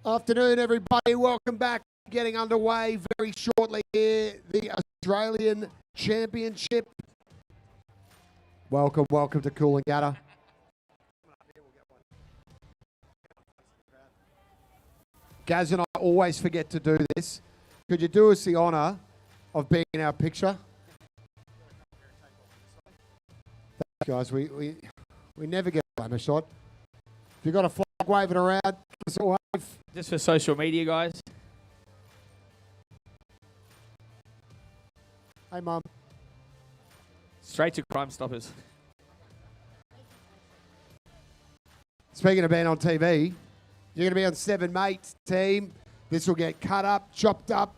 Afternoon, everybody. Welcome back. Getting underway very shortly here. The Australian Championship. Welcome to Coolangatta. Gaz and I always forget to do this. Could you do us the honour of being in our picture? Thanks, guys. We never get a glamour shot. If you've got a flag waving around, give us a wave. Just for social media, guys. Hey, Mum. Straight to Crime Stoppers. Speaking of being on TV, you're going to be on Seven Mates team. This will get cut up, chopped up,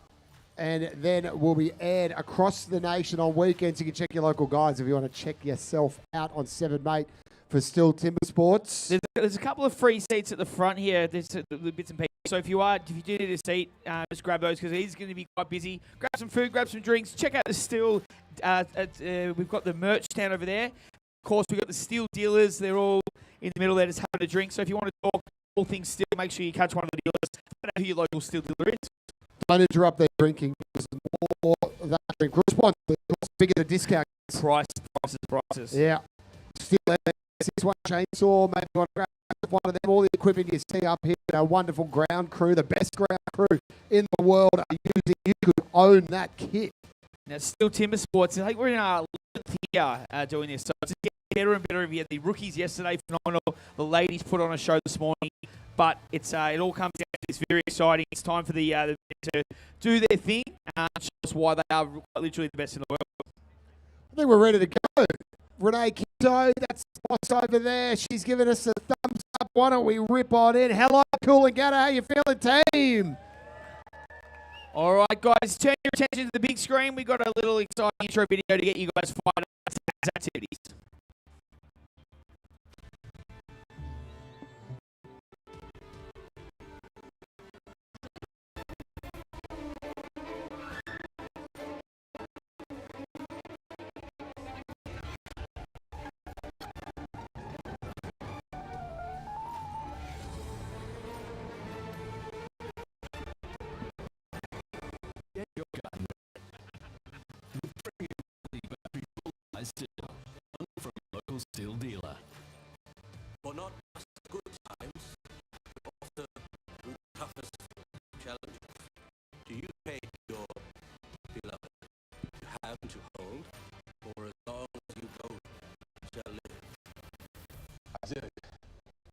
and then will be aired across the nation on weekends. You can check your local guides if you want to check yourself out on Seven Mate for Stihl Timbersports. There's a couple of free seats at the front here. There's the bits and pieces. So if you do need a seat, just grab those because he's going to be quite busy. Grab some food, grab some drinks. Check out the Stihl. We've got the merch stand over there. Of course, we've got the Stihl dealers. They're all in the middle there just having a drink. So if you want to talk all things Stihl, make sure you catch one of the dealers. Find out who your local Stihl dealer is. Don't interrupt their drinking because the more of that drink responsibly, the bigger the discount. Prices. Yeah. Stihl, this one chainsaw, maybe you want to grab one of them. All the equipment you see up here, our wonderful ground crew, the best ground crew in the world are using. You could own that kit. Now, Stihl Timbersports, I think we're in our 11th year doing this, so it's getting better and better. We had the rookies yesterday, phenomenal. The ladies put on a show this morning, but it all comes down to this very exciting. It's time for the to do their thing and show us why they are literally the best in the world. I think we're ready to go. Renee Kinto, that's the boss over there. She's giving us a thumbs up. Why don't we rip on in? Hello, Coolangatta. How you feeling, team? All right, guys, turn your attention to the big screen. We've got a little exciting intro video to get you guys fired up to today's activities. From a local Stihl dealer. For not just good times, but also the toughest challenges. Do you pay your beloved to have to hold for as long as you both shall live? I do.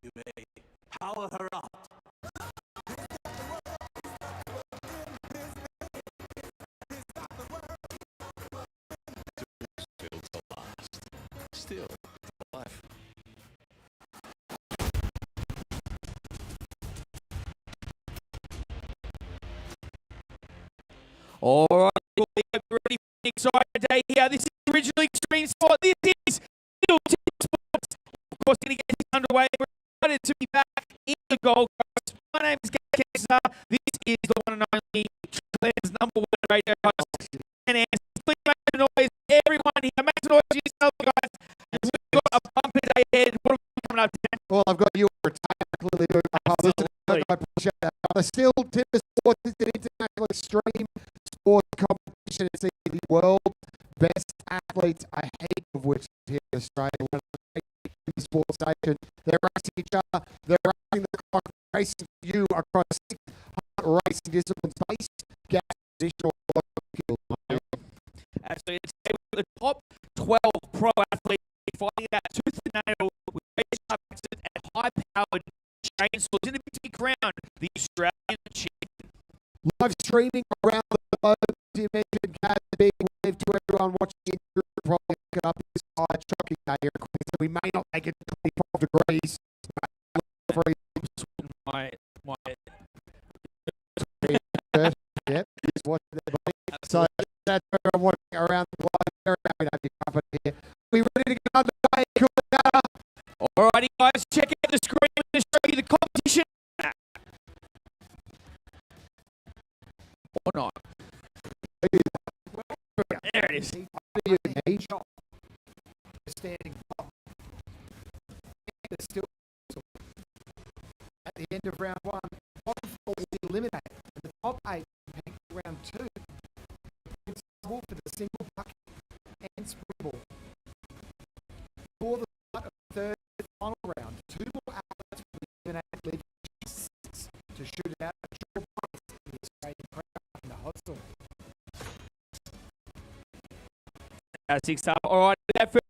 You may power her up. Stihl for life. All right, we're ready for an exciting day here. This is originally Extreme Sport. This is Stihl Timbersports. Of course, going to get this underway. We're excited to be back in the Gold Coast. My name is Gary Kessler. This is the one and only Australia's #1 radio host. And please make some noise. Everyone here, make some noise for yourself, guys. We've got a bumper day ahead. What are we coming up to? Well, I've got you retired. Clearly, I appreciate that. The Stihl Timbersports is an international extreme sports competition. It's the world best athletes, a heap of which is here in Australia. One of the great sports nation. They're racing each other. They're racing the clock, racing you across 600 racing disciplines. Based, gas, positional, Actually, it's the top 12 pro athletes fighting that tooth and nail with and high-powered chainsaws in the big crown, the Australian champion. Live streaming around the globe. You mentioned Gaz, big wave to everyone watching in Europe. Probably look it up inside. Shocking day here. We may not make it to 25 degrees. Yep, just watching everybody. So that's where I'm watching around the globe. Very happy to have you covered here. We ready to get underway? Alrighty, guys, check out the screen to show you the competition. Or not. There it is. Standing up. Still at the end of round one, bottom four will be eliminated. And the top 8 compete for round 2. For the single bucket and springboard. For the start of the third and final round, 2 more athletes will be eliminated, leaving 6 to shoot it out at short points in the Australian crowd in the hostel. 6 up. All right, that first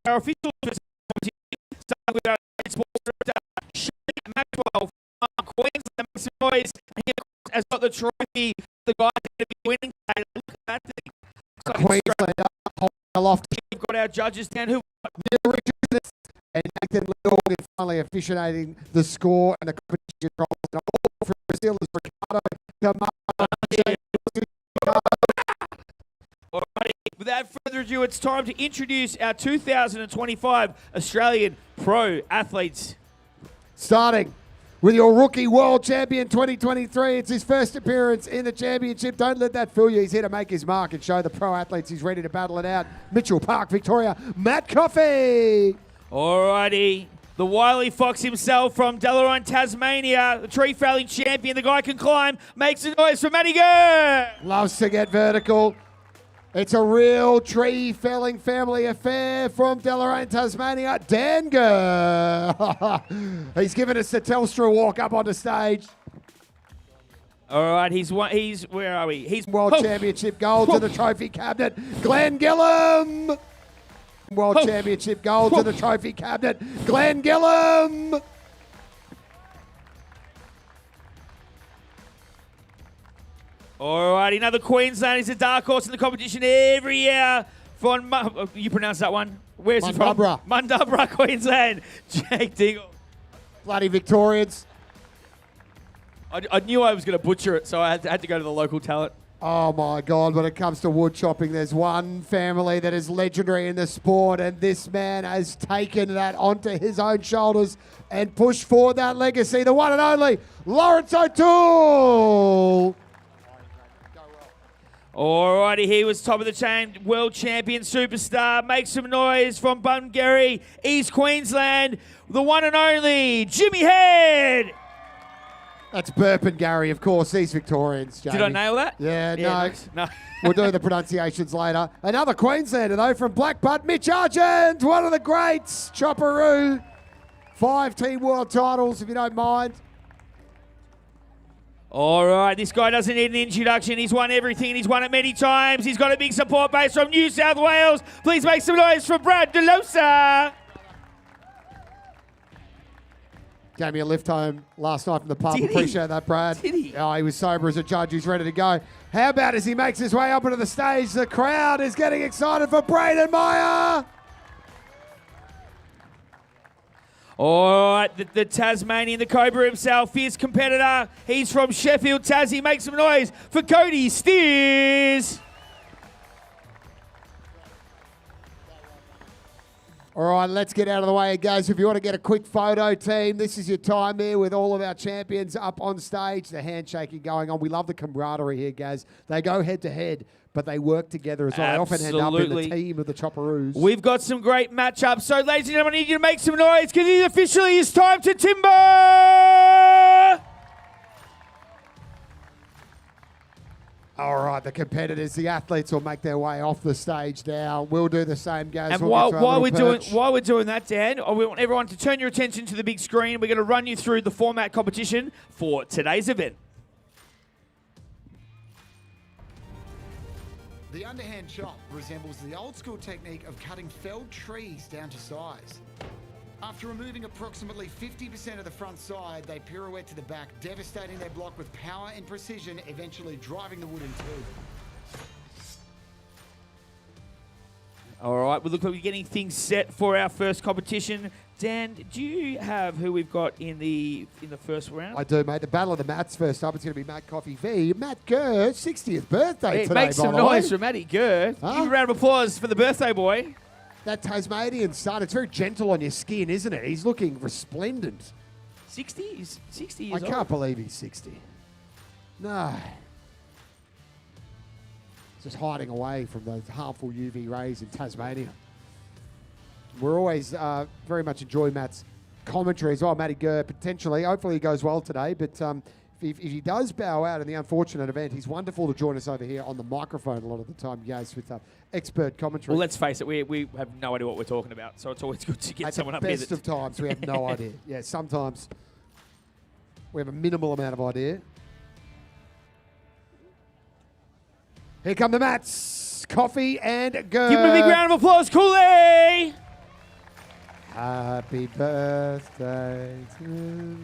our official starting with our sports director, Shane Maxwell from Queensland. Make some noise. He has got the trophy. The guys going to be winning today. Look at that thing. Queensland aloft. We've got our judges down who Neil Richards and Nathan Little finally officiating the score and the competition controls. And all from Brazil is Ricardo. Alrighty, without further ado, it's time to introduce our 2025 Australian Pro Athletes. Starting with your rookie world champion 2023. It's his first appearance in the championship. Don't let that fool you. He's here to make his mark and show the pro athletes he's ready to battle it out. Mitchell Park, Victoria, Matt Coffey. Alrighty, the wily fox himself from Deloraine, Tasmania, the tree felling champion. The guy can climb, makes a noise for Matty Gurr. Loves to get vertical. It's a real tree felling family affair from Deloraine, Tasmania. Dan Gurr. He's given us the Telstra walk up onto stage. All right, he's where are we? He's World Championship gold to the trophy cabinet. Glenn Gillum. World Championship gold to the trophy cabinet. Glenn Gillum. Alrighty, another Queensland is a dark horse in the competition every year. From you pronounce that one? Where's he from? Mundubra, Queensland. Jake Dingle. Bloody Victorians. I knew I was going to butcher it, so I had to go to the local talent. Oh my God, when it comes to wood chopping, there's one family that is legendary in the sport, and this man has taken that onto his own shoulders and pushed forward that legacy. The one and only Lawrence O'Toole. Alrighty, he was top of the chain, world champion superstar. Make some noise from Bungarry, East Queensland. The one and only Jimmy Head. That's Burpin Gary, of course. These Victorians, Jamie. Did I nail that? Yeah, Nice. No. We'll do the pronunciations later. Another Queenslander, though, from Blackbutt, Mitch Argent, one of the greats. Chopperoo, 5 team world titles, if you don't mind. All right, this guy doesn't need an introduction. He's won everything. He's won it many times. He's got a big support base from New South Wales. Please make some noise for Brad DeLosa. Gave me a lift home last night from the pub. Did he? Appreciate that, Brad. Did he? Oh, he was sober as a judge. He's ready to go. How about as he makes his way up onto the stage, the crowd is getting excited for Braden Meyer. All right, the Tasmanian, the Cobra himself, fierce competitor. He's from Sheffield, Tassie. Make some noise for Kody Steers. All right, let's get out of the way, guys. If you want to get a quick photo, team, this is your time here with all of our champions up on stage. The handshaking going on. We love the camaraderie here, guys. They go head to head, but they work together as well. They often end up in the team of the Chopperoos. We've got some great matchups. So, ladies and gentlemen, I need you to make some noise because it officially is time to timber. All right, the competitors, the athletes will make their way off the stage now. We'll do the same, guys. And we'll while we're doing that, Dan, we want everyone to turn your attention to the big screen. We're going to run you through the format competition for today's event. The underhand chop resembles the old school technique of cutting felled trees down to size. After removing approximately 50% of the front side, they pirouette to the back, devastating their block with power and precision, eventually driving the wood in two. All right, we look like we're getting things set for our first competition. Dan, do you have who we've got in the first round? I do, mate. The battle of the Mats first up. It's going to be Matt Coffey v. Matt Gurr, 60th birthday today, Make some noise for Matty Gurr. Huh? Give a round of applause for the birthday boy. That Tasmanian son, it's very gentle on your skin, isn't it? He's looking resplendent. 60? He's 60 I years old. can't believe he's 60. No. Just hiding away from those harmful UV rays in Tasmania. We're always very much enjoy Matt's commentary as well. Matty Gurr, potentially. Hopefully he goes well today. But if he does bow out in the unfortunate event, he's wonderful to join us over here on the microphone a lot of the time, guys, with expert commentary. Well, let's face it, we have no idea what we're talking about, so it's always good to get someone up here. At the best of times, we have no idea. Yeah, sometimes we have a minimal amount of idea. Here come the mats. Coffee and Gurr. Give him a big round of applause, Cooley! Happy birthday to...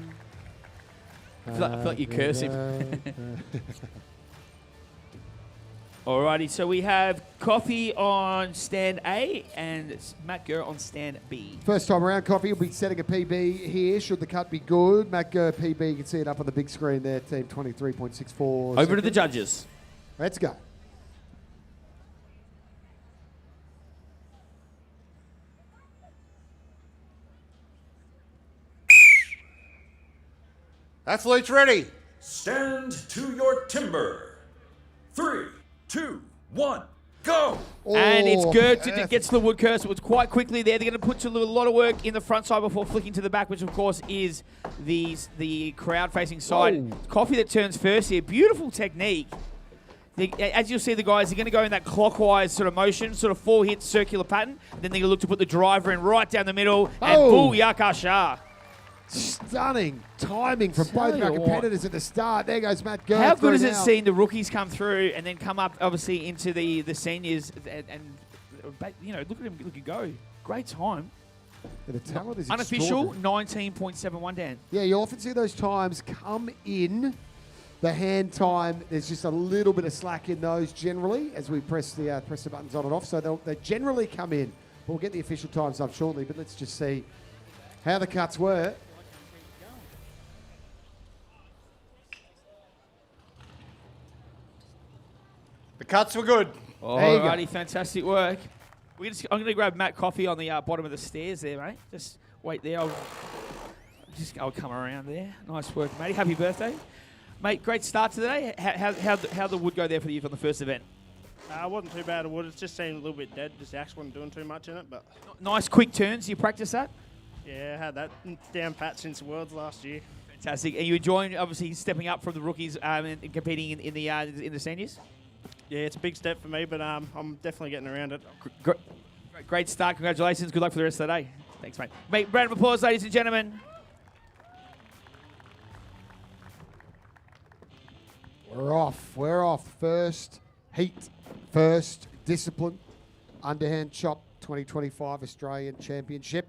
I feel like you curse him. Alrighty, so we have Coffee on stand A and Matt Gurr on stand B. First time around, Coffee will be setting a PB here, should the cut be good. Matt Gurr PB, you can see it up on the big screen there, team 23.64. Over to the judges. Let's go. Athletes ready. Stand to your timber. 3, 2, 1, go! And it's Gurr perfect. gets the wood curse. It was quite quickly there. They're going to put a lot of work in the front side before flicking to the back, which of course is the crowd-facing side. Whoa. Coffee that turns first here. Beautiful technique. As you'll see, the guys are going to go in that clockwise sort of motion, sort of 4-hit circular pattern. Then they're going to look to put the driver in right down the middle. And booyaka shah. Stunning timing from Tell both of our you what. competitors at the start. There goes Matt Gurr. How good through is it now. seeing the rookies come through and then come up, obviously, into the seniors and you know, look at him go. Great time. Yeah, the talent is Unofficial, extraordinary. 19.71, Dan. Yeah, you'll often see those times come in. The hand time, there's just a little bit of slack in those generally as we press the buttons on and off. So they generally come in. We'll get the official times up shortly, but let's just see how the cuts were. The cuts were good. There you go. Alrighty, fantastic work. I'm going to grab Matt Coffee on the bottom of the stairs there, mate. Just wait there. I'll come around there. Nice work, matey. Happy birthday. Mate, great start to the day. How'd the wood go there for you on the first event? Wasn't too bad of wood. It just seemed a little bit dead. Just the axe wasn't doing too much in it. But Nice quick turns. You practice that? yeah, I had that down pat since the Worlds last year. Fantastic. And you enjoying, obviously, stepping up from the rookies and competing in the seniors? Yeah, it's a big step for me, but I'm definitely getting around it. Great start. Congratulations. Good luck for the rest of the day. Thanks, mate. Mate, round of applause, ladies and gentlemen. We're off. We're off. First heat, first discipline, underhand chop 2025 Australian Championship.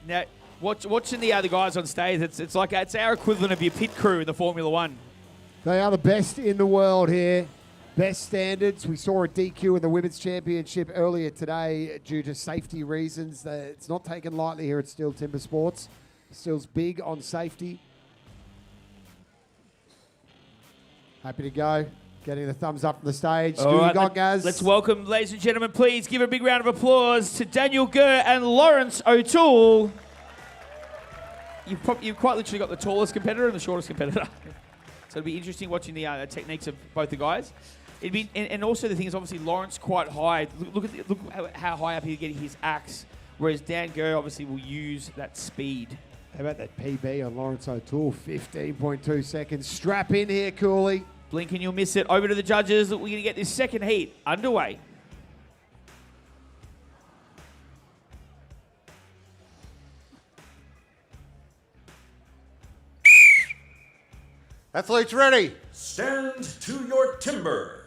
Now, watching the other guys on stage, it's like it's our equivalent of your pit crew in the Formula One. They are the best in the world here. Best standards. We saw a DQ in the Women's Championship earlier today due to safety reasons. It's not taken lightly here at Stihl Timbersports. Stihl's big on safety. Happy to go. Getting the thumbs up from the stage. All Who right, we got, guys? Let's welcome, ladies and gentlemen, please give a big round of applause to Daniel Gurr and Lawrence O'Toole. You've quite literally got the tallest competitor and the shortest competitor. So it'll be interesting watching the techniques of both the guys. And also the thing is, obviously, Lawrence quite high. Look how high up he's getting his axe, whereas Dan Gurr obviously will use that speed. How about that PB on Lawrence O'Toole? 15.2 seconds. Strap in here, Cooley. Blink and you'll miss it. Over to the judges. We're going to get this second heat underway. Athletes ready. Stand to your timber.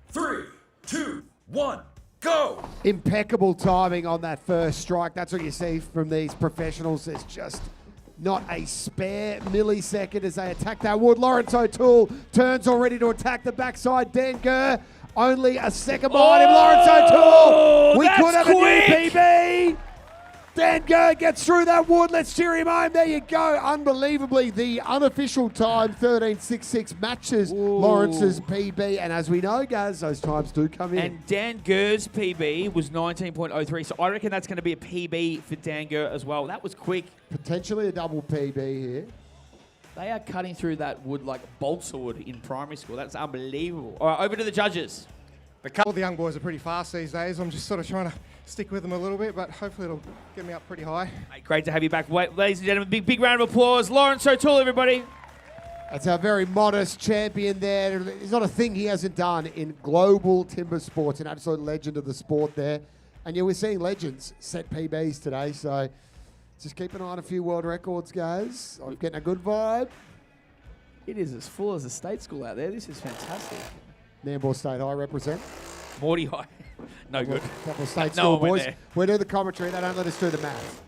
3, 2, 1, go! Impeccable timing on that first strike. That's what you see from these professionals. There's just not a spare millisecond as they attack that wood. Lawrence O'Toole turns already to attack the backside. Dan Gurr, only a second behind him. Lawrence O'Toole, we that's could have quick. a new PB. Dan Gurr gets through that wood. Let's cheer him home. There you go. Unbelievably, the unofficial time, 13.66, matches Lawrence's PB. And as we know, guys, those times do come in. And Dan Gurr's PB was 19.03, so I reckon that's going to be a PB for Dan Gurr as well. That was quick. Potentially a double PB here. They are cutting through that wood like balsa wood in primary school. That's unbelievable. All right, over to the judges. A couple of the young boys are pretty fast these days. I'm just sort of trying to stick with them a little bit, but hopefully it'll get me up pretty high. Mate, great to have you back. Wait, ladies and gentlemen, big round of applause. Lawrence O'Toole, everybody. That's our very modest champion there. There's not a thing he hasn't done in global timber sports, an absolute legend of the sport there. And yeah, we're seeing legends set PBs today, so just keep an eye on a few world records, guys. I'm getting a good vibe. It is as full as a state school out there. This is fantastic. Nambour State High represent. Morty High. No good. Couple of state No school one went boys. there. We do the commentary. They don't let us do the math.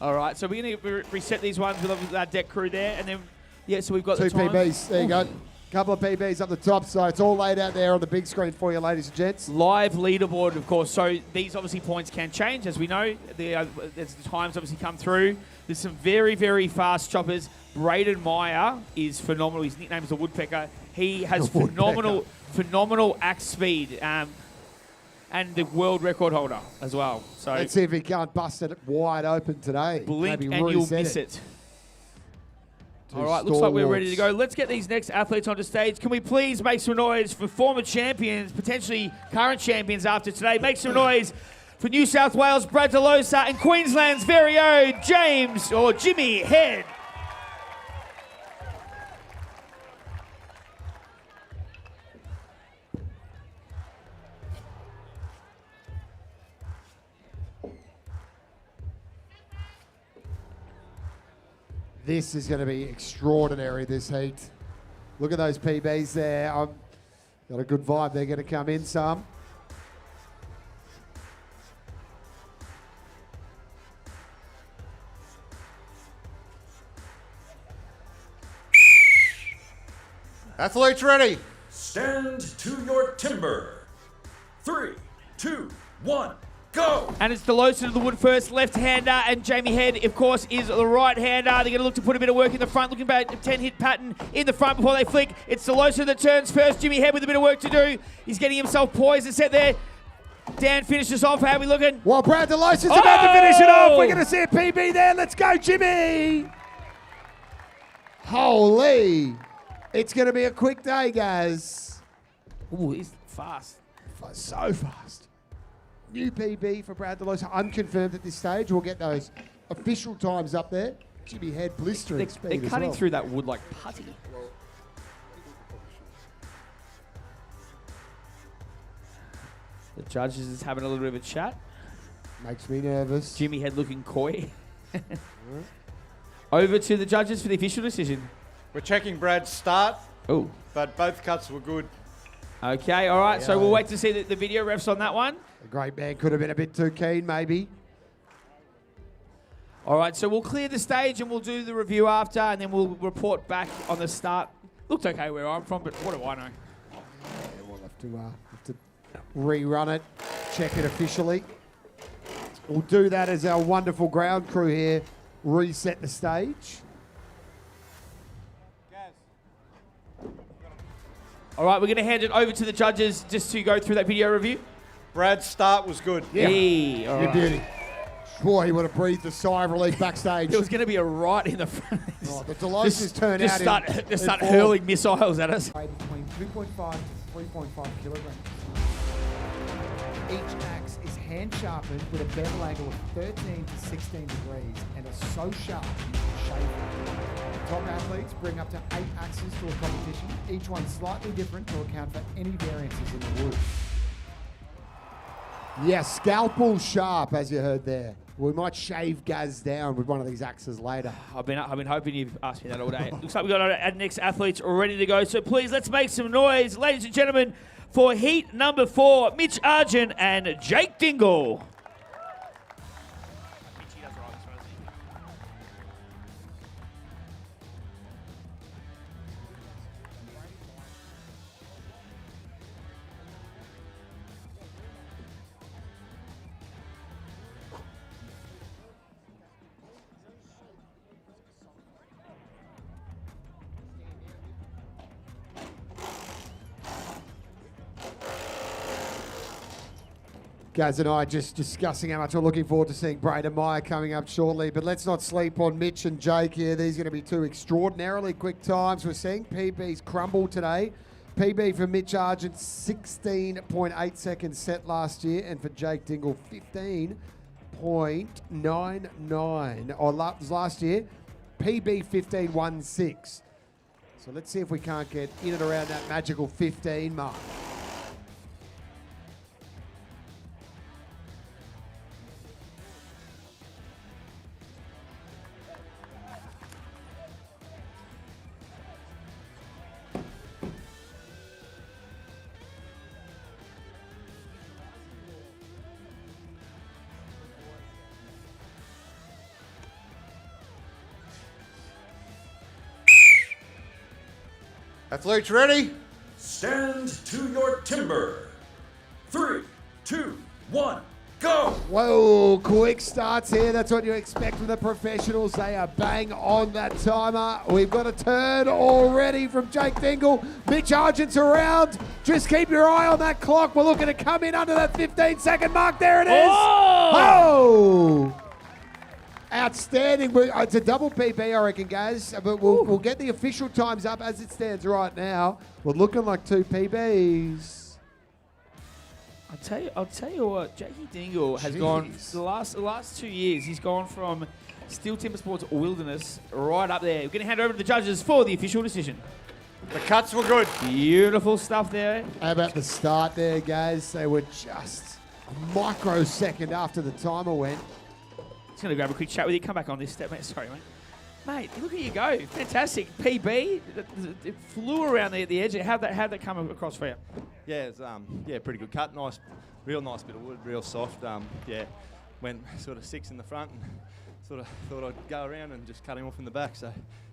All right, so we're going to reset these ones with our deck crew there, and then, yeah, so we've got Two the time. PBs. There you go. Couple of PBs up the top, so it's all laid out there on the big screen for you, ladies and gents. Live leaderboard, of course. So these obviously points can change, as we know. As the times obviously come through. There's some very, very fast choppers. Braden Meyer is phenomenal. His nickname is the Woodpecker. He has phenomenal axe speed, and the world record holder as well. So let's see if he can't bust it wide open today. blink Maybe and you'll reset miss it. Two All right, looks like we're ready to stalwarts. go. Let's get these next athletes onto stage. Can we please make some noise for former champions, potentially current champions after today? Make some noise for New South Wales, Brad Delosa, and Queensland's very own Jimmy Head. This is going to be extraordinary, this heat. Look at those PBs there. I've got a good vibe. They're going to come in some. Athletes ready. Stand to your timber. 3, 2, 1, go! And it's Delosa to the wood first, left-hander, and Jamie Head, of course, is the right-hander. They're going to look to put a bit of work in the front, looking about a 10-hit pattern in the front before they flick. It's Delosa that turns first. Jimmy Head with a bit of work to do. He's getting himself poised and set there. Dan finishes off. How are we looking? Well, Brad Delosa's about to finish it off. We're going to see a PB there. Let's go, Jimmy. Holy. It's going to be a quick day, guys. Ooh, he's fast. So fast. New PB for Brad Delosa. Unconfirmed at this stage. We'll get those official times up there. Jimmy Head blistering speed They're as cutting well. through that wood like putty. The judges is having a little bit of a chat. Makes me nervous. Jimmy Head looking coy. Over to the judges for the official decision. We're checking Brad's start, Oh. but both cuts were good. Okay, all right. So we'll wait to see the video refs on that one. The great man could have been a bit too keen, maybe. All right, so we'll clear the stage and we'll do the review after, and then we'll report back on the start. Looked okay where I'm from, but what do I know? Yeah, we'll have to rerun it, check it officially. We'll do that as our wonderful ground crew here reset the stage. All right, we're going to hand it over to the judges just to go through that video review. Brad's start was good. Yeah. Hey, all Good right. beauty. Boy, he would have breathed a sigh of relief backstage. There was going to be a right in the front. Oh, the Delosas turn Just out start hurling missiles at us. Weigh between 2.5 to 3.5 kilograms. Each axe is hand sharpened with a bevel angle of 13 to 16 degrees and is so sharp you can shave it. Top athletes bring up to 8 axes to a competition, each one slightly different to account for any variances in the wood. Yeah, scalpel sharp, as you heard there. We might shave Gaz down with one of these axes later. I've been hoping you've asked me that all day. Looks like we've got our next athletes ready to go. So please, let's make some noise, ladies and gentlemen, for heat number 4, Mitch Argent and Jake Dingle. Gaz and I just discussing how much we're looking forward to seeing Braden Meyer coming up shortly. But let's not sleep on Mitch and Jake here. These are going to be two extraordinarily quick times. We're seeing PBs crumble today. PB for Mitch Argent, 16.8 seconds set last year. And for Jake Dingle, 15.99. Or last year, PB 15.16. So let's see if we can't get in and around that magical 15 mark. Athletes ready? Stand to your timber. 3, 2, 1, go! Whoa, quick starts here. That's what you expect from the professionals. They are bang on that timer. We've got a turn already from Jake Dingle. Mitch Argent's around. Just keep your eye on that clock. We're looking to come in under that 15-second mark. There it is. Oh! Outstanding. It's a double PB, I reckon, guys. But we'll get the official times up as it stands right now. We're looking like 2 PBs. I'll tell you what, Jakey Dingle has gone the last 2 years. He's gone from Stihl Timbersports Wilderness right up there. We're going to hand over to the judges for the official decision. The cuts were good. Beautiful stuff there. How about the start there, guys? They were just a microsecond after the timer went. Just going to grab a quick chat with you. Come back on this step, mate. Sorry, mate. Mate, look at you go. Fantastic. PB, it flew around there at the edge. How'd that come across for you? Yeah, it's pretty good cut. Nice, real nice bit of wood, real soft. Went sort of 6 in the front and sort of thought I'd go around and just cut him off in the back. So,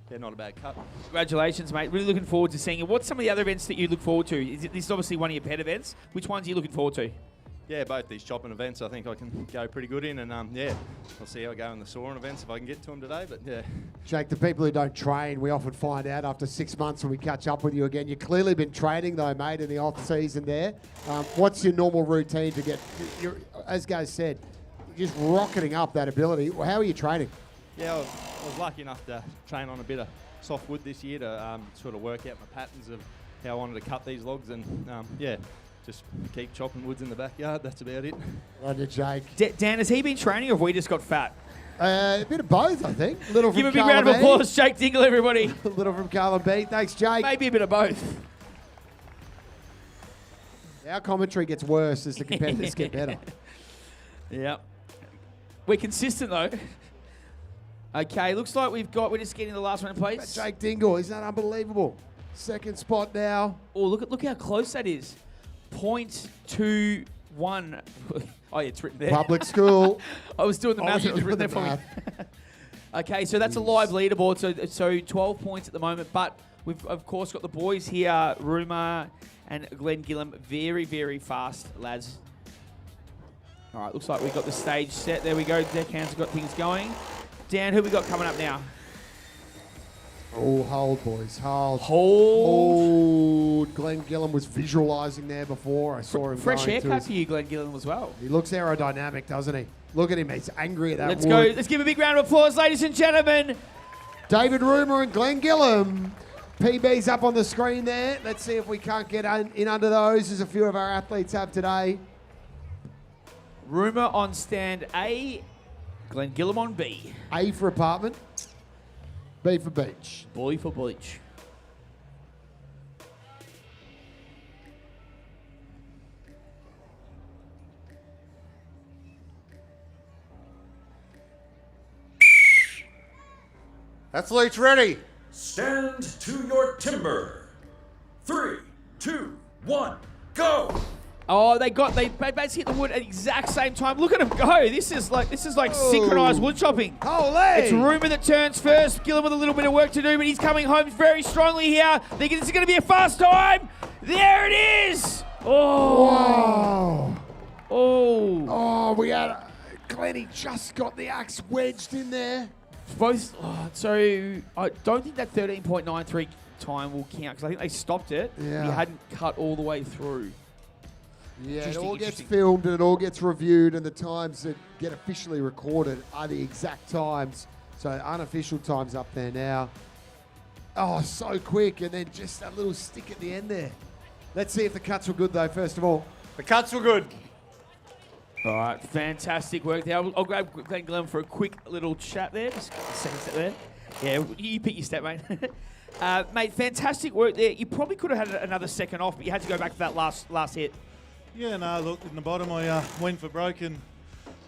yeah, not a bad cut. Congratulations, mate. Really looking forward to seeing you. What's some of the other events that you look forward to? This is obviously one of your pet events. Which ones are you looking forward to? Yeah, both these chopping events I think I can go pretty good in, and we'll see how I go in the soaring events if I can get to them today, but yeah. Jake, the people who don't train, we often find out after 6 months when we catch up with you again. You've clearly been training though, mate, in the off season there. What's your normal routine to get, as Gaz said, just rocketing up that ability? How are you training? Yeah, I was lucky enough to train on a bit of soft wood this year to sort of work out my patterns of how I wanted to cut these logs, and just keep chopping woods in the backyard. That's about it. Roger, Jake. Dan, has he been training or have we just got fat? A bit of both, I think. A little Give from a big round of applause, Jake Dingle, everybody. A little from Carlin B. Thanks, Jake. Maybe a bit of both. Our commentary gets worse as the competitors get better. Yep. We're consistent, though. Okay, looks like we're just getting the last one in place. Jake Dingle, isn't that unbelievable? Second spot now. Oh, look how close that is. 0.21. Oh, yeah, it's written there. Public school. I was doing the math. It was written there for me. Okay, so that's a live leaderboard. So 12 points at the moment. But we've, of course, got the boys here, Rumour and Glenn Gillam. Very, very fast, lads. All right, looks like we've got the stage set. There we go. Deckhands have got things going. Dan, who we got coming up now? Oh, hold, boys. Hold. Hold. Glenn Gillam was visualising there before. I saw him. Fresh haircut for you, Glenn Gillam, as well. He looks aerodynamic, doesn't he? Look at him. He's angry at that Let's wood. go. Let's give a big round of applause, ladies and gentlemen. David Rumour and Glenn Gillam. PB's up on the screen there. Let's see if we can't get in under those, as a few of our athletes have today. Rumour on stand A, Glenn Gillam on B. A for apartment, B for beach. Boy for beach. Athletes ready. Stand to your timber. 3, 2, 1, go! Oh, they basically hit the wood at the exact same time. Look at them go. This is like synchronized wood chopping. Holy! It's Rumour that turns first. Gillam with a little bit of work to do, but he's coming home very strongly here. Thinking this is going to be a fast time. There it is. Oh. Whoa. Oh. Oh, we had Glenny just got the axe wedged in there. Both. Oh, so I don't think that 13.93 time will count because I think they stopped it. Yeah. He hadn't cut all the way through. Yeah, it Interesting, all gets interesting. filmed and it all gets reviewed, and the times that get officially recorded are the exact times. So unofficial times up there now. Oh, so quick, and then just a little stick at the end there. Let's see if the cuts were good, though, first of all. The cuts were good. All right, fantastic work there. I'll grab Glenn Glenn for a quick little chat there. Just a second step there. Yeah, you pick your step, mate. Mate, fantastic work there. You probably could have had another second off, but you had to go back for that last hit. Yeah, no, look, in the bottom I went for broke, and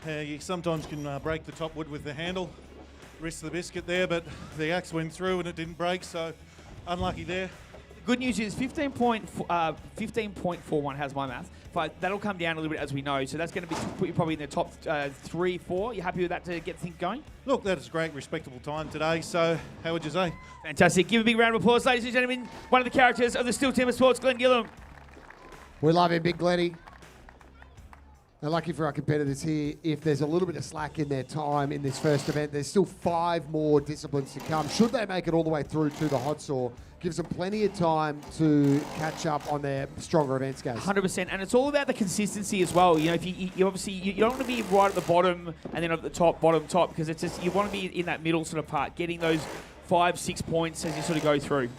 you sometimes can break the top wood with the handle. Risk the biscuit there, but the axe went through and it didn't break, so unlucky there. Good news is 15.41 has my math, but that'll come down a little bit as we know. So that's going to put you probably in the top 3, 4. You happy with that to get things going? Look, that is a great, respectable time today, so how would you say? Fantastic. Give a big round of applause, ladies and gentlemen. One of the characters of the Stihl Timbersports, Glenn Gillum. We love him, Big Glenny. And lucky for our competitors here, if there's a little bit of slack in their time in this first event, there's still 5 more disciplines to come. Should they make it all the way through to the hot saw, gives them plenty of time to catch up on their stronger events, guys. 100%, and it's all about the consistency as well. You know, if you obviously you don't want to be right at the bottom and then at the top, bottom, top, because it's just you want to be in that middle sort of part, getting those 5-6 points as you sort of go through.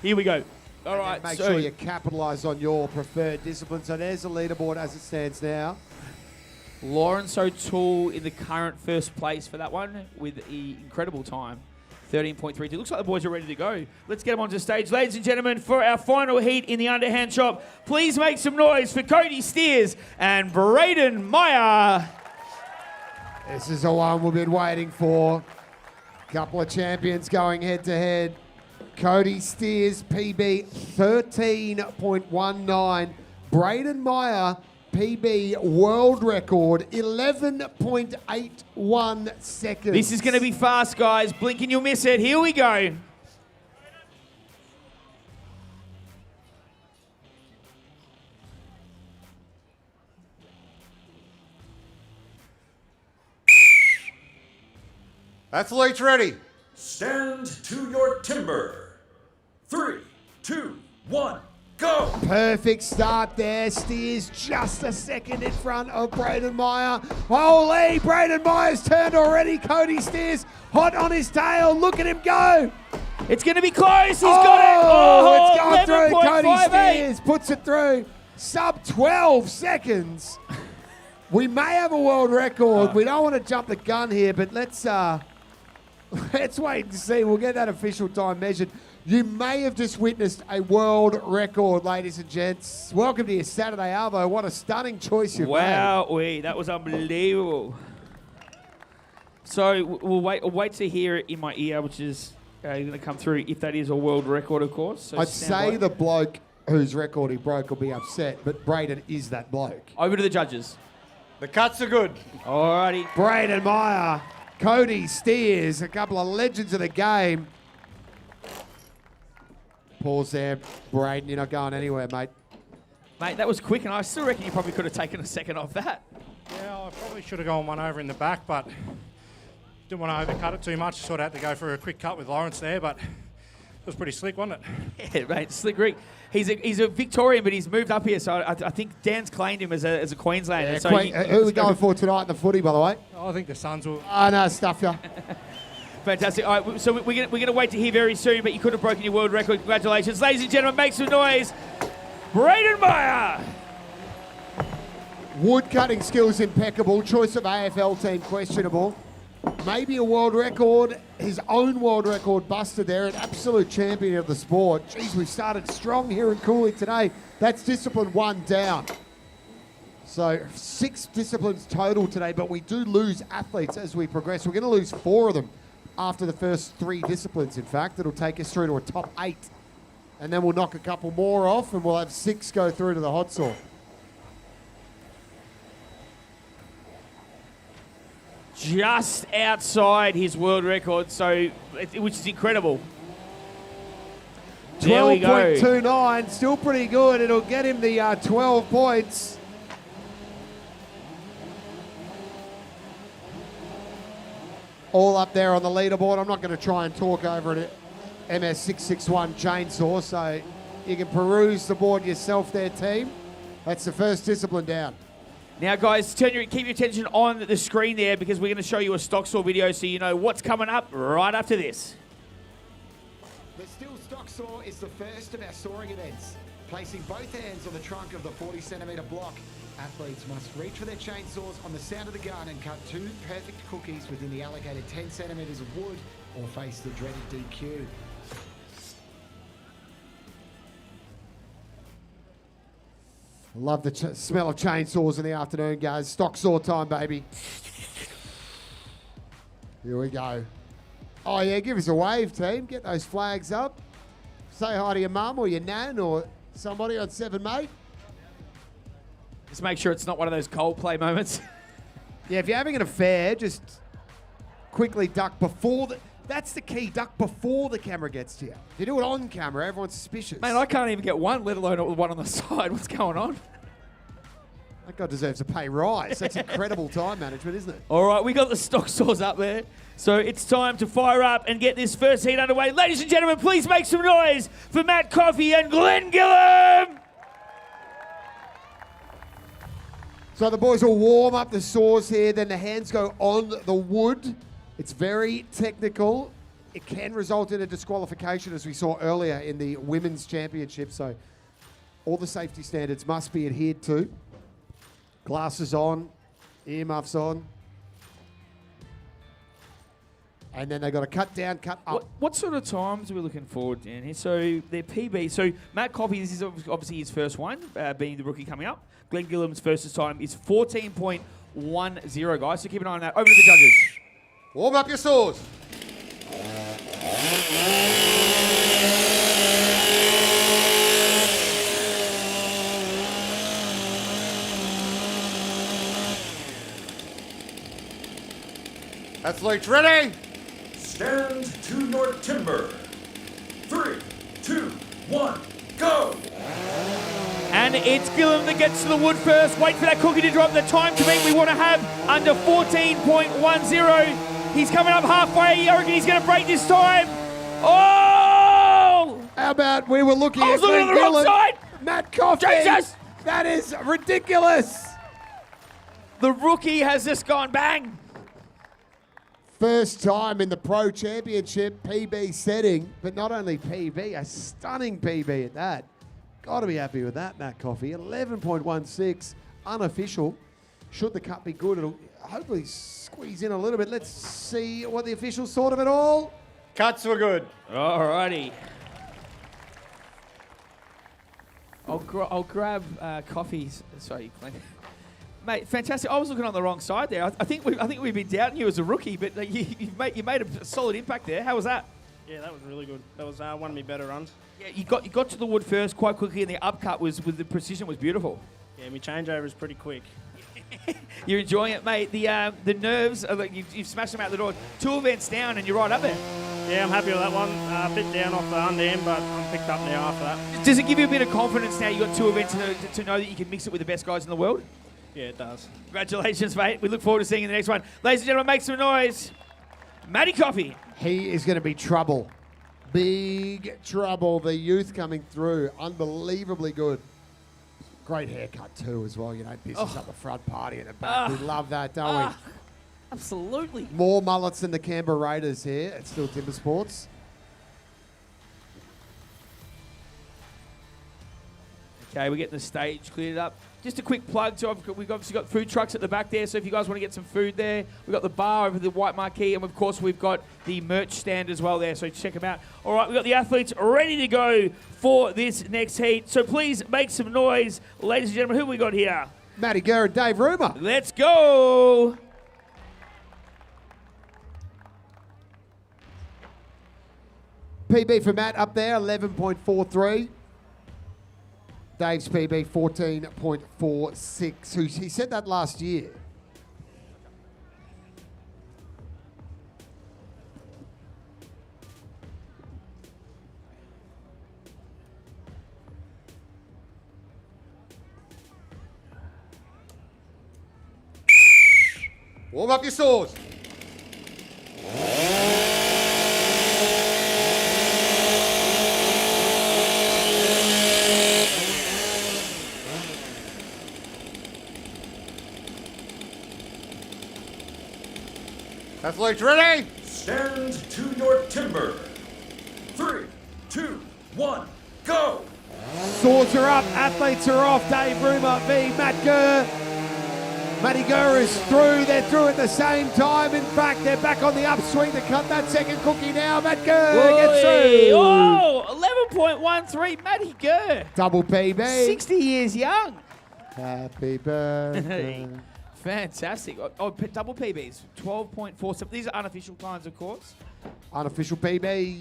Here we go. All right, Make so sure you capitalise on your preferred discipline. So there's the leaderboard as it stands now. Lawrence O'Toole in the current first place for that one with an incredible time. 13.32. Looks like the boys are ready to go. Let's get them onto the stage. Ladies and gentlemen, for our final heat in the underhand chop, please make some noise for Kody Steers and Braden Meyer. This is the one we've been waiting for. Couple of champions going head to head. Kody Steers, PB 13.19. Braden Meyer, PB world record 11.81 seconds. This is going to be fast, guys. Blink and you'll miss it. Here we go. Athletes ready. Stand to your timber. 3, 2, 1, go! Perfect start there. Steers just a second in front of Braden Meyer. Holy, Braden Meyer's turned already. Kody Steers hot on his tail. Look at him go. It's going to be close. He's got it. Oh, it's gone through. Kody 11.58. Steers puts it through. Sub 12 seconds. We may have a world record. We don't want to jump the gun here, but let's wait and see. We'll get that official time measured. You may have just witnessed a world record, ladies and gents. Welcome to your Saturday Arvo. What a stunning choice you've made. Wow, that was unbelievable. So we'll wait to hear it in my ear, which is going to come through if that is a world record, of course. So I'd stand say by. the bloke whose record he broke will be upset, but Braden is that bloke. Over to the judges. The cuts are good. Alrighty. Braden Meyer, Kody Steers, a couple of legends of the game. Pause there. Braden, you're not going anywhere, mate. Mate, that was quick, and I still reckon you probably could have taken a second off that. Yeah, I probably should have gone one over in the back, but didn't want to overcut it too much. Sort of had to go for a quick cut with Lawrence there, but it was pretty slick, wasn't it? Yeah, mate, slick Rick. He's a Victorian, but he's moved up here, so I think Dan's claimed him as a Queenslander. Yeah, so who are we going for tonight in the footy, by the way? I think the Suns will. Oh, no, stuff ya. Fantastic. All right, so we're going to wait to hear very soon, but you could have broken your world record. Congratulations. Ladies and gentlemen, make some noise. Braden Meyer. Wood cutting skills impeccable. Choice of AFL team questionable. Maybe a world record. His own world record busted there. An absolute champion of the sport. Jeez, we've started strong here in Cooley today. That's discipline 1 down. So 6 disciplines total today, but we do lose athletes as we progress. We're going to lose 4 of them after the first 3 disciplines, in fact. It'll take us through to a top 8. And then we'll knock a couple more off, and we'll have 6 go through to the hot saw. Just outside his world record, so which is incredible. There we go. 12.29, still pretty good. It'll get him the 12 points. All up there on the leaderboard. I'm not going to try and talk over it at MS661 chainsaw, so you can peruse the board yourself there, team. That's the first discipline down. Now, guys, keep your attention on the screen there because we're going to show you a stock saw video so you know what's coming up right after this. The Stihl stock saw is the first of our sawing events. Placing both hands on the trunk of the 40-centimetre block, athletes must reach for their chainsaws on the sound of the gun and cut 2 perfect cookies within the allocated 10 centimetres of wood or face the dreaded DQ. Love the smell of chainsaws in the afternoon, guys. Stock saw time, baby. Here we go. Oh, yeah, give us a wave, team. Get those flags up. Say hi to your mum or your nan or somebody on 7, mate. Just make sure it's not one of those Coldplay moments. Yeah, if you're having an affair, just quickly duck before the... That's the key, duck before the camera gets to you. If you do it on camera, everyone's suspicious. Man, I can't even get one, let alone one on the side. What's going on? That guy deserves a pay rise. That's incredible time management, isn't it? All right, we got the stock saws up there. So it's time to fire up and get this first heat underway. Ladies and gentlemen, please make some noise for Matt Coffey and Glenn Gillum. So the boys will warm up the saws here, then the hands go on the wood. It's very technical. It can result in a disqualification, as we saw earlier in the Women's Championship. So all the safety standards must be adhered to. Glasses on, earmuffs on. And then they've got to cut down, cut up. What sort of times are we looking forward to here? So their PB. So Matt Coffey, this is obviously his first one, being the rookie coming up. Glenn Gillum's first time is 14.10, guys. So keep an eye on that. Over to the judges. Warm up your saws. Athletes ready? Stand to your timber. 3, 2, 1, go! And it's Gillum that gets to the wood first. Wait for that cookie to drop. The time to beat we want to have under 14.10. He's coming up halfway. I reckon he's going to break this time. Oh! How about we were looking I at was looking Glenn on the wrong Gillum, side. Matt Coffey. Jesus! That is ridiculous. The rookie has just gone bang. First time in the Pro Championship PB setting, but not only PB, a stunning PB at that. Got to be happy with that, Matt Coffey. 11.16, unofficial. Should the cut be good, it'll hopefully squeeze in a little bit. Let's see what the officials thought of it all. Cuts were good. Alrighty. I'll grab coffees. Sorry, Glenn. Mate, fantastic. I was looking on the wrong side there. I think we've been doubting you as a rookie, but you made a solid impact there. How was that? Yeah, that was really good. That was one of my better runs. Yeah, you got to the wood first quite quickly, and the upcut was with the precision was beautiful. Yeah, my changeover is pretty quick. You're enjoying it, mate. The nerves are like you've smashed them out the door. 2 events down, and you're right up there. Yeah, I'm happy with that one. A bit down off the underhand, but I'm picked up now after that. Does it give you a bit of confidence now? You got 2 events to know that you can mix it with the best guys in the world? Yeah, it does. Congratulations, mate. We look forward to seeing you in the next one. Ladies and gentlemen, make some noise. Matty Coffey. He is going to be trouble. Big trouble. The youth coming through. Unbelievably good. Great haircut too as well. You know, business up the front, party in the back. We love that, don't we? Absolutely. More mullets than the Canberra Raiders here at Stihl Timbersports. Okay, we're getting the stage cleared up. Just a quick plug. So we've obviously got food trucks at the back there. So if you guys want to get some food there, we've got the bar over the white marquee. And of course, we've got the merch stand as well there. So check them out. All right, we've got the athletes ready to go for this next heat. So please make some noise. Ladies and gentlemen, who we got here? Matty Gurr and Dave Rumer. Let's go. PB for Matt up there, 11.43. Dave's PB, 14.46. He said that last year. Warm up your saws. Athletes ready? Stand to your timber. 3, 2, 1, go! Swords are up, athletes are off. Dave Rumer v Matt Gurr. Matty Gurr is through. They're through at the same time. In fact, they're back on the upswing to cut that second cookie now. Matt Gurr gets through. Oh, 11.13, Matty Gurr. Double PB. 60 years young. Happy birthday. Fantastic. Oh, double PBs, 12.47. These are unofficial times, of course. Unofficial PBs.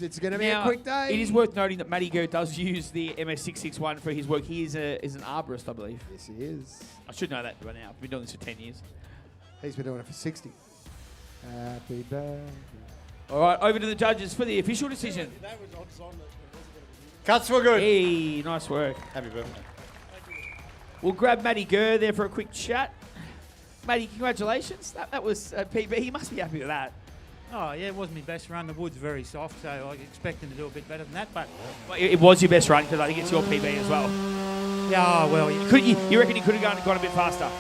It's going to be a quick day. It is worth noting that Matty Gurr does use the MS661 for his work. He is an arborist, I believe. Yes, he is. I should know that by now. I've been doing this for 10 years. He's been doing it for 60. Happy birthday. All right, over to the judges for the official decision. Cuts were good. Hey, nice work. Happy birthday. We'll grab Matty Gurr there for a quick chat. Matty, congratulations. That was a PB. He must be happy with that. Oh, yeah, it wasn't my best run. The wood's very soft, so I expect him to do a bit better than that. But well, it was your best run because I think it's your PB as well. Yeah, well, you reckon you could have gone a bit faster?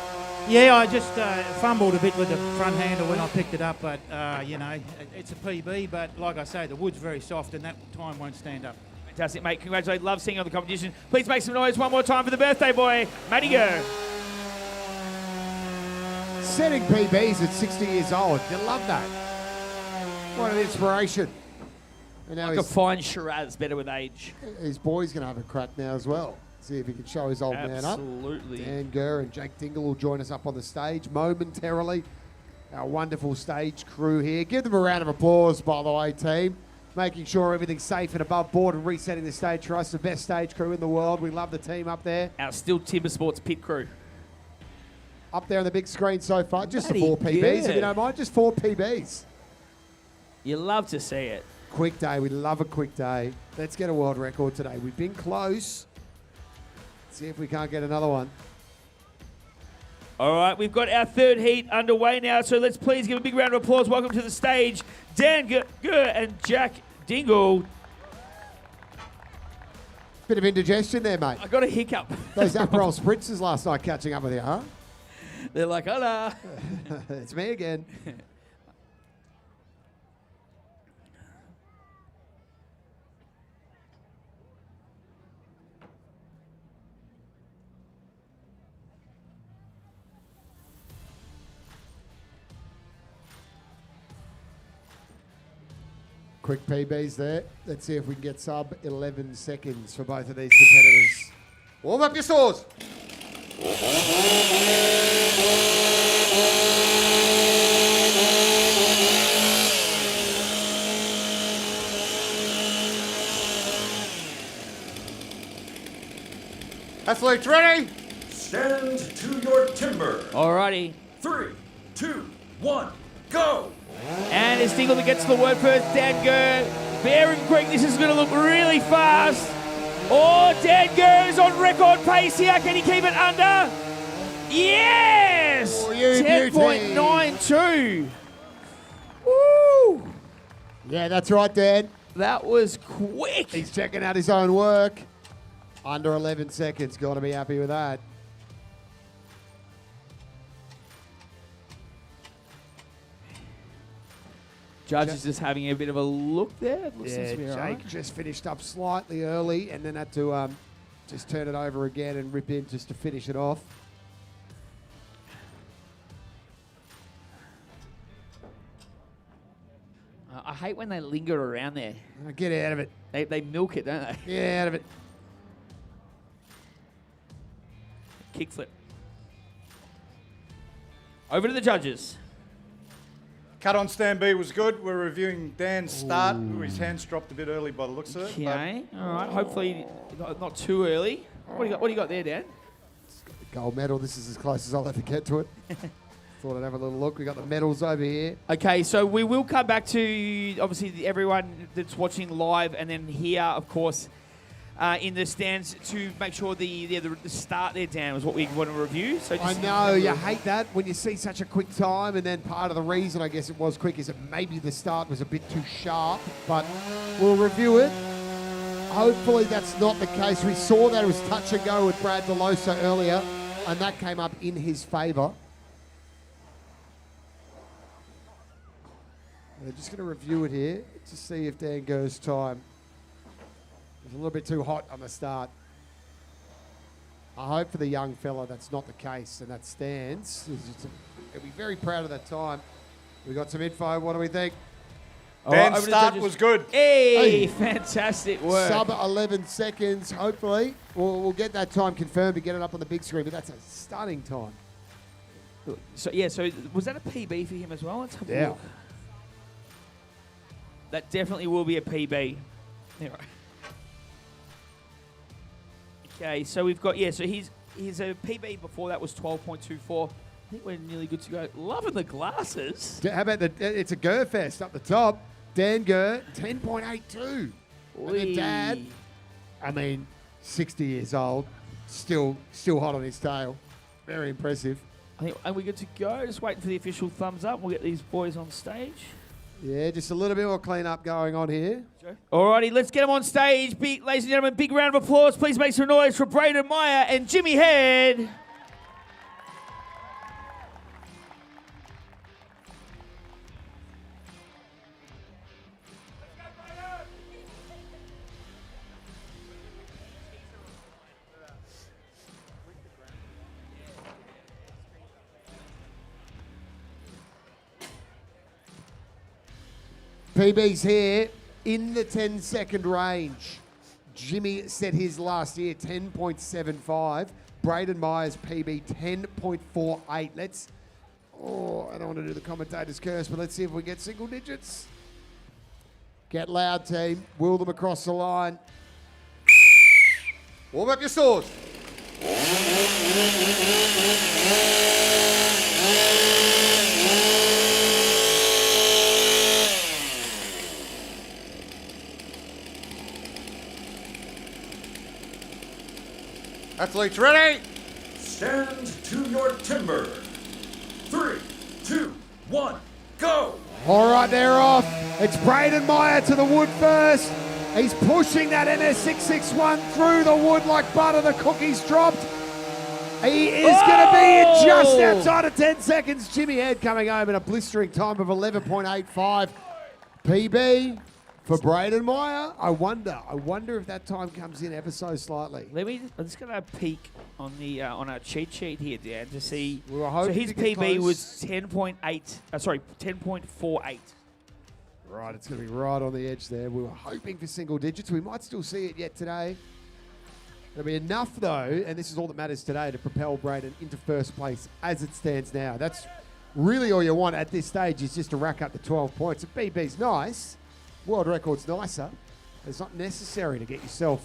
Yeah, I just fumbled a bit with the front handle when I picked it up, but you know, it's a PB. But like I say, the wood's very soft, and that time won't stand up. Fantastic, mate. Congratulations. Love seeing you on the competition. Please make some noise one more time for the birthday boy, Matty Gurr. Setting PBs at 60 years old. You love that. What an inspiration. And now Like a fine Shiraz, better with age. His boy's going to have a crack now as well. See if he can show his old man up. Absolutely. Dan Gurr and Jake Dingle will join us up on the stage momentarily. Our wonderful stage crew here. Give them a round of applause, by the way, team. Making sure everything's safe and above board and resetting the stage for us. The best stage crew in the world. We love the team up there. Our Stihl Timbersports pit crew. Up there on the big screen so far. Just the Matty 4 PBs, Gurr. if you don't mind. Just 4 PBs. You love to see it. Quick day. We love a quick day. Let's get a world record today. We've been close. See if we can't get another one. All right, we've got our third heat underway now, so let's please give a big round of applause. Welcome to the stage, Dan Gurr and Jack Dingle. Bit of indigestion there, mate. I got a hiccup. Those Aperol spritzers last night catching up with you, huh? They're like, hola. It's me again. Quick PBs there. Let's see if we can get sub 11 seconds for both of these competitors. Warm up your saws. Athletes ready? Stand to your timber. Alrighty. 3, 2, 1, go! And it's Dingle that gets the word first. Dan Gurr. Bear and Creek, this is going to look really fast. Oh, Dan Gurr is on record pace here. Can he keep it under? Yes! 10.92. Woo! Yeah, that's right, Dan. That was quick. He's checking out his own work. Under 11 seconds. Got to be happy with that. Judge is just having a bit of a look there. It looks Yeah, to be all Jake right. just finished up slightly early and then had to just turn it over again and rip in just to finish it off. I hate when they linger around there. Get out of it. They milk it, don't they? Get out of it. Kickflip. Over to the judges. Cut on stand B was good. We're reviewing Dan's start. His hands dropped a bit early by the looks of it. Okay. All right. Hopefully not too early. What do you got there, Dan? Gold medal. This is as close as I'll ever get to it. Thought I'd have a little look. We got the medals over here. Okay, so we will come back to obviously everyone that's watching live, and then here, of course, in the stands to make sure the start there, Dan, was what we want to review. So I know you hate that when you see such a quick time, and then part of the reason I guess it was quick is that maybe the start was a bit too sharp. But we'll review it. Hopefully that's not the case. We saw that it was touch and go with Brad Delosa earlier, and that came up in his favour. They're just going to review it here to see if Dan Gur's time is a little bit too hot on the start. I hope for the young fella that's not the case, and that stands. He'll be very proud of that time. We got some info. What do we think? Dan's start was good. Hey, fantastic work. Sub 11 seconds, hopefully. We'll get that time confirmed to get it up on the big screen, but that's a stunning time. So was that a PB for him as well? Let's have a look. That definitely will be a PB. Yeah, right. Okay, so we've got, so he's a PB before that was 12.24. I think we're nearly good to go. Loving the glasses. How about it's a Gur Fest up the top. Dan Gur, 10.82. And then Dad, 60 years old, still hot on his tail. Very impressive. I think, are we good to go? Just waiting for the official thumbs up. We'll get these boys on stage. Yeah, just a little bit more clean-up going on here. Alrighty, let's get them on stage. Ladies and gentlemen, big round of applause. Please make some noise for Braden Meyer and Jimmy Head. PB's here in the 10-second range. Jimmy set his last year, 10.75. Braden Myers' PB, 10.48. I don't want to do the commentator's curse, but let's see if we get single digits. Get loud, team. Wheel them across the line. Warm up your swords. Athletes ready? Stand to your timber. 3, 2, 1, go! All right, they're off. It's Braden Meyer to the wood first. He's pushing that NS661 through the wood like butter. The cookie's dropped. He is going to be in just outside of 10 seconds. Jimmy Head coming home in a blistering time of 11.85. PB for Braden Meyer. I wonder if that time comes in ever so slightly. I'm just going to peek on the on our cheat sheet here, Dan, to see. We were hoping so his to get PB close. was 10.48. Right, it's going to be right on the edge there. We were hoping for single digits. We might still see it yet today. There'll be enough, though, and this is all that matters today, to propel Braden into first place as it stands now. That's really all you want at this stage, is just to rack up the 12 points. The PB's nice. World record's nicer. It's not necessary to get yourself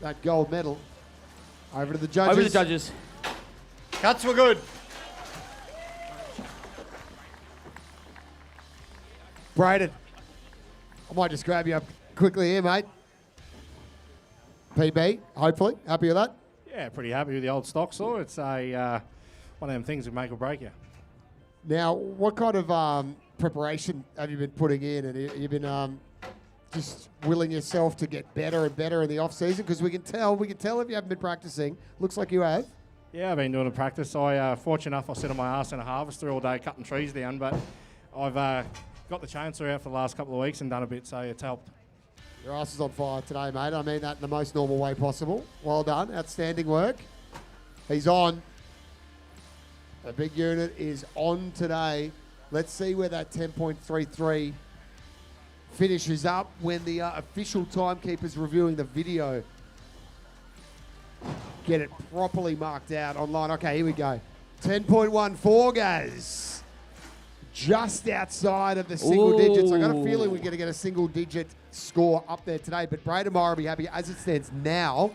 that gold medal. Over to the judges. Over to the judges. Cuts were good. Braden, I might just grab you up quickly here, mate. PB, hopefully. Happy with that? Yeah, pretty happy with the old stock saw. It's one of them things that make or break you. Now, what kind of preparation have you been putting in? And you've been just willing yourself to get better and better in the off season? Because we can tell if you haven't been practicing. Looks like you have. Yeah, I've been doing a practice. Fortunate enough, I sit on my arse in a harvester all day cutting trees down, but I've got the chainsaw out for the last couple of weeks and done a bit, so it's helped. Your ass is on fire today, mate. I mean that in the most normal way possible. Well done. Outstanding work. He's on. A big unit is on today. Let's see where that 10.33 finishes up when the official timekeeper's reviewing the video. Get it properly marked out online. Okay, here we go. 10.14, guys. Just outside of the single digits. I got a feeling we're going to get a single digit score up there today, but Braden Meyer will be happy as it stands now.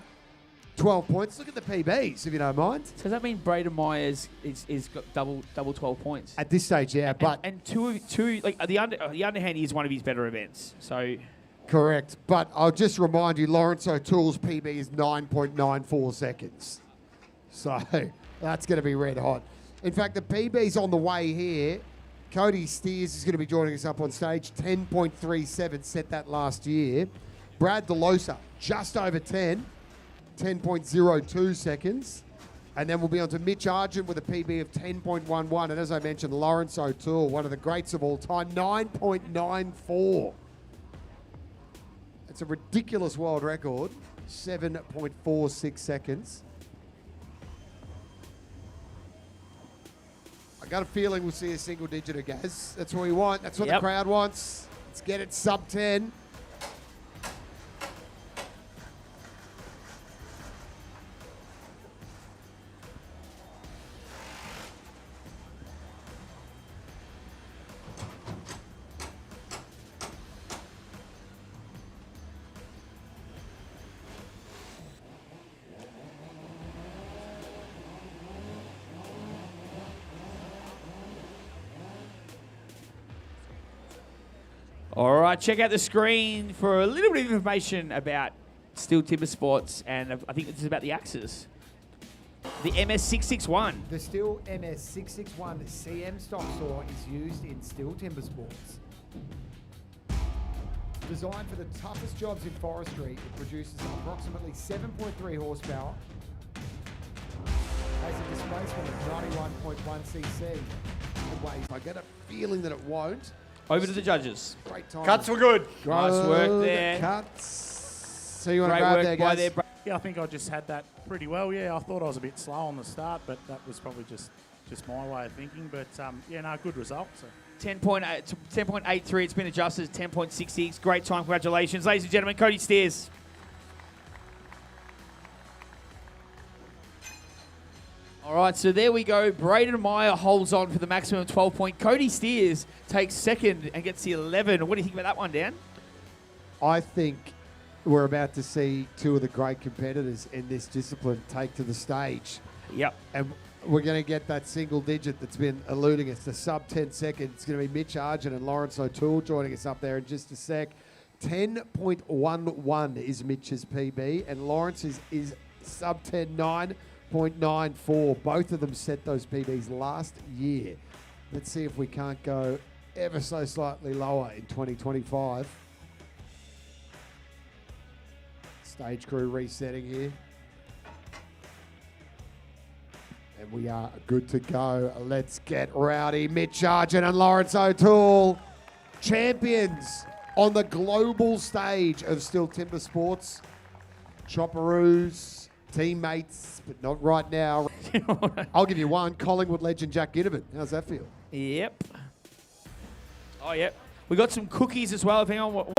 12 points. Look at the PBs, if you don't mind. So does that mean Braden Myers is got double 12 points? At this stage, yeah, but and two like the underhand is one of his better events. So correct. But I'll just remind you, Lawrence O'Toole's PB is 9.94 seconds. So that's going to be red hot. In fact, the PB's on the way here. Kody Steers is going to be joining us up on stage. 10.37 set that last year. Brad DeLosa, just over 10. 10.02 seconds. And then we'll be on to Mitch Argent with a PB of 10.11. And as I mentioned, Lawrence O'Toole, one of the greats of all time, 9.94. It's a ridiculous world record, 7.46 seconds. I got a feeling we'll see a single digit of gas. That's what we want. That's what the crowd wants. Let's get it sub 10. All right, check out the screen for a little bit of information about Stihl Timbersports, and I think this is about the axes. The MS661. The Stihl MS661 CM stock saw is used in Stihl Timbersports. Designed for the toughest jobs in forestry, it produces approximately 7.3 horsepower, has a displacement of 91.1 cc. It weighs. I get a feeling that it won't. Over to the judges. Great time. Cuts were good. Nice work there. Cuts. So you want to Great grab work there, by guys? there. Yeah, I think I just had that pretty well. Yeah, I thought I was a bit slow on the start, but that was probably just my way of thinking. But yeah, no, good result. So. 10.83. It's been adjusted to 10.66. Great time. Congratulations, ladies and gentlemen. Kody Steers. All right, so there we go. Braden Meyer holds on for the maximum 12 point. Kody Steers takes second and gets the 11. What do you think about that one, Dan? I think we're about to see two of the great competitors in this discipline take to the stage. Yep. And we're going to get that single digit that's been eluding us, the sub 10 seconds. It's going to be Mitch Argent and Lawrence O'Toole joining us up there in just a sec. 10.11 is Mitch's PB, and Lawrence's is sub 10, 9.94. Both of them set those PBs last year. Let's see if we can't go ever so slightly lower in 2025. Stage crew resetting here. And we are good to go. Let's get rowdy. Mitch Argent and Lawrence O'Toole, champions on the global stage of Stihl Timbersports. Chopperoos, teammates, but not right now. I'll give you one. Collingwood legend Jack Ginnivan. How's that feel? Yep. Oh, yep. We got some cookies as well. If anyone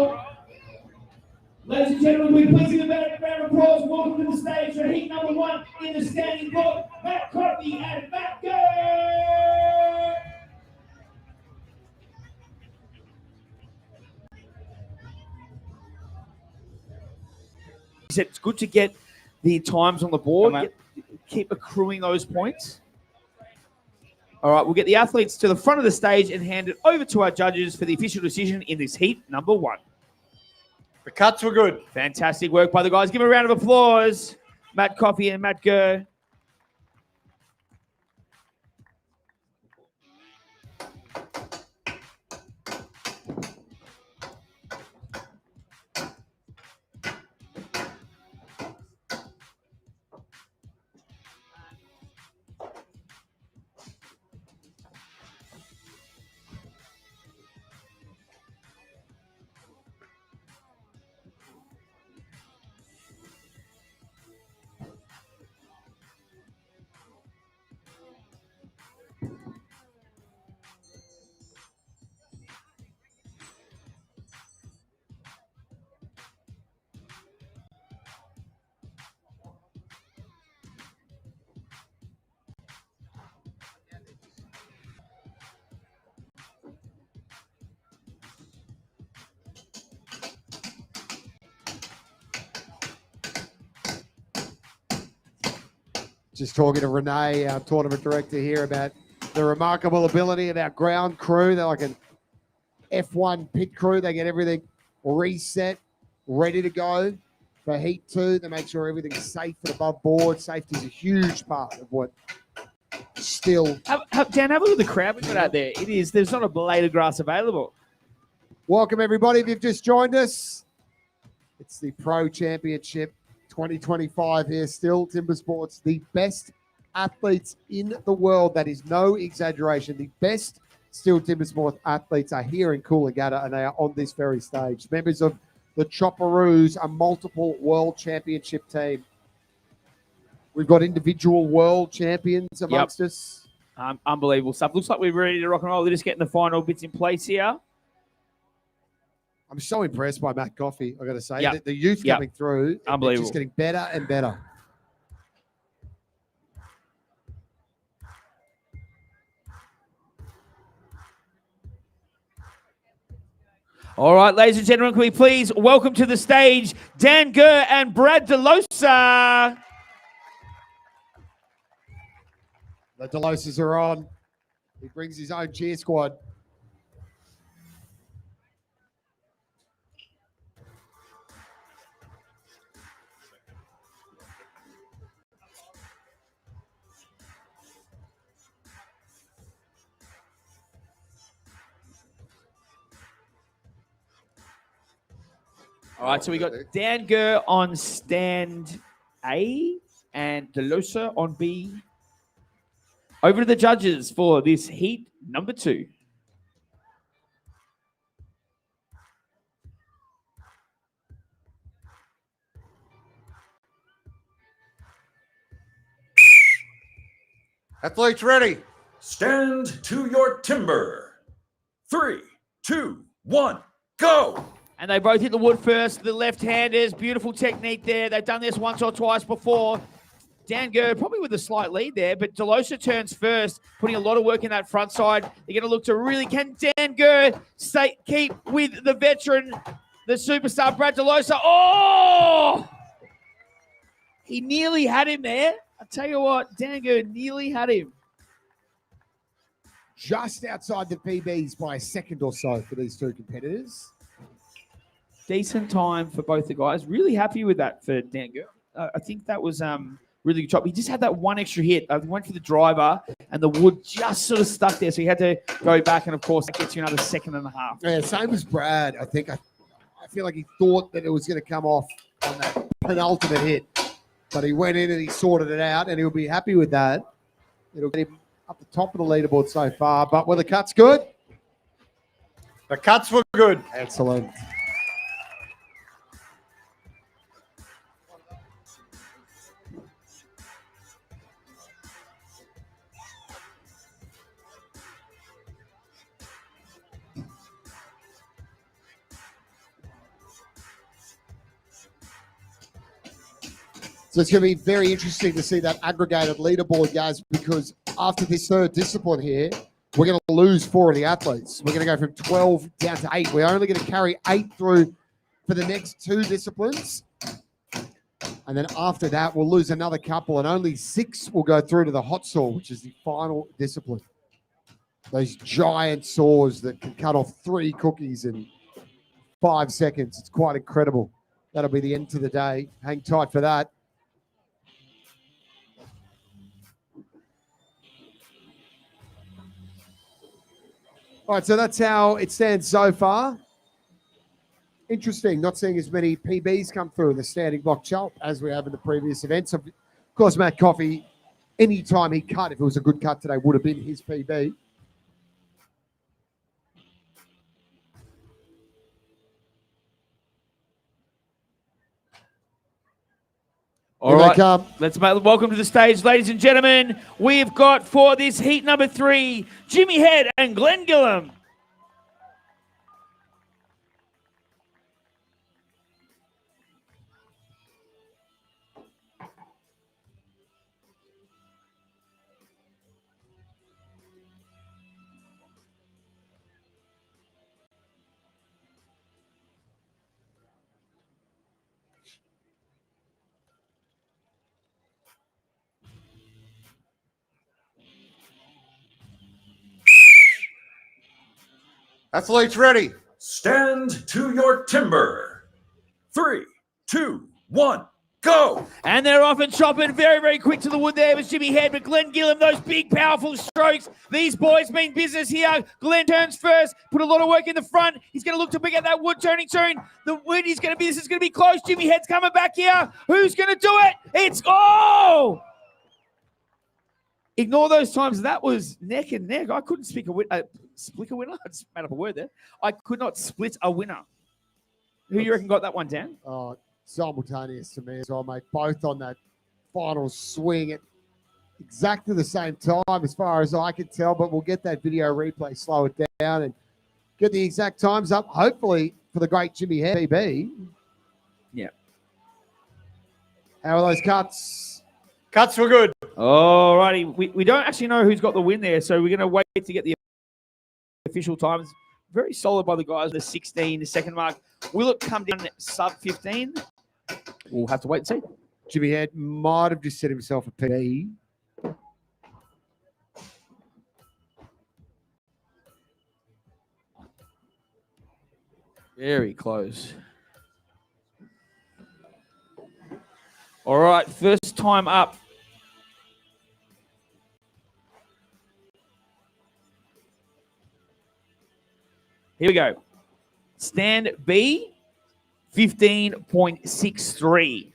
Ladies and gentlemen, we please give a round of applause. Welcome to the stage for heat number 1 in the standing block, Matt Kody and Matt Gurr. He said it's good to get the times on the board, keep accruing those points. All right, we'll get the athletes to the front of the stage and hand it over to our judges for the official decision in this heat number 1. The cuts were good. Fantastic work by the guys. Give a round of applause. Matt Coffey and Matt Gurr. Just talking to Renee, our tournament director here, about the remarkable ability of our ground crew. They're like an F1 pit crew. They get everything reset, ready to go for Heat 2. They make sure everything's safe and above board. Safety is a huge part of what Stihl. Dan, have a look at the crowd we've got out there. It is. There's not a blade of grass available. Welcome, everybody. If you've just joined us, it's the Pro Championship 2025 here. Stihl Timbersports, the best athletes in the world. That is no exaggeration. The best Stihl Timbersports athletes are here in Coolangatta, and they are on this very stage. Members of the Chopperoos, a multiple world championship team. We've got individual world champions amongst us. Unbelievable stuff. Looks like we're ready to rock and roll. They're just getting the final bits in place here. I'm so impressed by Matt Coffey, I got to say. Yep. The youth Yep. coming through, Unbelievable. it's just getting better and better. All right, ladies and gentlemen, can we please welcome to the stage Dan Gurr and Brad DeLosa. The DeLosas are on. He brings his own cheer squad. All right, so we got Dan Gurr on stand A and DeLosa on B. Over to the judges for this heat number 2. Athletes ready. Stand to your timber. 3, 2, 1, go! And they both hit the wood first. The left-handers, beautiful technique there. They've done this once or twice before. Dan Gurr probably with a slight lead there, but DeLosa turns first, putting a lot of work in that front side. They're going to look to really, can Dan Gurr keep with the veteran, the superstar, Brad DeLosa? Oh! He nearly had him there. I tell you what, Dan Gurr nearly had him. Just outside the PBs by a second or so for these two competitors. Decent time for both the guys. Really happy with that for Dan Gurr. I think that was really good job. He just had that one extra hit. He went for the driver, and the wood just sort of stuck there, so he had to go back, and of course, that gets you another 1.5 seconds. Yeah, same as Brad. I think I feel like he thought that it was going to come off on that penultimate hit, but he went in and he sorted it out, and he'll be happy with that. It'll get him up the top of the leaderboard so far, but were the cuts good? The cuts were good. Excellent. So it's going to be very interesting to see that aggregated leaderboard, guys, because after this third discipline here, we're going to lose 4 of the athletes. We're going to go from 12 down to 8. We're only going to carry 8 through for the next 2 disciplines. And then after that, we'll lose another couple, and only 6 will go through to the hot saw, which is the final discipline. Those giant saws that can cut off 3 cookies in 5 seconds. It's quite incredible. That'll be the end of the day. Hang tight for that. All right, so that's how it stands so far. Interesting, not seeing as many PBs come through in the standing block chart as we have in the previous events. Of course, Matt Coffey, any time he cut, if it was a good cut today, would have been his PB. All right, let's welcome to the stage, ladies and gentlemen. We've got for this heat number 3, Jimmy Head and Glenn Gillum. Athletes ready. Stand to your timber. 3, 2, 1, go! And they're off and chopping very, very quick to the wood there was Jimmy Head, but Glenn Gillum, those big, powerful strokes. These boys mean business here. Glenn turns first, put a lot of work in the front. He's going to look to pick up that wood turning soon. The wood is going to be, this is going to be close. Jimmy Head's coming back here. Who's going to do it? It's, oh! Ignore those times. That was neck and neck. I couldn't split a winner. I just made up a word there. I could not split a winner. Who you reckon got that one, Dan? Simultaneous to me as well, mate. Both on that final swing at exactly the same time as far as I can tell, but we'll get that video replay, slow it down, and get the exact times up, hopefully, for the great Jimmy Head PB. Yeah. How are those cuts? Cuts were good. All righty. We don't actually know who's got the win there, so we're going to wait to get the official times. Very solid by the guys. The 16, the second mark. Will it come down sub 15? We'll have to wait and see. Jimmy Head might have just set himself a PB. Very close. All right, first time up. Here we go. Stand B, 15.63.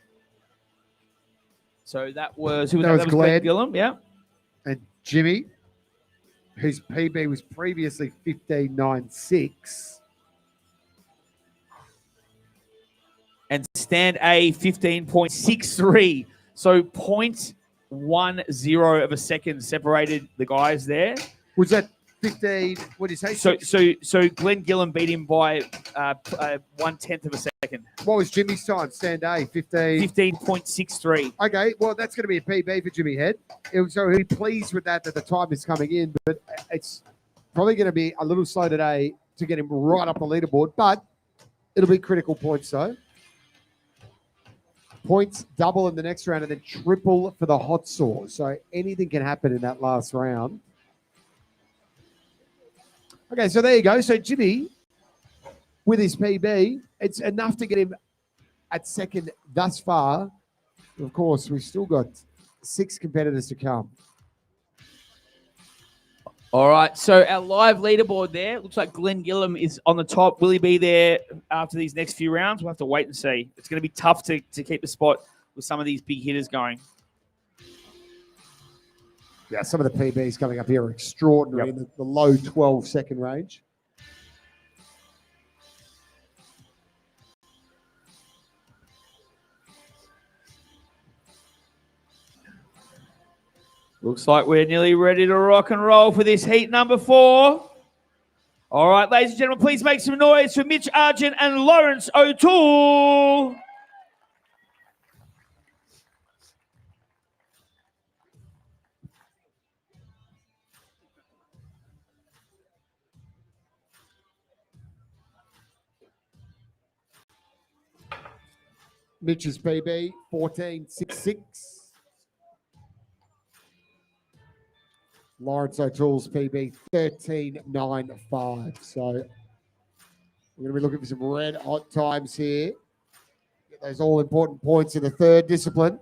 So that was who was that? That was Glenn Gillum, yeah. And Jimmy, whose PB was previously 15.96. And stand A, 15.63. So 0.10 of a second separated the guys there. Was that 15? What did you say? So Glenn Gillum beat him by 1/10 of a second. What was Jimmy's time? Stand A, 15.63. Okay, well, that's going to be a PB for Jimmy Head. So he'll be pleased with that the time is coming in, but it's probably going to be a little slow today to get him right up the leaderboard, but it'll be critical points, though. Points double in the next round and then triple for the hot sauce. So anything can happen in that last round. Okay, so there you go. So Jimmy, with his PB, it's enough to get him at second thus far. Of course, we've still got 6 competitors to come. All right, so our live leaderboard there. Looks like Glenn Gillum is on the top. Will he be there after these next few rounds? We'll have to wait and see. It's going to be tough to keep the spot with some of these big hitters going. Yeah, some of the PBs coming up here are extraordinary in the low 12-second range. Looks like we're nearly ready to rock and roll for this heat number 4. All right, ladies and gentlemen, please make some noise for Mitch Argent and Lawrence O'Toole. Mitch's PB, 14.66. Lawrence O'Toole's PB, 13.95. So we're going to be looking for some red hot times here. Get those all-important points in the third discipline.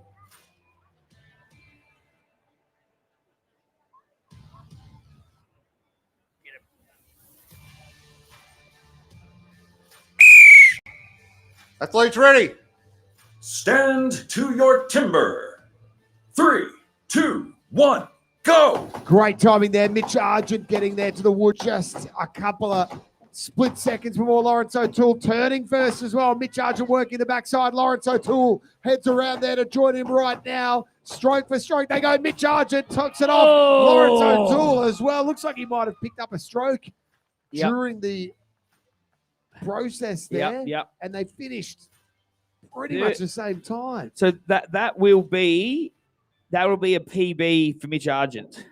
Athletes ready. Stand to your timber. 3, 2, 1, go. Great timing there. Mitch Argent getting there to the wood. Just a couple of split seconds before Lawrence O'Toole turning first as well. Mitch Argent working the backside. Lawrence O'Toole heads around there to join him right now. Stroke for stroke. They go. Mitch Argent tucks it off. Lawrence O'Toole as well. Looks like he might have picked up a stroke during the process there. And they finished pretty much the same time. So that will be a PB for Mitch Argent.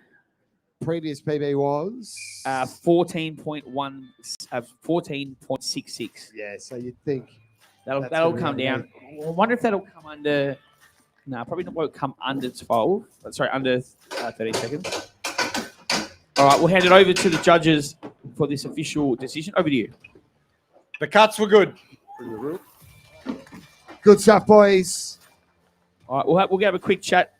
Previous PB was 14.66. Yeah, so you'd think that'll come down. I wonder if that'll come under. No, probably won't come under 12. Sorry, under 30 seconds. All right, we'll hand it over to the judges for this official decision. Over to you. The cuts were good. Good stuff, boys. All right, we'll have a quick chat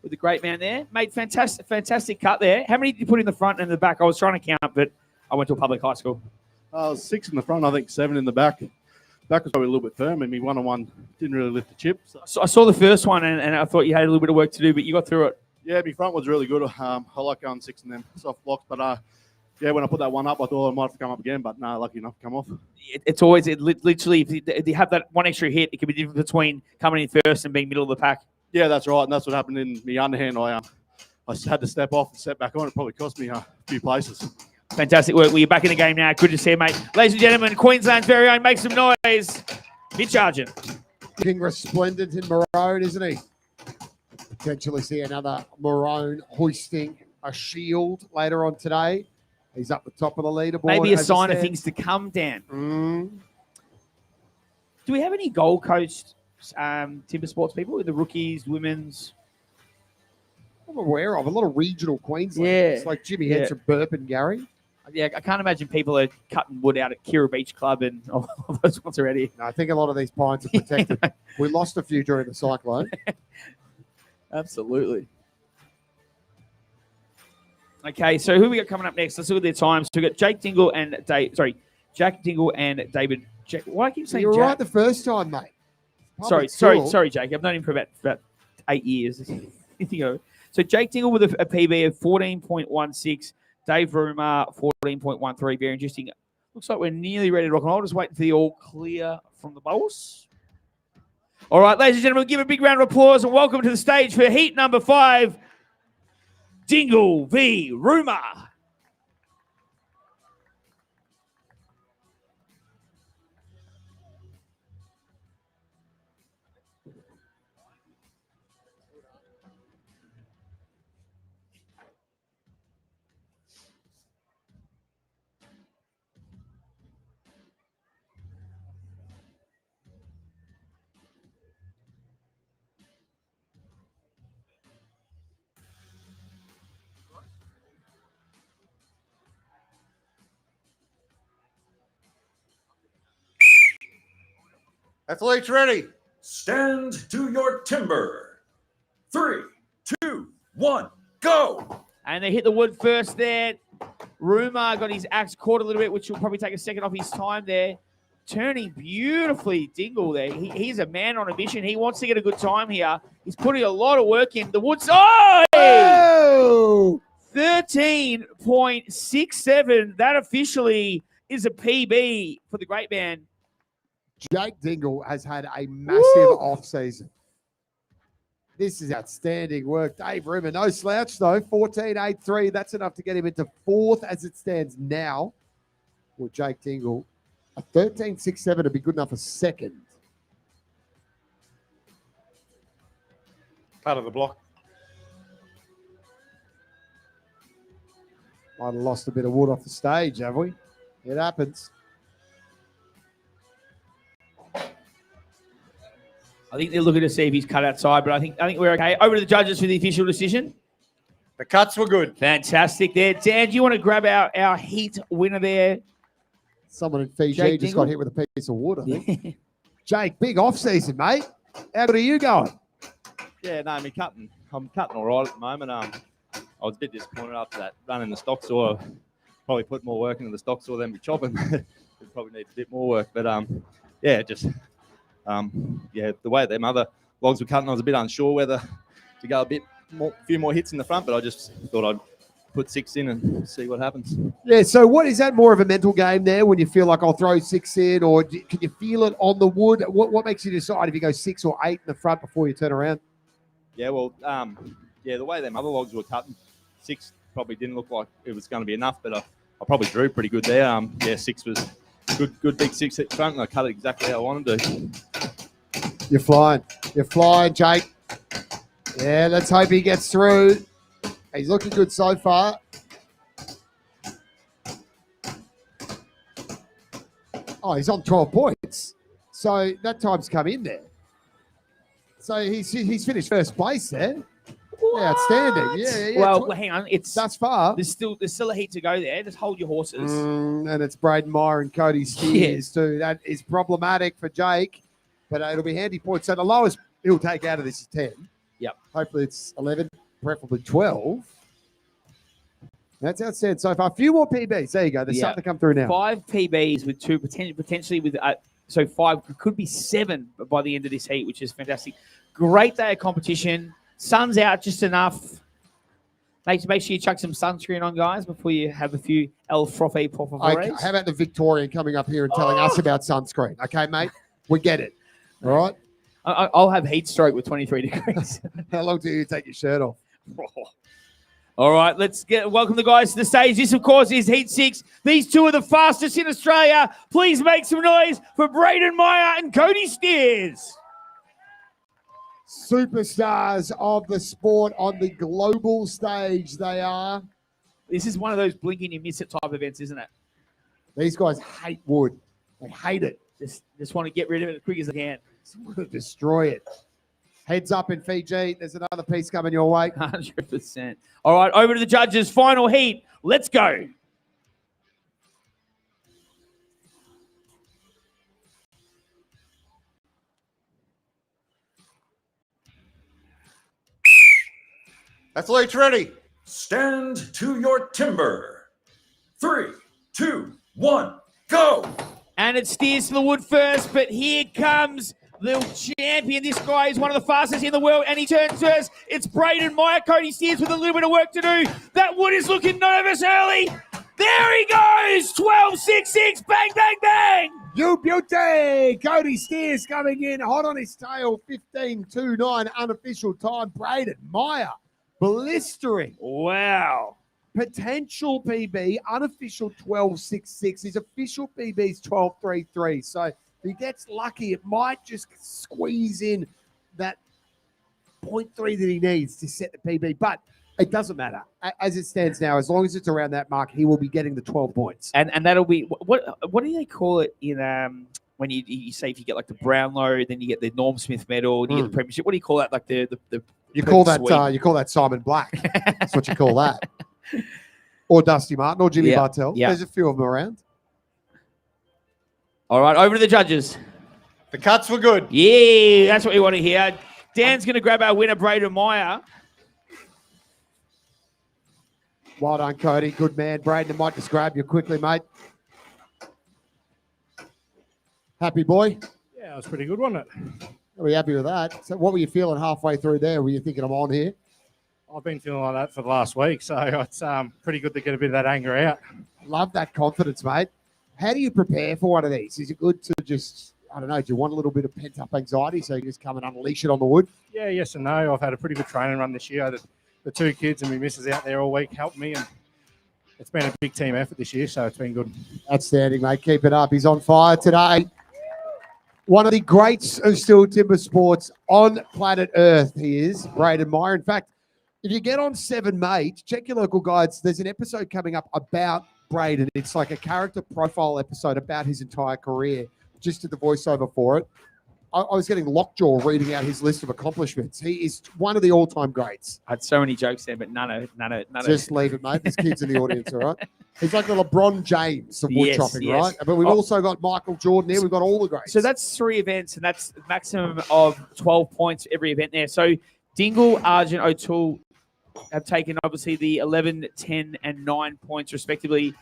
with the great man there. Mate, fantastic cut there. How many did you put in the front and the back? I was trying to count, but I went to a public high school. 6 in the front, I think 7 in the back. Back was probably a little bit firm, and me one-on-one didn't really lift the chip. So I saw the first one, and I thought you had a little bit of work to do, but you got through it. Yeah, my front was really good. I like going 6 and then soft blocks, but yeah, when I put that one up, I thought I might have to come up again, but no, lucky enough to come off. It's always literally if you have that one extra hit, it can be different between coming in first and being middle of the pack. Yeah, that's right, and that's what happened in the underhand. I had to step off and step back on. It probably cost me a few places. Fantastic work. Well, you're back in the game now. Good to see you, mate. Ladies and gentlemen, Queensland's very own, make some noise. Mitch Argent. Looking resplendent in maroon, isn't he? Potentially see another maroon hoisting a shield later on today. He's up the top of the leaderboard. Maybe a sign of things to come, Dan. Do we have any Gold Coast timber sports people with the rookies, women's? I'm aware of a lot of regional Queensland. Yeah. It's like Jimmy Henson, Burp, Gary. Yeah, I can't imagine people are cutting wood out at Kira Beach Club and all those ones already. No, I think a lot of these pines are protected. We lost a few during the cyclone. Absolutely. Okay, so who we got coming up next? Let's look at their times. So we got Jack Dingle and Jack Dingle and David. Why do I keep saying You were Jack? right the first time, mate. Sorry, Jake. I've known him for about 8 years. So Jake Dingle with a PB of 14.16. Dave Rumer, 14.13. Very interesting. Looks like we're nearly ready to rock and roll. Just waiting for the all clear from the boss. All right, ladies and gentlemen, give a big round of applause and welcome to the stage for heat number 5, Dingle v. Rumer. Athletes ready. Stand to your timber. 3, 2, 1, go. And they hit the wood first there. Rumer got his axe caught a little bit, which will probably take a second off his time there. Turning beautifully, Dingle there. He's a man on a mission. He wants to get a good time here. He's putting a lot of work in. The woods. Oh! 13.67. That officially is a PB for the great man. Jake Dingle has had a massive off-season. This is outstanding work. Dave Rimmer, no slouch though, 14.83. That's enough to get him into 4th as it stands now. Well, Jake Dingle, a 13.67 would be good enough for 2nd. Part of the block. Might have lost a bit of wood off the stage, have we? It happens. I think they're looking to see if he's cut outside, but I think we're okay. Over to the judges for the official decision. The cuts were good. Fantastic there. Dan, do you want to grab our heat winner there? Someone in Fiji Jake just Dingle? got hit with a piece of wood, I think. Jake, big off-season, mate. How good are you going? Yeah, no, I'm cutting all right at the moment. I was a bit disappointed after that run in the stock saw. Probably put more work into the stock saw than we chopping. It probably needs a bit more work, but yeah, just the way them other logs were cutting, I was a bit unsure whether to go a few more hits in the front, but I just thought I'd put 6 in and see what happens. Yeah, so what is that more of a mental game there when you feel like I'll throw 6 in, or can you feel it on the wood? What makes you decide if you go 6 or 8 in the front before you turn around? Yeah, well, the way them other logs were cutting, 6 probably didn't look like it was going to be enough, but I probably drew pretty good there. 6 was good big 6 at front, and I cut it exactly how I wanted to. You're flying, Jake. Yeah, let's hope he gets through. He's looking good so far. Oh, he's on 12 points. So that time's come in there. So he's finished first place there. Yeah, outstanding. Yeah. Well, hang on. That's far. There's still a heat to go there. Just hold your horses. And it's Braden Meyer and Kody Steers too. That is problematic for Jake, but it'll be handy points. So the lowest he'll take out of this is 10. Yep. Hopefully it's 11, preferably 12. That's outstanding so far. A few more PBs. There you go. They're starting to come through now. 5 PBs with 2 potentially with so 5 could be 7 by the end of this heat, which is fantastic. Great day of competition. Sun's out just enough Make sure you chuck some sunscreen on, guys, before you have a few El Frofe por favores. Okay, how about the Victorian coming up here and telling us about sunscreen? Okay, mate? We get it. All right? I'll have heat stroke with 23 degrees. How long do you take your shirt off? All right, let's welcome the guys to the stage. This, of course, is Heat 6. These two are the fastest in Australia. Please make some noise for Braden Meyer and Kody Steers. Superstars of the sport on the global stage, they are. This is one of those blink and you miss it type events, isn't it? These guys hate wood. They hate it. Just want to get rid of it as quick as they can. Just want to destroy it. Heads up in Fiji. There's another piece coming your way. 100%. All right, over to the judges. Final heat. Let's go. Athletes ready. Stand to your timber. 3, 2, 1, go. And it steers to the wood first, but here comes the champion. This guy is one of the fastest in the world, and he turns first. It's Braden Meyer. Kody Steers with a little bit of work to do. That wood is looking nervous early. There he goes. 12.66. Bang, bang, bang. You beauty. Kody Steers coming in hot on his tail. 15.29 unofficial time. Braden Meyer blistering. Wow. Potential PB, unofficial 12.66. His official PB is 12.33. So if he gets lucky, it might just squeeze in that 0.3 that he needs to set the PB. But it doesn't matter. As it stands now, as long as it's around that mark, he will be getting the 12 points. And that'll be, what do they call it in when you say if you get like the Brownlow, then you get the Norm Smith medal, and you get the premiership. What do you call that? Like the you call that Simon Black. That's what you call that. Or Dusty Martin or Jimmy Bartell. Yeah. There's a few of them around. All right, over to the judges. The cuts were good. Yeah, that's what we want to hear. Dan's going to grab our winner, Braden Meyer. Well done, Kody. Good man. Braden, I might just grab you quickly, mate. Happy boy? Yeah, it was pretty good, wasn't it? Are we happy with that? So what were you feeling halfway through there? Were you thinking I'm on here? I've been feeling like that for the last week, so it's pretty good to get a bit of that anger out. Love that confidence, mate. How do you prepare for one of these? Is it good to just, I don't know, do you want a little bit of pent-up anxiety so you just come and unleash it on the wood? Yeah, yes and no. I've had a pretty good training run this year. The two kids and my missus out there all week helped me, and it's been a big team effort this year, so it's been good. Outstanding, mate. Keep it up. He's on fire today. One of the greats of Stihl Timbersports on planet Earth, he is, Braden Meyer. In fact, if you get on 7 Mate, check your local guides. There's an episode coming up about Braden. It's like a character profile episode about his entire career. Just did the voiceover for it. I was getting lockjaw reading out his list of accomplishments. He is one of the all-time greats. I had so many jokes there, but none of Just leave it, mate. There's kids in the audience, all right? He's like the LeBron James of wood chopping, right? But we've also got Michael Jordan here. We've got all the greats. So that's 3 events, and that's a maximum of 12 points for every event there. So Dingle, Argent, O'Toole have taken, obviously, the 11, 10, and 9 points, respectively.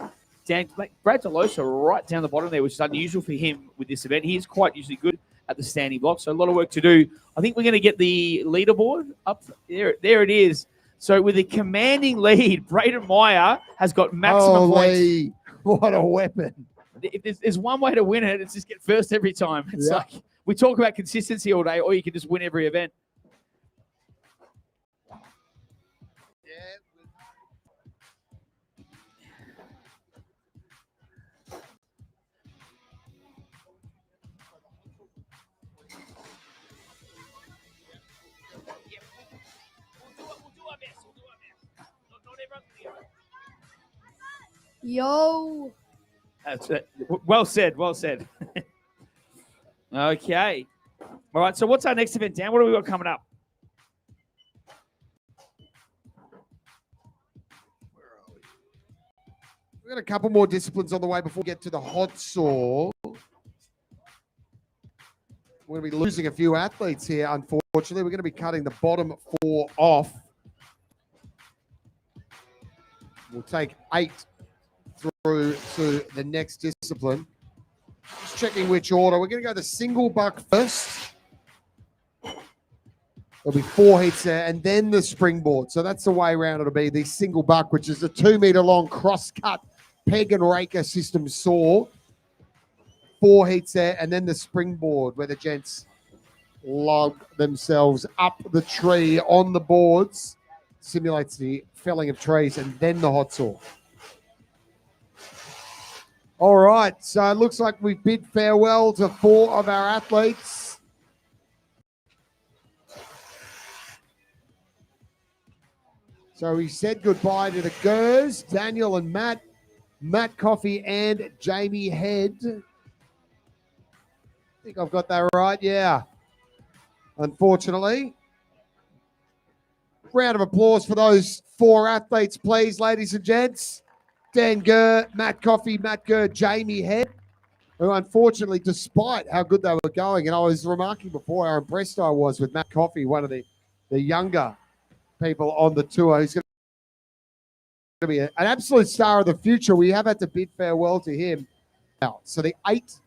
Brad Delosa right down the bottom there, which is unusual for him with this event. He is quite usually good at the standing block, so a lot of work to do. I think we're going to get the leaderboard up there. There it is. So with a commanding lead, Braden Meyer has got maximum points. What a weapon. If there's one way to win it, it's just get first every time. It's like we talk about consistency all day, or you can just win every event. Yo. That's it. Well said. Well said. Okay. All right. So what's our next event, Dan? What do we got coming up? We've got a couple more disciplines on the way before we get to the hot saw. We're going to be losing a few athletes here, unfortunately. We're going to be cutting the bottom 4 off. We'll take 8 through to the next discipline. Just checking which order. We're going to go the single buck first. There'll be 4 hits there, and then the springboard. So that's the way around it'll be. The single buck, which is a 2-meter long cross-cut peg and raker system saw. 4 hits there, and then the springboard where the gents log themselves up the tree on the boards. Simulates the felling of trees, and then the hot saw. All right, so it looks like we've bid farewell to 4 of our athletes. So we said goodbye to the Gers, Daniel and Matt, Matt Coffey and Jamie Head. I think I've got that right, yeah. Unfortunately. Round of applause for those 4 athletes, please, ladies and gents. Dan Gurr, Matt Coffey, Matt Gurr, Jamie Head, who unfortunately, despite how good they were going, and I was remarking before how impressed I was with Matt Coffey, one of the younger people on the tour, who's going to be an absolute star of the future. We have had to bid farewell to him. Now, so the 8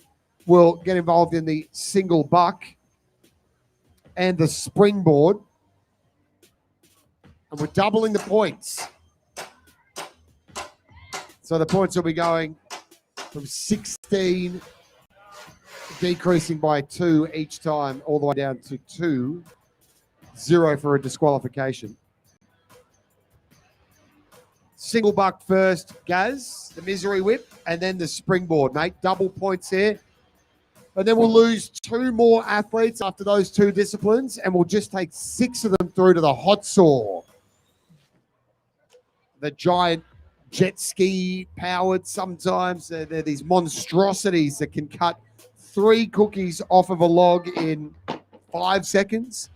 will get involved in the single buck and the springboard. And we're doubling the points. So the points will be going from 16, decreasing by 2 each time, all the way down to 2, 0 for a disqualification. Single buck first, Gaz, the misery whip, and then the springboard, mate. Double points here. And then we'll lose 2 more athletes after those 2 disciplines, and we'll just take 6 of them through to the hot saw. The giant jet ski powered sometimes. They're these monstrosities that can cut 3 cookies off of a log in 5 seconds.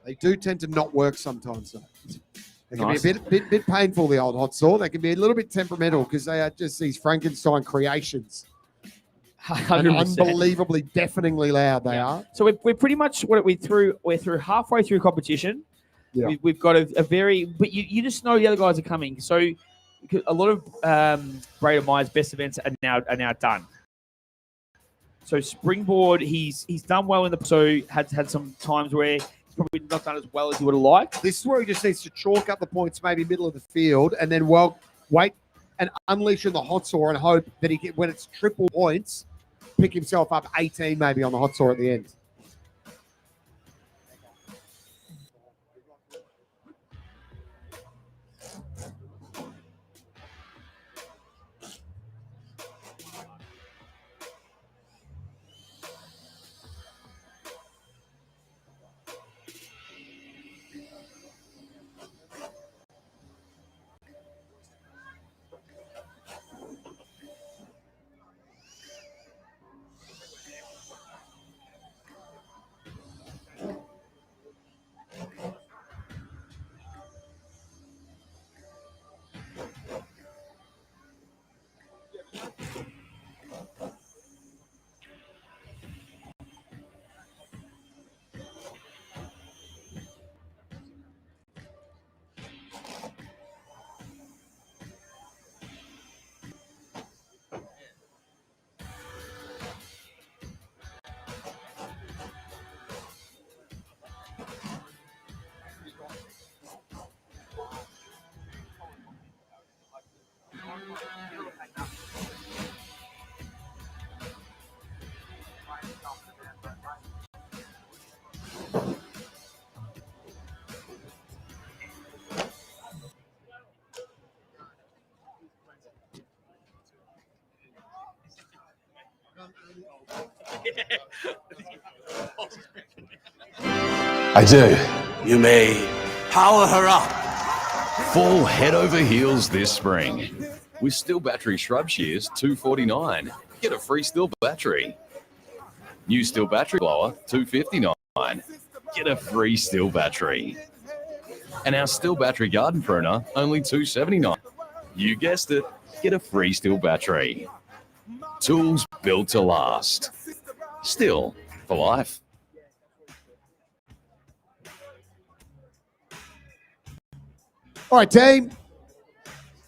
They do tend to not work sometimes, though. They can be a bit painful, the old hot saw. They can be a little bit temperamental because they are just these Frankenstein creations. 100%. Unbelievably, deafeningly loud they are. So we're pretty much we're through halfway through competition. Yeah. We've got a very, but you just know the other guys are coming. So a lot of Braden Myers' best events are now done. So springboard, he's done well in the, so had some times where he's probably not done as well as he would have liked. This is where he just needs to chalk up the points, maybe middle of the field, and then wait and unleash in the hot saw and hope that he when it's triple points, pick himself up 18 maybe on the hot saw at the end. I do. You may power her up. Fall head over heels this spring. With Stihl battery shrub shears, $249. Get a free Stihl battery. New Stihl battery blower, $259. Get a free Stihl battery. And our Stihl battery garden pruner, only $279. You guessed it, get a free Stihl battery. Tools built to last. Stihl for life. All right, team.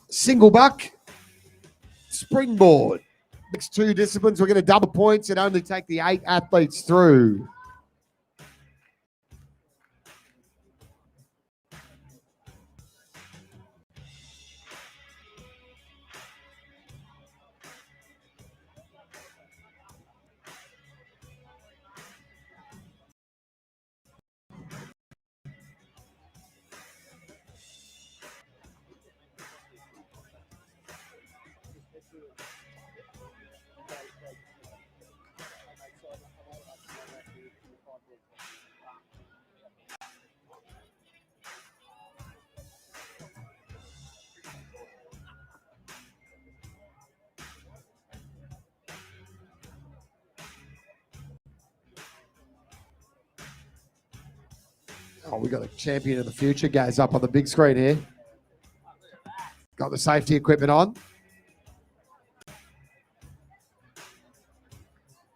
Single buck, springboard. Next 2 disciplines, we're going to double points and only take the 8 athletes through. Oh, we got a champion of the future, guys, up on the big screen here. Got the safety equipment on.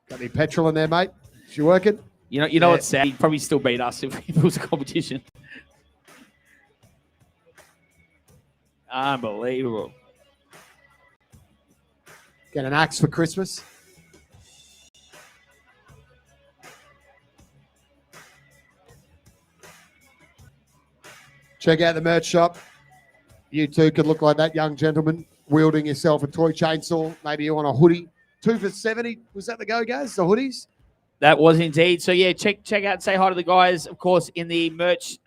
Got any petrol in there, mate? Is she working? You know what's sad? He'd probably still beat us if it was a competition. Unbelievable. Get an axe for Christmas. Check out the merch shop. You too could look like that young gentleman wielding yourself a toy chainsaw. Maybe you want a hoodie. 2 for $70. Was that the go, guys? The hoodies? That was indeed. So, yeah, check out and say hi to the guys, of course, in the merch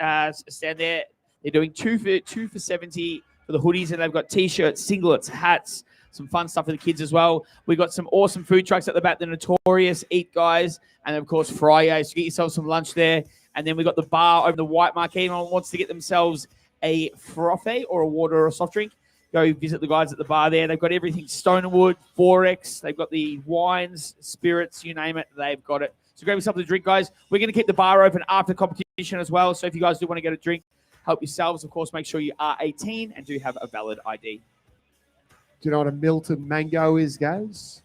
stand there. They're doing 2 for $70 for the hoodies, and they've got T-shirts, singlets, hats, some fun stuff for the kids as well. We've got some awesome food trucks at the back, the Notorious Eat Guys, and, of course, Fridays. So get yourself some lunch there. And then we've got the bar over the white marquee. Anyone wants to get themselves a frothy or a water or a soft drink, go visit the guys at the bar there. They've got everything Stonewood, Forex. They've got the wines, spirits, you name it. They've got it. So grab yourself a drink, guys. We're going to keep the bar open after competition as well. So if you guys do want to get a drink, help yourselves. Of course, make sure you are 18 and do have a valid ID. Do you know what a Milton Mango is, guys?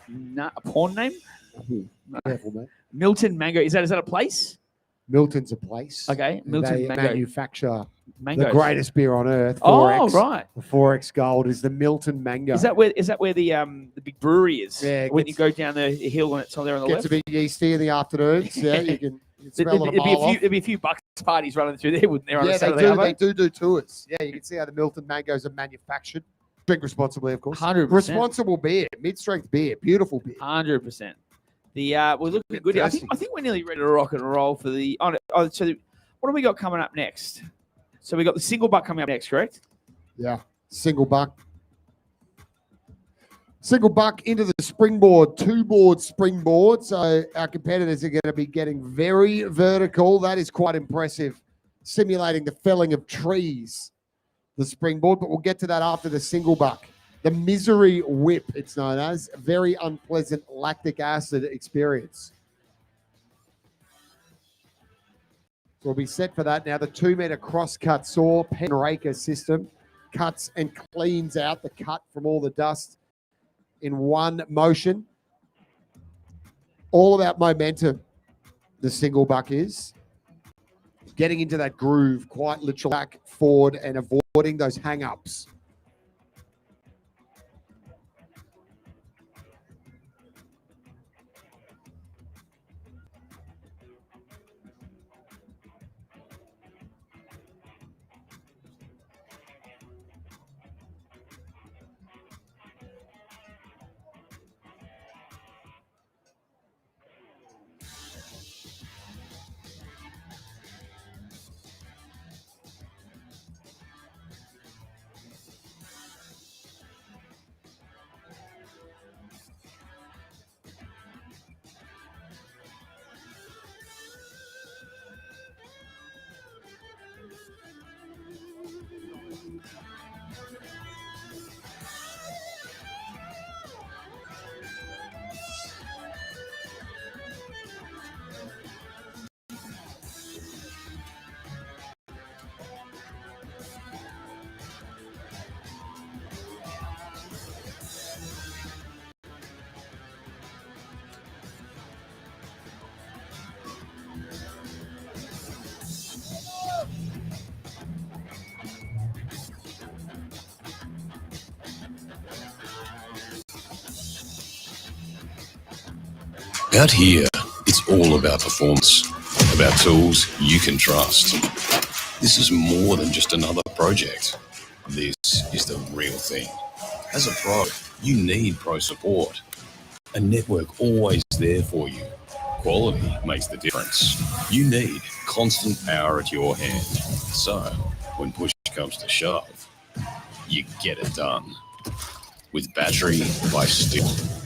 Nah, a porn name? Careful, mate. Milton Mango. Is that a place? Milton's a place. Okay, Milton They Mango. manufacture Mangoes. the greatest beer on earth. Oh, 4X. right. The 4X Gold is the Milton Mango. Is that where the big brewery is? Yeah, When you go down the hill and it's on there on the gets left? a bit yeasty in the afternoons. Yeah, you can smell it a mile off. There'd be a few bucks parties running through there, wouldn't there? On a Yeah, Saturday, they do tours. Yeah, you can see how the Milton Mangoes are manufactured. Drink responsibly, of course. 100%. Responsible beer, mid-strength beer, beautiful beer. 100%. We're looking good here. I think we're nearly ready to rock and roll for the. So what do we got coming up next? So we got the single buck coming up next, correct? Yeah, single buck. Single buck into the springboard, 2-board springboard. So our competitors are going to be getting very vertical. That is quite impressive, simulating the felling of trees, the springboard. But we'll get to that after the single buck. The misery whip, it's known as. A very unpleasant lactic acid experience. So we'll be set for that. Now the 2-meter cross-cut saw, pen raker system, cuts and cleans out the cut from all the dust in one motion. All about momentum, the single buck is. Getting into that groove, quite literally back, forward, and avoiding those hang-ups. Out here, it's all about performance, about tools you can trust. This is more than just another project. This is the real thing. As a pro, you need pro support. A network always there for you. Quality makes the difference. You need constant power at your hand. So, when push comes to shove, you get it done. With Battery by Stihl.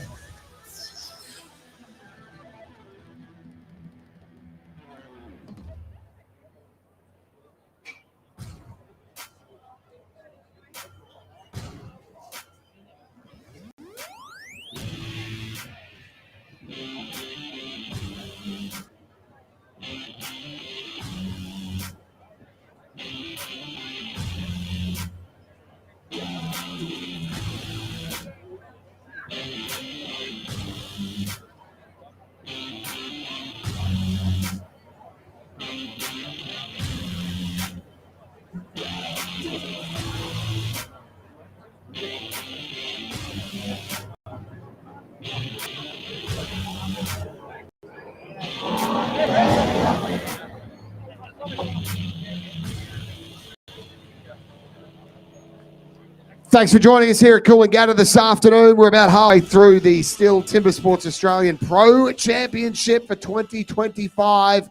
Thanks for joining us here at Coolangatta this afternoon. We're about halfway through the Stihl Timbersports Australian Pro Championship for 2025.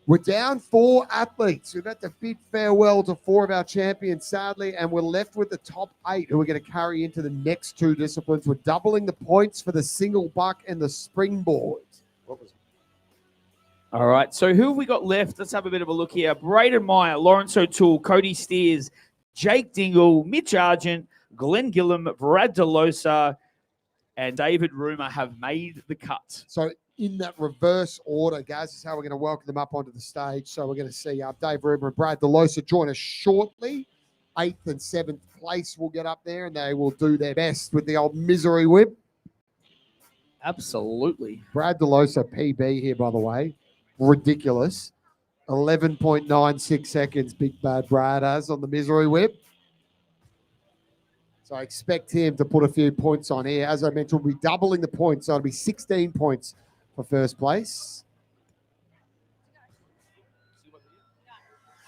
We're down 4 athletes. We've had to bid farewell to 4 of our champions, sadly, and we're left with the top 8 who are going to carry into the next 2 disciplines. We're doubling the points for the single buck and the springboard. All right, so who have we got left? Let's have a bit of a look here. Braden Meyer, Lawrence O'Toole, Kody Steers, Jake Dingle, Mitch Argent, Glenn Gillam, Brad DeLosa, and David Rumer have made the cut. So in that reverse order, guys, is how we're going to welcome them up onto the stage. So we're going to see Dave Rumer and Brad DeLosa join us shortly. 8th and 7th place will get up there, and they will do their best with the old misery whip. Absolutely. Brad DeLosa PB here, by the way. Ridiculous. 11.96 seconds Big Bad Brad has on the misery whip. So I expect him to put a few points on here. As I mentioned, we'll be doubling the points. So it'll be 16 points for first place.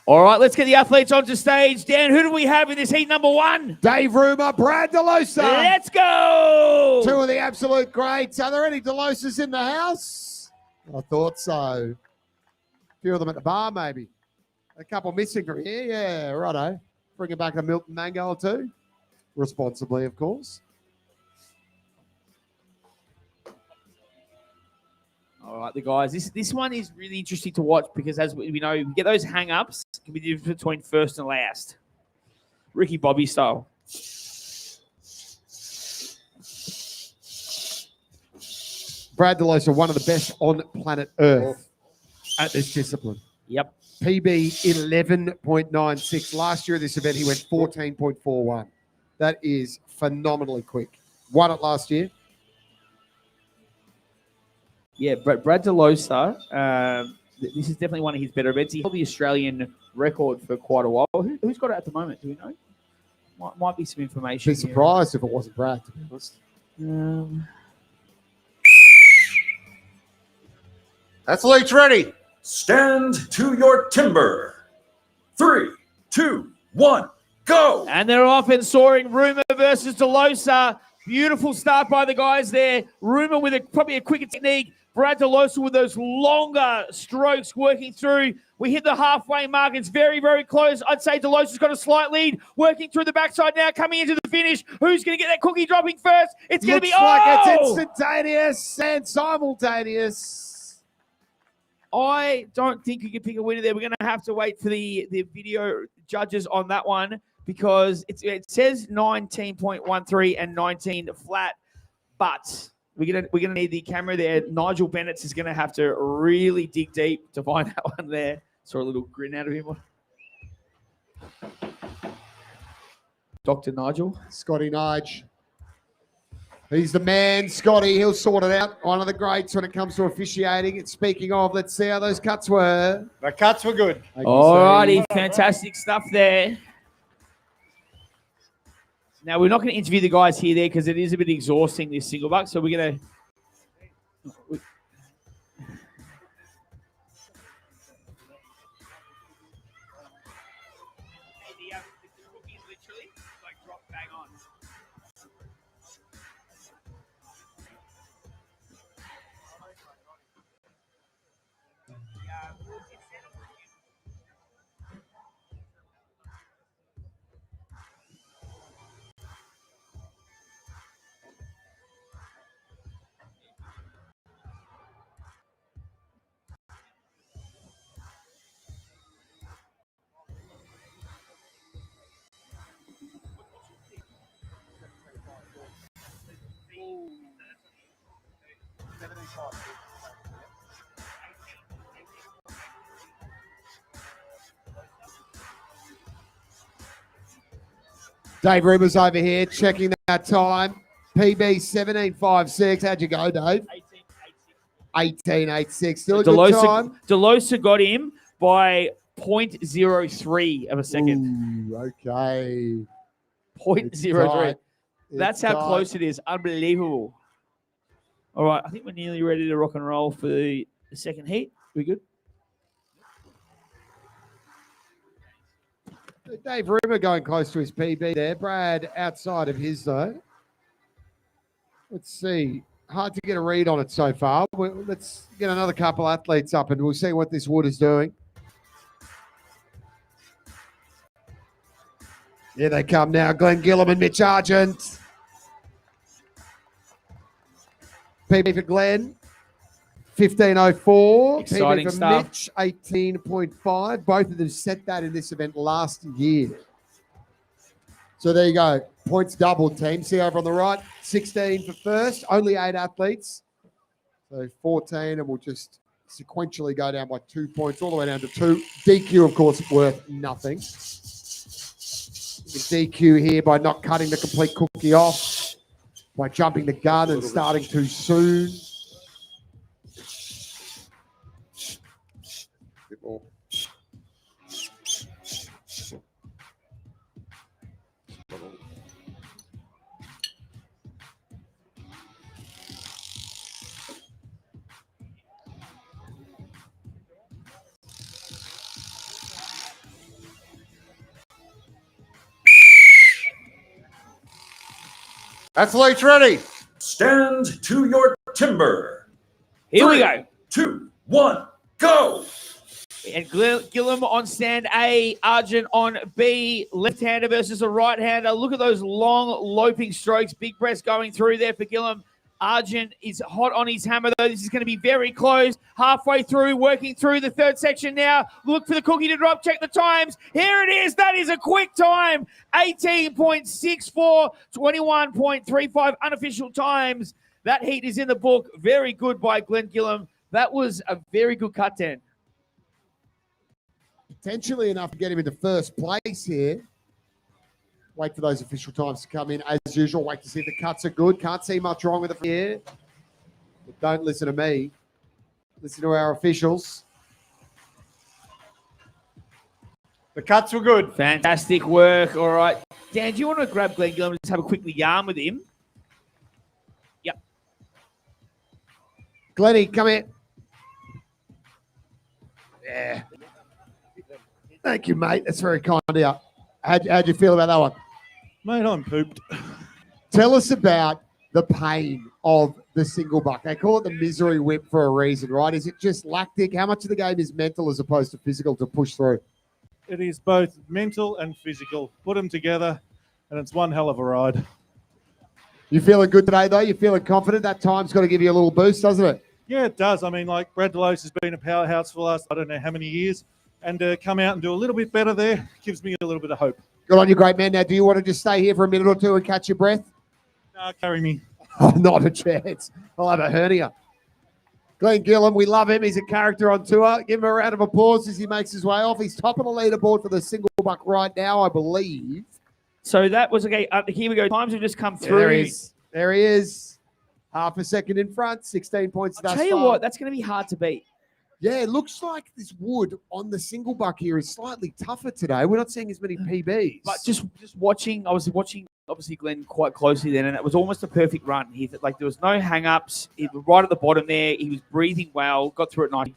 All right, let's get the athletes onto stage. Dan, who do we have in this heat number 1? Dave Rumer, Brad DeLosa. Let's go! 2 of the absolute greats. Are there any DeLosas in the house? I thought so. A few of them at the bar, maybe. A couple missing from here. Yeah, righto. Bring it back a Milton Mango or 2. Responsibly, of course. All right, the guys. This one is really interesting to watch because, as we know, we get those hang-ups. It can be different between first and last. Ricky Bobby style. Brad DeLosa, one of the best on planet Earth at this discipline. Yep. PB 11.96. Last year at this event, he went 14.41. That is phenomenally quick. Won it last year. Yeah, Brad DeLosa, this is definitely one of his better events. He held the Australian record for quite a while. Who's got it at the moment? Do we know? Might be some information. Be surprised if it wasn't Brad, to be honest. Athletes ready. Stand to your timber. 3, 2, 1, go. And they're off and soaring. Rumer versus DeLosa. Beautiful start by the guys there. Rumer with probably a quicker technique. Brad DeLosa with those longer strokes working through. We hit the halfway mark. It's very, very close. I'd say DeLosa's got a slight lead. Working through the backside now, coming into the finish. Who's going to get that cookie dropping first? It's going to be... Looks like it's instantaneous and simultaneous. I don't think you can pick a winner there. We're going to have to wait for the video judges on that one because it says 19.13 and 19 flat, but we're gonna need the camera there. Nigel Bennett's is gonna have to really dig deep to find that one there. Saw a little grin out of him. Dr. Nigel. Scotty Nige. He's the man, Scotty. He'll sort it out. One of the greats when it comes to officiating. And speaking of, let's see how those cuts were. The cuts were good. All righty, fantastic stuff there. Now, we're not going to interview the guys here there because it is a bit exhausting, this single buck. So we're going to... Dave Rumer's over here checking that time. PB 17.56. How'd you go, Dave? 18.86. Still a good time. DeLosa got him by 0.03 of a second. Ooh, okay. 0.03. That's how close it is. Unbelievable. All right, I think we're nearly ready to rock and roll for the second heat. We good? Dave Rimmer going close to his PB there. Brad outside of his, though. Let's see. Hard to get a read on it so far. Let's get another couple athletes up and we'll see what this wood is doing. Here they come now. Glenn Gillam and Mitch Argent. PB for Glenn, 15.04. Exciting PB for stuff. Mitch, 18.5. Both of them set that in this event last year. So there you go. Points doubled, team. See over on the right, 16 for first. Only 8 athletes. So 14, and we'll just sequentially go down by 2 points, all the way down to 2. DQ, of course, worth nothing. You can DQ here by not cutting the complete cookie off, by jumping the gun and starting too soon. Bit more. Athletes ready. Stand to your timber. Here we 3, go. 2, 1, go. And Gillam on stand A, Argent on B, left-hander versus a right-hander. Look at those long loping strokes. Big breast going through there for Gillam. Argent is hot on his hammer, though. This is going to be very close. Halfway through, working through the third section now. Look for the cookie to drop. Check the times. Here it is. That is a quick time. 18.64, 21.35 unofficial times. That heat is in the book. Very good by Glenn Gillam. That was a very good cut, Dan. Potentially enough to get him into first place here. Wait for those official times to come in. As usual, wait to see if the cuts are good. Can't see much wrong with it here. But don't listen to me. Listen to our officials. The cuts were good. Fantastic work. All right. Dan, do you want to grab Glenn Gillam and just have a quick yarn with him? Yep. Glenny, come here. Yeah. Thank you, mate. That's very kind of you. How'd you feel about that one? Mate, I'm pooped. Tell us about the pain of the single buck. They call it the misery whip for a reason, right? Is it just lactic? How much of the game is mental as opposed to physical to push through? It is both mental and physical. Put them together, and it's one hell of a ride. You feeling good today, though? You feeling confident? That time's got to give you a little boost, doesn't it? Yeah, it does. I mean, like, Brad Delos has been a powerhouse for the last, I don't know how many years, and to come out and do a little bit better there gives me a little bit of hope. Good on you, great man. Now, do you want to just stay here for a minute or two and catch your breath? Carry me. Oh, not a chance. I'll have a hernia. Glenn Gillam, we love him. He's a character on tour. Give him a round of applause as he makes his way off. He's top of the leaderboard for the single buck right now, I believe. So that was okay. Here we go. Times have just come through. There he is. There he is. Half a second in front, 16 points. I'll tell you what, that's going to be hard to beat. Yeah, it looks like this wood on the single buck here is slightly tougher today. We're not seeing as many PBs. But just watching, I was watching obviously Glenn quite closely then, and it was almost a perfect run. Like there was no hang-ups. It was right at the bottom there. He was breathing well, got through at 90.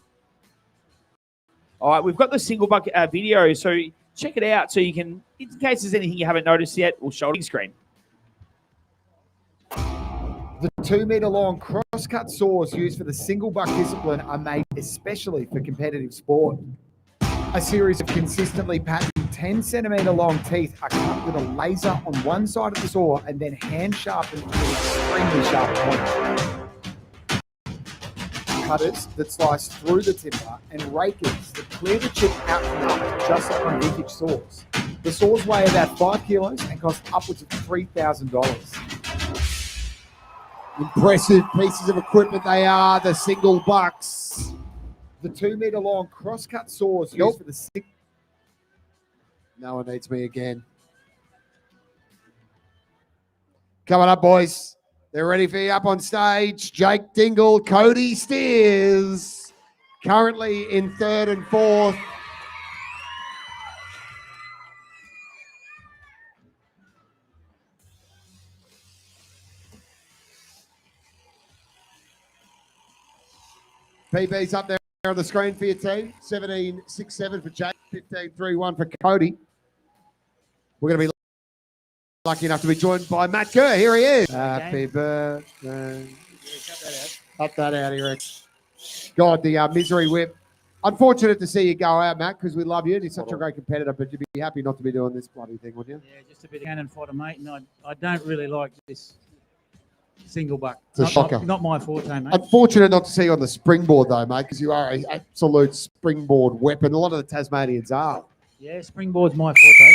All right, we've got the single buck video, so check it out so you can, in case there's anything you haven't noticed yet, we'll show it on the screen. The 2-meter long cross-cut saws used for the single buck discipline are made especially for competitive sport. A series of consistently patterned 10-centimeter long teeth are cut with a laser on one side of the saw and then hand sharpened to an extremely sharp point. Cutters that slice through the timber and rakers that clear the chip out from under, just like on vintage saws. The saws weigh about 5 kilos and cost upwards of $3,000. Impressive pieces of equipment they are, the single bucks. The 2-meter long cross-cut saws used for the No one needs me again. Coming up, boys. They're ready for you up on stage. Jake Dingle, Kody Steers, currently in third and fourth. PB's up there on the screen for your team. 17.67 for Jake, 15.31 for Kody. We're going to be lucky enough to be joined by Matt Kerr. Here he is. Happy birthday. Cut that out here, Rex. God, the misery whip. Unfortunate to see you go out, Matt, because we love you and you're such a great competitor, but you'd be happy not to be doing this bloody thing, wouldn't you? Yeah, just a bit of cannon fodder, mate, and I don't really like this single buck. It's a shocker. Not my forte, mate. Unfortunate not to see you on the springboard, though, mate, because you are an absolute springboard weapon. A lot of the Tasmanians are. Yeah, springboard's my forte.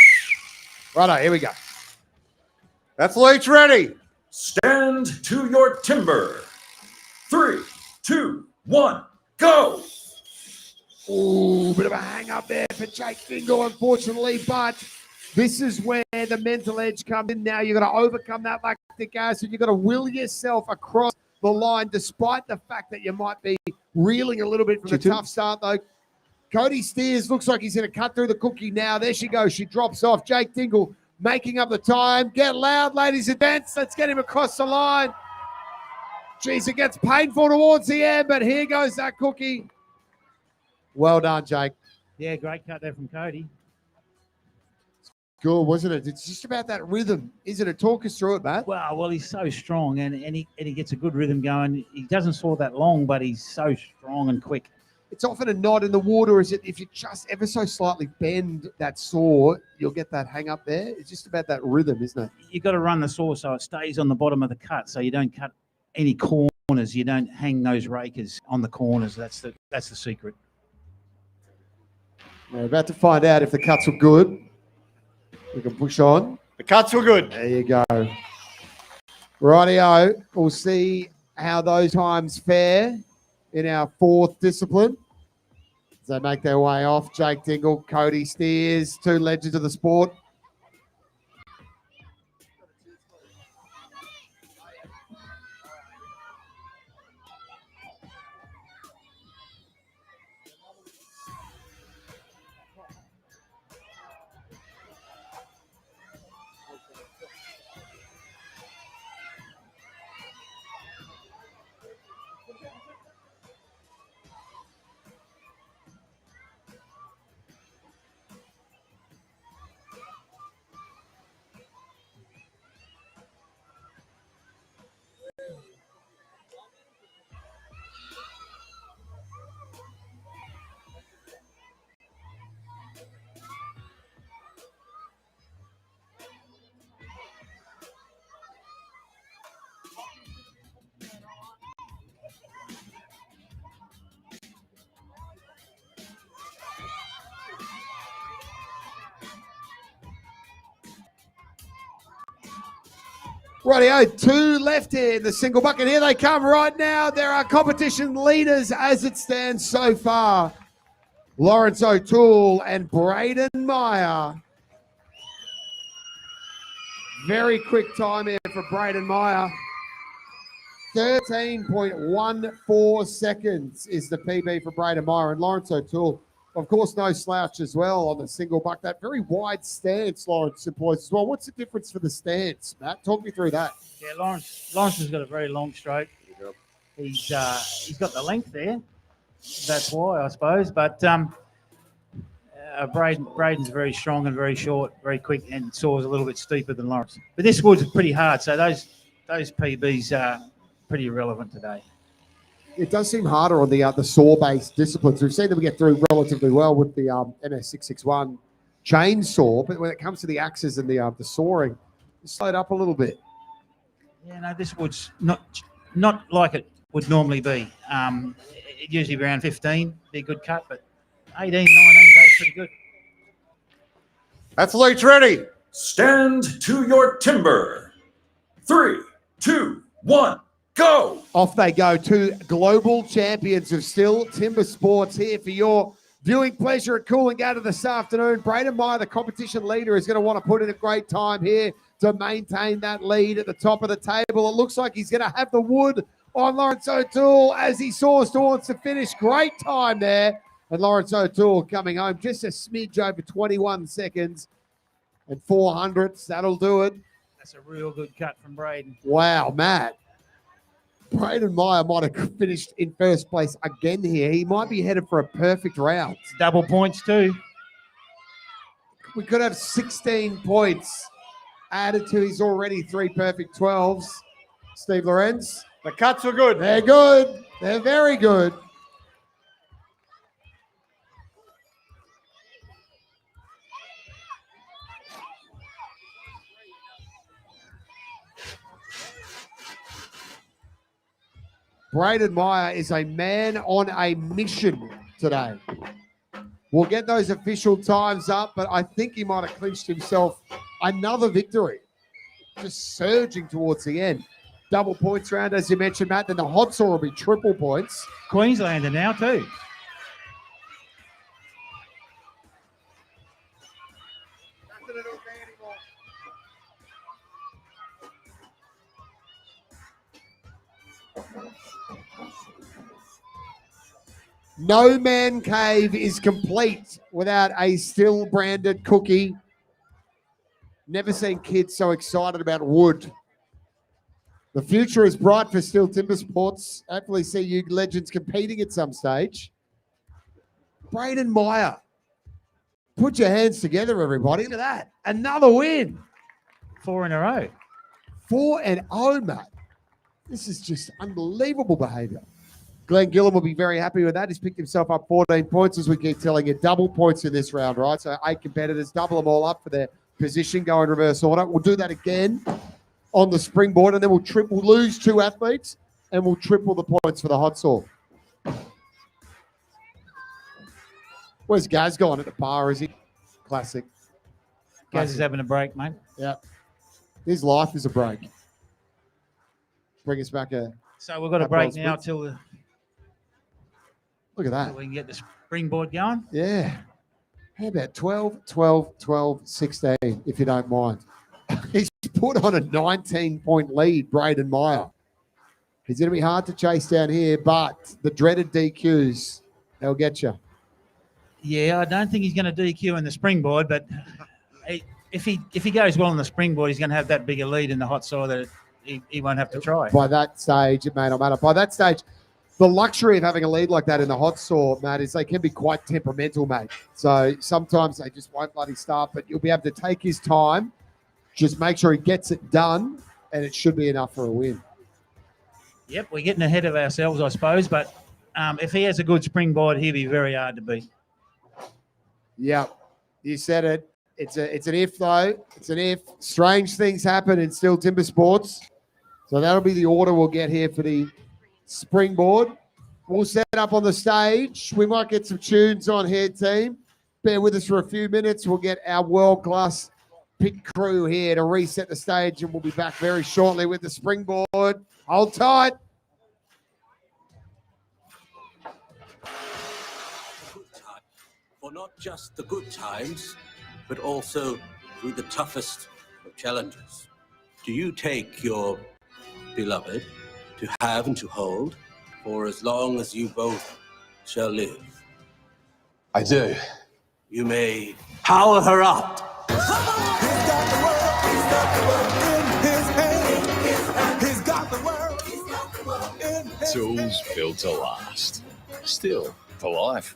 Righto, here we go. Athletes ready. Stand to your timber. 3, 2, 1, go. Ooh, bit of a hang up there for Jake Dingle, unfortunately, but this is where the mental edge comes in now. You've got to overcome that lactic acid. You've got to will yourself across the line, despite the fact that you might be reeling a little bit from the tough start, though. Kody Steers looks like he's going to cut through the cookie now. There she goes. She drops off. Jake Dingle making up the time. Get loud, ladies and gents. Let's get him across the line. Jeez, it gets painful towards the end, but here goes that cookie. Well done, Jake. Yeah, great cut there from Kody. Good, wasn't it? It's just about that rhythm, isn't it? Talk us through it, Matt. Well, he's so strong and he gets a good rhythm going. He doesn't soar that long, but he's so strong and quick. It's often a knot in the water, is it? If you just ever so slightly bend that saw, you'll get that hang up there. It's just about that rhythm, isn't it? You've got to run the saw so it stays on the bottom of the cut, so you don't cut any corners. You don't hang those rakers on the corners. That's the secret. We're about to find out if the cuts were good. We can push on. The cuts were good. There you go. Rightio. We'll see how those times fare in our fourth discipline. As they make their way off, Jake Dingle, Kody Steers, two legends of the sport. Rightio, two left here in the single bucket. Here they come right now. There are competition leaders as it stands so far. Lawrence O'Toole and Braden Meyer. Very quick time here for Braden Meyer. 13.14 seconds is the PB for Braden Meyer. And Lawrence O'Toole, of course, no slouch as well on the single buck. That very wide stance Lawrence employs as well. What's the difference for the stance, Matt? Talk me through that. Yeah, Lawrence has got a very long stroke. He's got the length there. That's why, I suppose. But Braden's very strong and very short, very quick, and soars a little bit steeper than Lawrence. But this wood's pretty hard, so those PBs are pretty irrelevant today. It does seem harder on the saw-based disciplines. We've seen them get through relatively well with the MS661 chainsaw, but when it comes to the axes and the sawing, it's slowed up a little bit. Yeah, no, this wood's not like it would normally be. It usually be around 15, be a good cut, but 18, 19 goes pretty good. Athletes ready. Stand to your timber. 3, 2, 1, go. Off they go. Two global champions of Stihl Timbersports here for your viewing pleasure at Coolangatta this afternoon. Braden Meyer, the competition leader, is going to want to put in a great time here to maintain that lead at the top of the table. It looks like he's going to have the wood on Lawrence O'Toole as he soars towards the finish. Great time there. And Lawrence O'Toole coming home just a smidge over 21 seconds and 400ths. That'll do it. That's a real good cut from Braden. Wow, Matt. Braden Meyer might have finished in first place again here. He might be headed for a perfect round. Double points too. We could have 16 points added to his already 3 perfect 12s. Steve Lorenz. The cuts are good. They're good. They're very good. Braden Meyer is a man on a mission today. We'll get those official times up, but I think he might have clinched himself another victory. Just surging towards the end. Double points round, as you mentioned, Matt. Then the hot saw will be triple points. Queenslander now too. No man cave is complete without a Stihl branded cookie. Never seen kids so excited about wood. The future is bright for Stihl Timbersports. Hopefully see you legends competing at some stage. Braden Meyer. Put your hands together, everybody. Look at that. Another win. 4 in a row. 4-0, Matt. This is just unbelievable behaviour. Glenn Gillam will be very happy with that. He's picked himself up 14 points, as we keep telling you. Double points in this round, right? So 8 competitors, double them all up for their position, go in reverse order. We'll do that again on the springboard, and then we'll lose 2 athletes, and we'll triple the points for the hot saw. Where's Gaz gone at the bar, is he? Classic. Gaz is having a break, mate. Yeah. His life is a break. Bring us back a... So we've got a break now till the... Look at that. So we can get the springboard going. Yeah. How about 12, 12, 12, 16, if you don't mind? He's put on a 19-point lead, Braden Meyer. He's going to be hard to chase down here, but the dreaded DQs, they'll get you. Yeah, I don't think he's going to DQ in the springboard, but if he goes well in the springboard, he's going to have that bigger lead in the hot saw that he won't have to try. By that stage, it may not matter. By that stage, the luxury of having a lead like that in the hot saw, Matt, is they can be quite temperamental, mate. So sometimes they just won't bloody start, but you'll be able to take his time, just make sure he gets it done, and it should be enough for a win. Yep, we're getting ahead of ourselves, I suppose, but if he has a good springboard, he'll be very hard to beat. Yep, you said it. It's an if, though. It's an if. Strange things happen in Stihl Timbersports. So that'll be the order we'll get here for the springboard. We'll set up on the stage. We might get some tunes on here, team. Bear with us for a few minutes. We'll get our world-class pit crew here to reset the stage, and we'll be back very shortly with the springboard. Hold tight. For not just the good times, but also through the toughest of challenges. Do you take your beloved to have and to hold for as long as you both shall live? I do. You may power her up. Tools built to last. Stihl for life.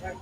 Let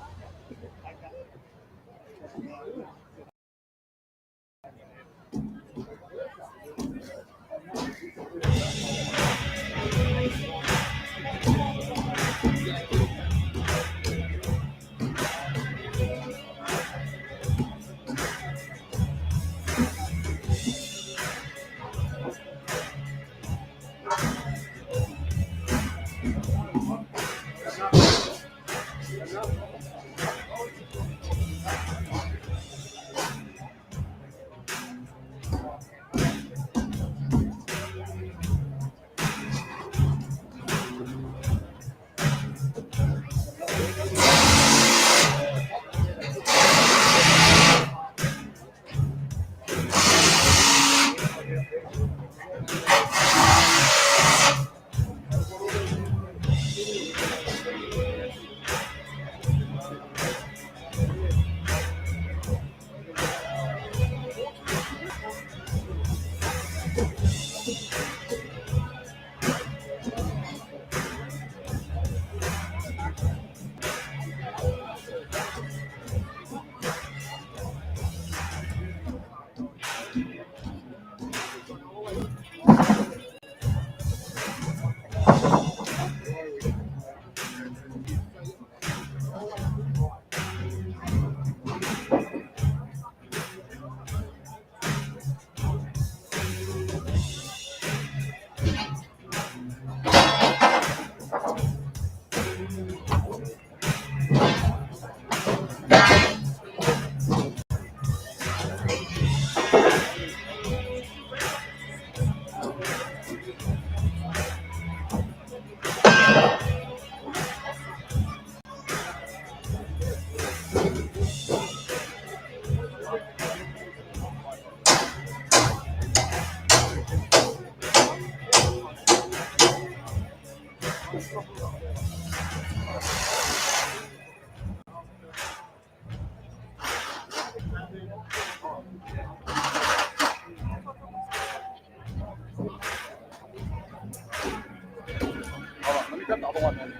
me grab the other one then.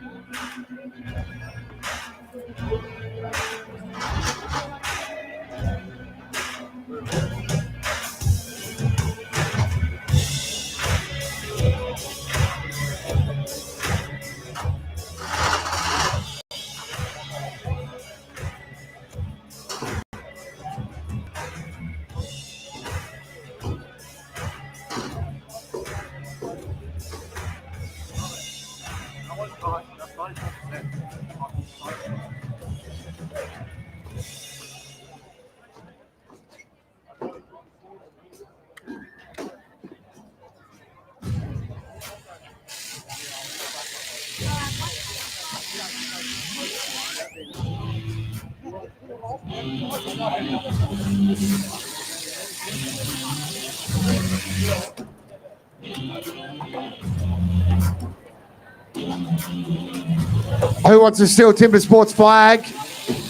Who wants a Stihl Timbersports flag?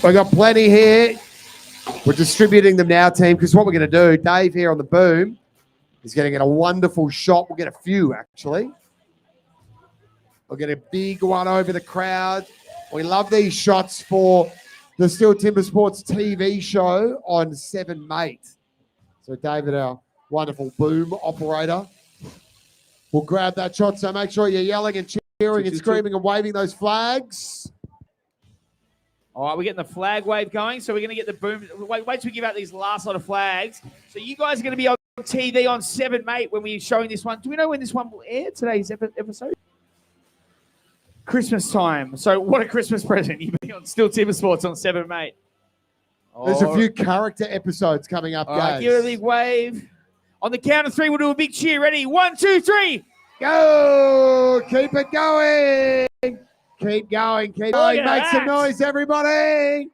We've got plenty here. We're distributing them now, team, because what we're going to do, Dave here on the boom is going to get a wonderful shot. We'll get a few, actually. We'll get a big one over the crowd. We love these shots for the Stihl Timbersports TV show on 7 Mate. So David, our wonderful boom operator, will grab that shot. So make sure you're yelling and cheering and screaming and waving those flags. All right, we're getting the flag wave going, so we're going to get the boom. Wait till we give out these last lot of flags. So you guys are going to be on TV on 7 Mate when we're showing this one. Do we know when this one will air, today's episode? Christmas time. So what a Christmas present. You'll be on Stihl Timbersports on 7 Mate. There's a few character episodes coming up, All right, guys. give it a big wave. On the count of 3, we'll do a big cheer. Ready? 1, 2, 3. Go! Keep it going! Keep going, keep going. Look at Make some that. noise, everybody.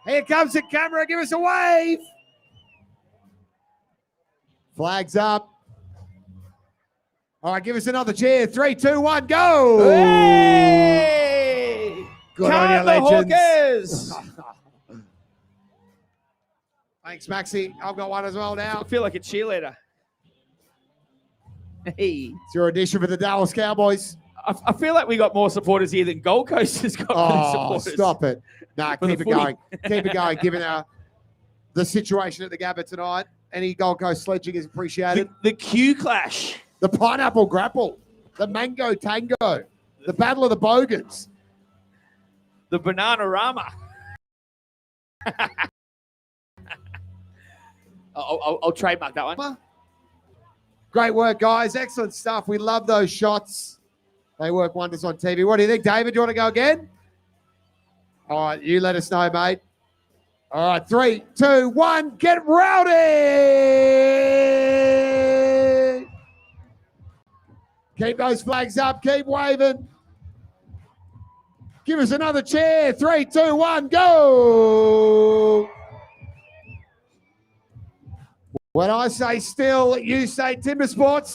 Here comes the camera. Give us a wave. Flags up. All right, give us another cheer. 3, 2, 1, go! Hey! Good on you, Count the legends. Hawkers. Thanks, Maxie. I've got one as well now. I feel like a cheerleader. Hey. It's your audition for the Dallas Cowboys. I feel like we got more supporters here than Gold Coast has got for the supporters. Stop it. Nah, For the keep it footy. going. Keep it going. Given the situation at the Gabba tonight, any Gold Coast sledging is appreciated. The Q Clash. The Pineapple Grapple. The Mango Tango. The Battle of the Bogans. The Banana Rama. I'll trademark that one. Great work, guys. Excellent stuff. We love those shots. They work wonders on TV. What do you think, David? Do you want to go again? All right, you let us know, mate. All right, 3, 2, 1, get rowdy! Keep those flags up. Keep waving. Give us another cheer. 3, 2, 1, go! When I say still, you say Timbersports.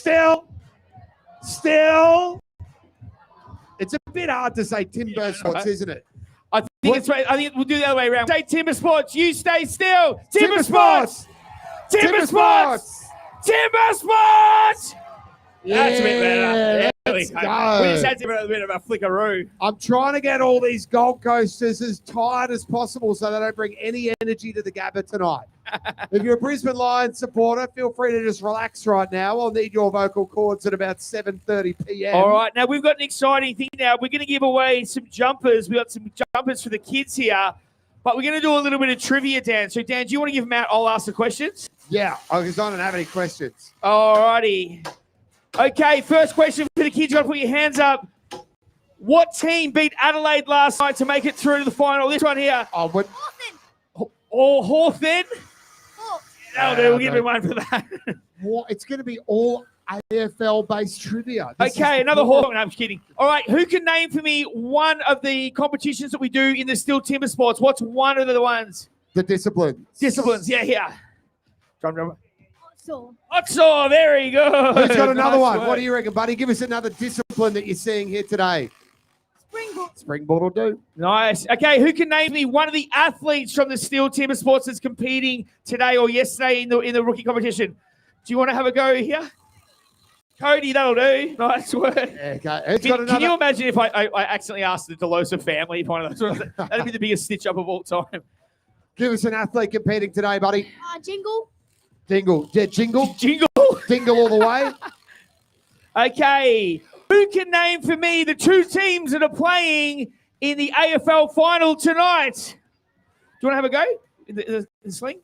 Still. It's a bit hard to say Timbersports, isn't it? I think it's right. I think we'll do the other way around. Say Timbersports, you stay still. Timbersports! Timbersports! Timbersports! That's a bit better. There we go. We just had to a bit of a flickaroo. I'm trying to get all these Gold Coasters as tired as possible so they don't bring any energy to the Gabba tonight. If you're a Brisbane Lions supporter, feel free to just relax right now. I'll need your vocal cords at about 7:30 p.m. All right, now we've got an exciting thing now. We're going to give away some jumpers. We've got some jumpers for the kids here, but we're going to do a little bit of trivia, Dan. So, Dan, do you want to give them out? I'll ask the questions. Yeah, because I don't have any questions. All righty. Okay, first question for the kids. You got to put your hands up. What team beat Adelaide last night to make it through to the final? This one here. Oh, what? Hawthorn? That'll do. We'll give him one for that. What? It's going to be all AFL-based trivia. Okay, another Hawthorn. No, I'm just kidding. All right, who can name for me one of the competitions that we do in the Stihl Timbersports? What's one of the ones? The disciplines. Disciplines, yeah. Drum. So. Oxaw, very good. Who's got another Nice one? work. What do you reckon, buddy? Give us another discipline that you're seeing here today. Springboard. Springboard will do. Nice. Okay, who can name me one of the athletes from the Stihl Timbersports that's competing today or yesterday in the rookie competition? Do you want to have a go here? Kody, that'll do. Nice work. Okay. Can you imagine if I accidentally asked the Delosa family if one of those ones? That'd be the biggest stitch up of all time. Give us an athlete competing today, buddy. Jingle. Dingle. Yeah, jingle. Jingle. Dingle all the way. Okay. Who can name for me the two teams that are playing in the AFL final tonight? Do you want to have a go in the sling?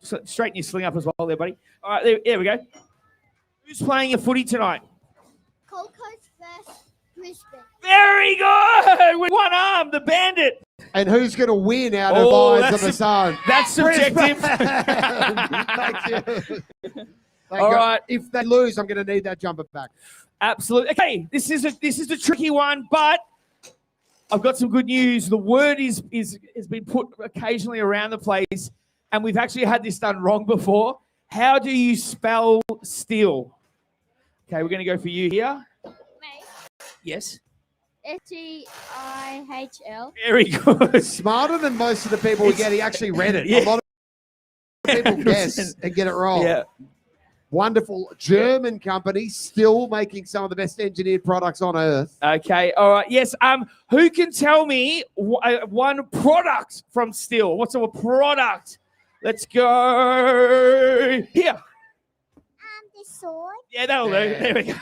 Straighten your sling up as well there, buddy. All right, there we go. Who's playing a footy tonight? Gold Coast versus Brisbane. Very good! With one arm, the Bandit. And who's going to win out of Lions of the Sun? That's subjective. Thank you. All right. If they lose, I'm going to need that jumper back. Absolutely. Okay, this is a tricky one, but I've got some good news. The word has been put occasionally around the place, and we've actually had this done wrong before. How do you spell Stihl? Okay, we're going to go for you here. Me. Yes. Stihl. Very good. Smarter than most of the people we get. He actually read it. Yeah. A lot of people guess and get it wrong. Yeah. Wonderful German company, still making some of the best engineered products on earth. Okay, all right. Yes. Who can tell me one product from Stihl? What's a product? Let's go here. The sword. Yeah, that'll do. There we go.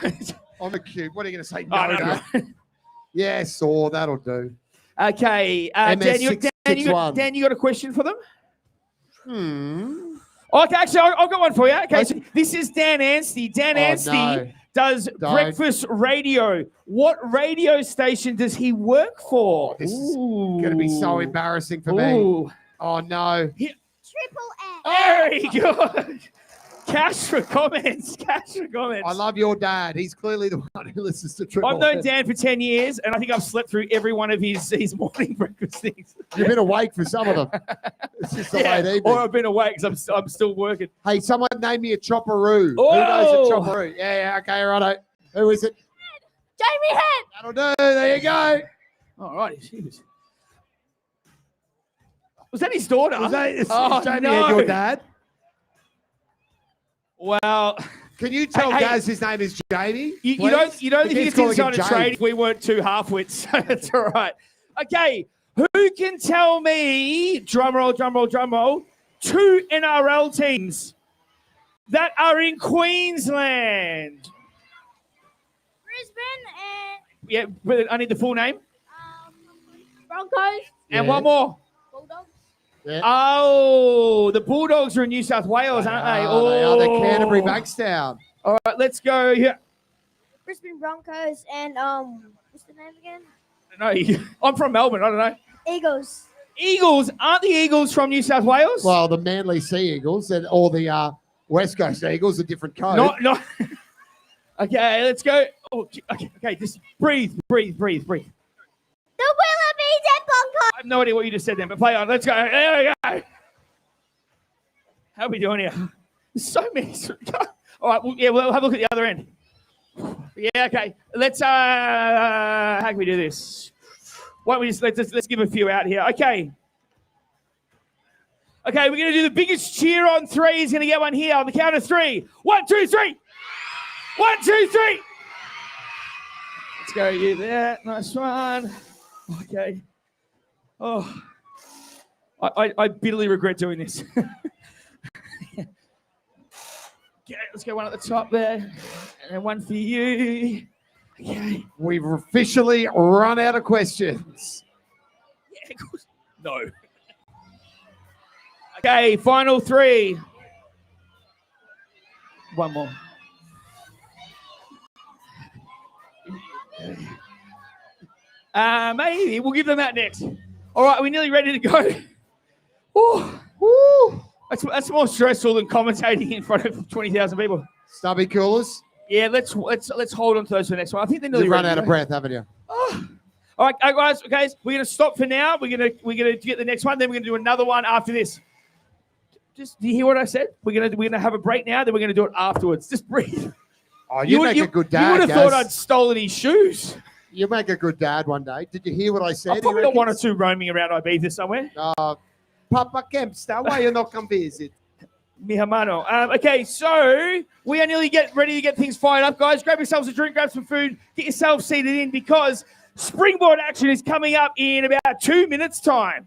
On the cube. What are you going to say? Oh, no. Yeah, saw. That'll do. Okay. Dan, you got a question for them? Okay, actually, I've got one for you. Okay, so this is Dan Anstey. Dan Anstey does breakfast radio. What radio station does he work for? This is going to be so embarrassing for me. Oh, no. Triple M. Very good. Cash for comments. I love your dad. He's clearly the one who listens to Triple I've known M. Dan for 10 years, and I think I've slept through every one of his morning breakfast things. You've been awake for some of them. It's just a late evening. Or I've been awake because I'm still working. Hey, someone name me a Chopperoo. Oh! Who knows a Chopperoo? Yeah, okay, righto. Who is it? Jamie Head. That'll do. There you go. All right. Was that his daughter? Was that Oh, Jamie no. and your dad? Well, Can you tell Hey, Gaz his name is Jamie? You don't think He he keeps gets calling inside him a trade James. if we weren't two half-wits, so that's all right. Okay, who can tell me, drum roll, 2 NRL teams that are in Queensland? Brisbane and Yeah, but I need the full name. Broncos. And one more. Bulldogs. Yeah. Oh, the Bulldogs are in New South Wales, aren't they? They are the Canterbury Bankstown. All right, let's go here. Brisbane Broncos and what's the name again? No, I'm from Melbourne. I don't know. Eagles. Eagles. Aren't the Eagles from New South Wales? Well, the Manly Sea Eagles and all the West Coast Eagles are different code. Not. Okay, let's go. Oh, okay, just breathe. The Wallabies and Broncos. I have no idea what you just said then, but play on. Let's go. There we go. How are we doing here? There's so many. All right, we'll have a look at the other end. Yeah, okay. Let's how can we do this? Why don't we just let's give a few out here. Okay, we're gonna do the biggest cheer on three. He's gonna get one here on the count of 3. 1, 2, 3. 1, 2, 3. Let's go you there. Nice one. Okay. Oh, I bitterly regret doing this. Okay, let's go one at the top there, and then one for you. Okay. We've officially run out of questions. Yeah, no. Okay, final 3. One more. Maybe we'll give them that next. All right, we're nearly ready to go. Woo. That's more stressful than commentating in front of 20,000 people. Stubby coolers. Yeah, let's hold on to those for the next one. I think they're nearly You've run ready out to of go. breath, haven't you? Oh. All right, guys, we're gonna stop for now. We're gonna get the next one. Then we're gonna do another one after this. Do you hear what I said? We're gonna have a break now. Then we're gonna do it afterwards. Just breathe. Oh, you make a good dad. You would have Gaz. thought I'd stolen his shoes. You make a good dad one day. Did you hear what I said? I've probably got 1 or 2 roaming around Ibiza somewhere. Papa Kempster, why you not come visit? Mi hermano. Okay, so we are nearly ready to get things fired up, guys. Grab yourselves a drink, grab some food, get yourselves seated in because springboard action is coming up in about 2 minutes' time.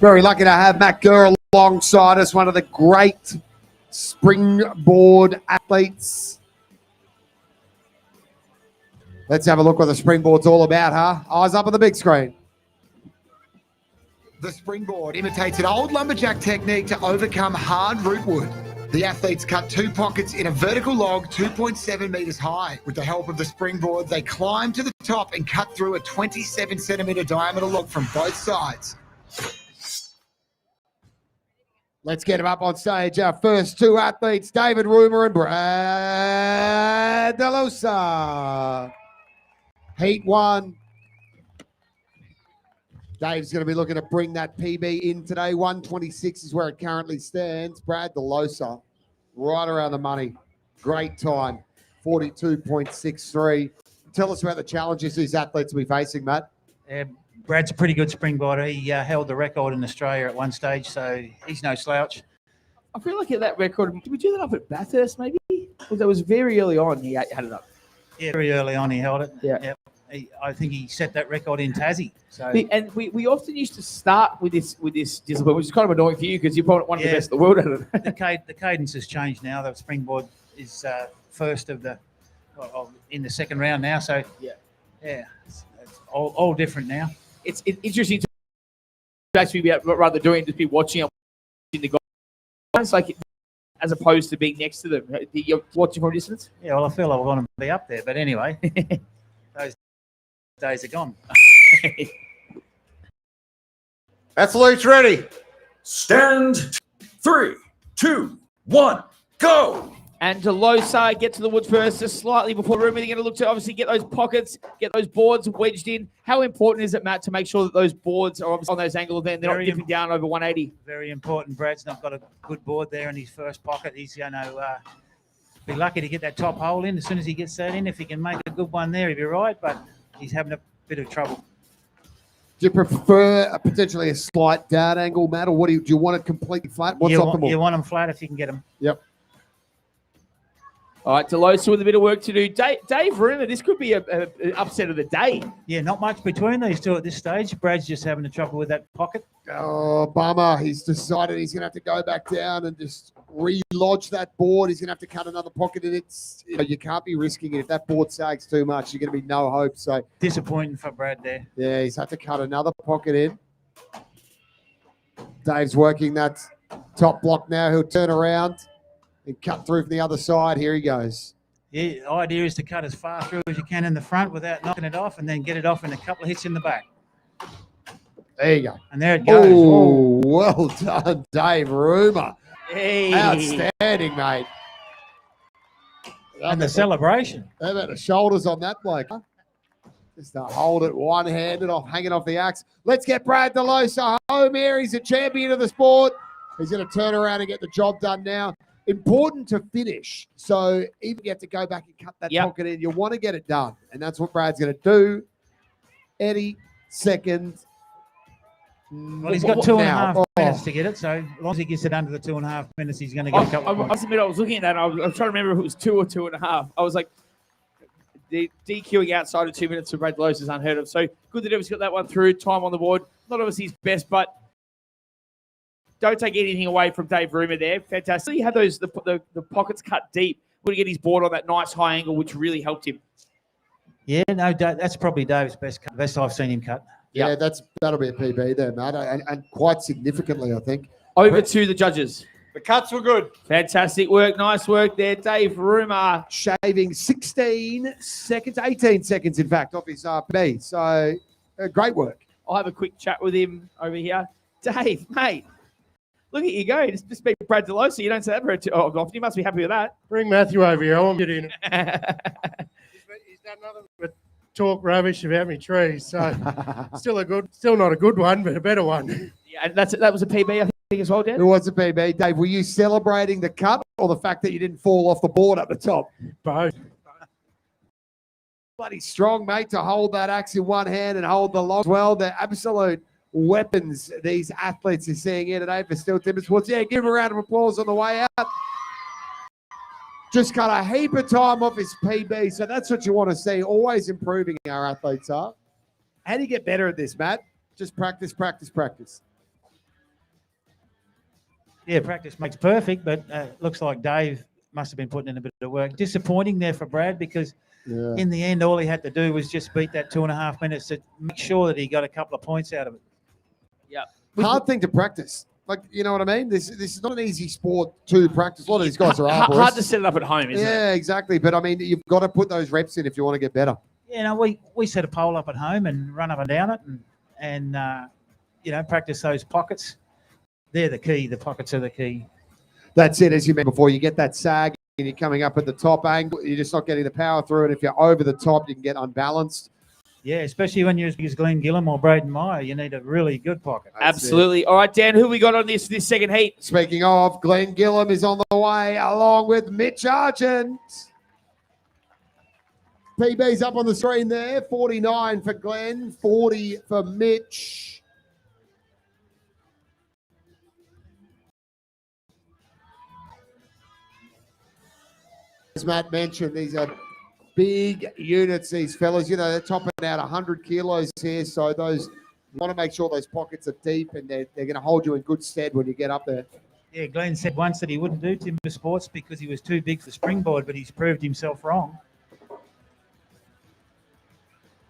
Very lucky to have Matt Gurr alongside us, one of the great springboard athletes. Let's have a look what the springboard's all about, huh? Eyes up on the big screen. The springboard imitates an old lumberjack technique to overcome hard root wood. The athletes cut 2 pockets in a vertical log 2.7 metres high. With the help of the springboard, they climbed to the top and cut through a 27 centimetre diameter log from both sides. Let's get him up on stage. Our first 2 athletes, David Rumer and Brad Delosa. Heat 1. Dave's going to be looking to bring that PB in today. 126 is where it currently stands. Brad Delosa, right around the money. Great time, 42.63. Tell us about the challenges these athletes will be facing, Matt. Brad's a pretty good springboarder. He held the record in Australia at one stage, so he's no slouch. I feel like at that record, did we do that up at Bathurst maybe? Because that was very early on he had it up. Yeah, very early on he held it. Yeah. Yep. I think he set that record in Tassie. So And we often used to start with this discipline, which is kind of annoying for you because you're probably one of the best in the world at it. the cadence has changed now. The springboard is first of the in the second round now. So it's all different now. It's interesting to actually be rather doing just be watching the guys like as opposed to being next to them. You're watching from a distance. Yeah, well, I feel like I want to be up there, but anyway, those days are gone. Athletes ready. Stand. 3, 2, 1, go. And Delosa get to the woods first, just slightly before the room. They're going to look to obviously get those pockets, get those boards wedged in. How important is it, Matt, to make sure that those boards are obviously on those angles then they're not dipping down over 180? Very important. Brad's not got a good board there in his first pocket. He's going to be lucky to get that top hole in as soon as he gets that in. If he can make a good one there, he'll be right, but he's having a bit of trouble. Do you prefer potentially a slight down angle, Matt, or what do you want it completely flat? What's optimal? You want them flat if you can get them. Yep. All right, Delosa with a bit of work to do. Dave Rumer, this could be an upset of the day. Yeah, not much between these two at this stage. Brad's just having a trouble with that pocket. Oh, bummer. He's decided he's going to have to go back down and just re-lodge that board. He's going to have to cut another pocket in it. You can't be risking it. If that board sags too much, you're going to be no hope. So disappointing for Brad there. Yeah, he's had to cut another pocket in. Dave's working that top block now. He'll turn around and cut through from the other side. Here he goes. Yeah, the idea is to cut as far through as you can in the front without knocking it off and then get it off in a couple of hits in the back. There you go. And there it goes. Oh, well done, Dave Rumer. Hey. Outstanding, mate. And the celebration. How about the shoulders on that bloke? Huh? Just to hold it one-handed off, hanging off the axe. Let's get Brad Delosa home here. He's a champion of the sport. He's going to turn around and get the job done now. Important to finish. So even if you have to go back and cut that pocket in, you want to get it done. And that's what Brad's going to do. Eddie, second. Well, he's got 2.5 minutes to get it. So as long as he gets it under the 2.5 minutes, he's going to get a couple of points. I admit I was looking at that. And I was trying to remember if it was 2 or 2.5. I was like, the DQing outside of 2 minutes for Brad Delosa is unheard of. So good that he's got that one through. Time on the board. Not obviously his best, but don't take anything away from Dave Rumer there. Fantastic. He had those the pockets cut deep. Would get his board on that nice high angle, which really helped him. Yeah, no, that's probably Dave's best cut. Best I've seen him cut. Yeah, that'll be a PB there, Matt, and quite significantly, I think. Over to the judges. The cuts were good. Fantastic work. Nice work there, Dave Rumer. Shaving 16 seconds, 18 seconds, in fact, off his PB. So great work. I'll have a quick chat with him over here. Dave, mate. Look at you go. Just beat Brad Delosa. You don't say that very often. You must be happy with that. Bring Matthew over here. I want to get in. He's done nothing but talk rubbish about me trees. So still not a good one, but a better one. Yeah, and that was a PB, I think, as well, Dan. It was a PB. Dave, were you celebrating the cut or the fact that you didn't fall off the board at the top? Both. Bloody strong, mate, to hold that axe in one hand and hold the log as well. They're absolute weapons these athletes are seeing here today for Stihl Timbersports. Yeah, give him a round of applause on the way out. Just cut a heap of time off his PB, so that's what you want to see. Always improving, our athletes are. How do you get better at this, Matt? Just practice, practice, practice. Yeah, practice makes perfect, but looks like Dave must have been putting in a bit of work. Disappointing there for Brad because in the end, all he had to do was just beat that 2.5 minutes to make sure that he got a couple of points out of it. Yeah. Hard thing to practice. Like, you know what I mean? This is not an easy sport to practice. A lot of these guys are arbourists. Hard to set it up at home, isn't it? Yeah, exactly. But I mean, you've got to put those reps in if you want to get better. You know, we set a pole up at home and run up and down it and you know, practice those pockets. They're the key. The pockets are the key. That's it, as you mentioned before. You get that sag and you're coming up at the top angle. You're just not getting the power through it. If you're over the top, you can get unbalanced. Yeah, especially when you're as Glenn Gillam or Braden Meyer, you need a really good pocket. Absolutely. All right, Dan, who we got on this second heat? Speaking of, Glenn Gillam is on the way along with Mitch Argent. PB's up on the screen there. 49 for Glenn, 40 for Mitch. As Matt mentioned, these are big units, these fellas. You know, they're topping out 100 kilos here, so you want to make sure those pockets are deep and they're going to hold you in good stead when you get up there. Yeah, Glenn said once that he wouldn't do timber sports because he was too big for springboard, but he's proved himself wrong.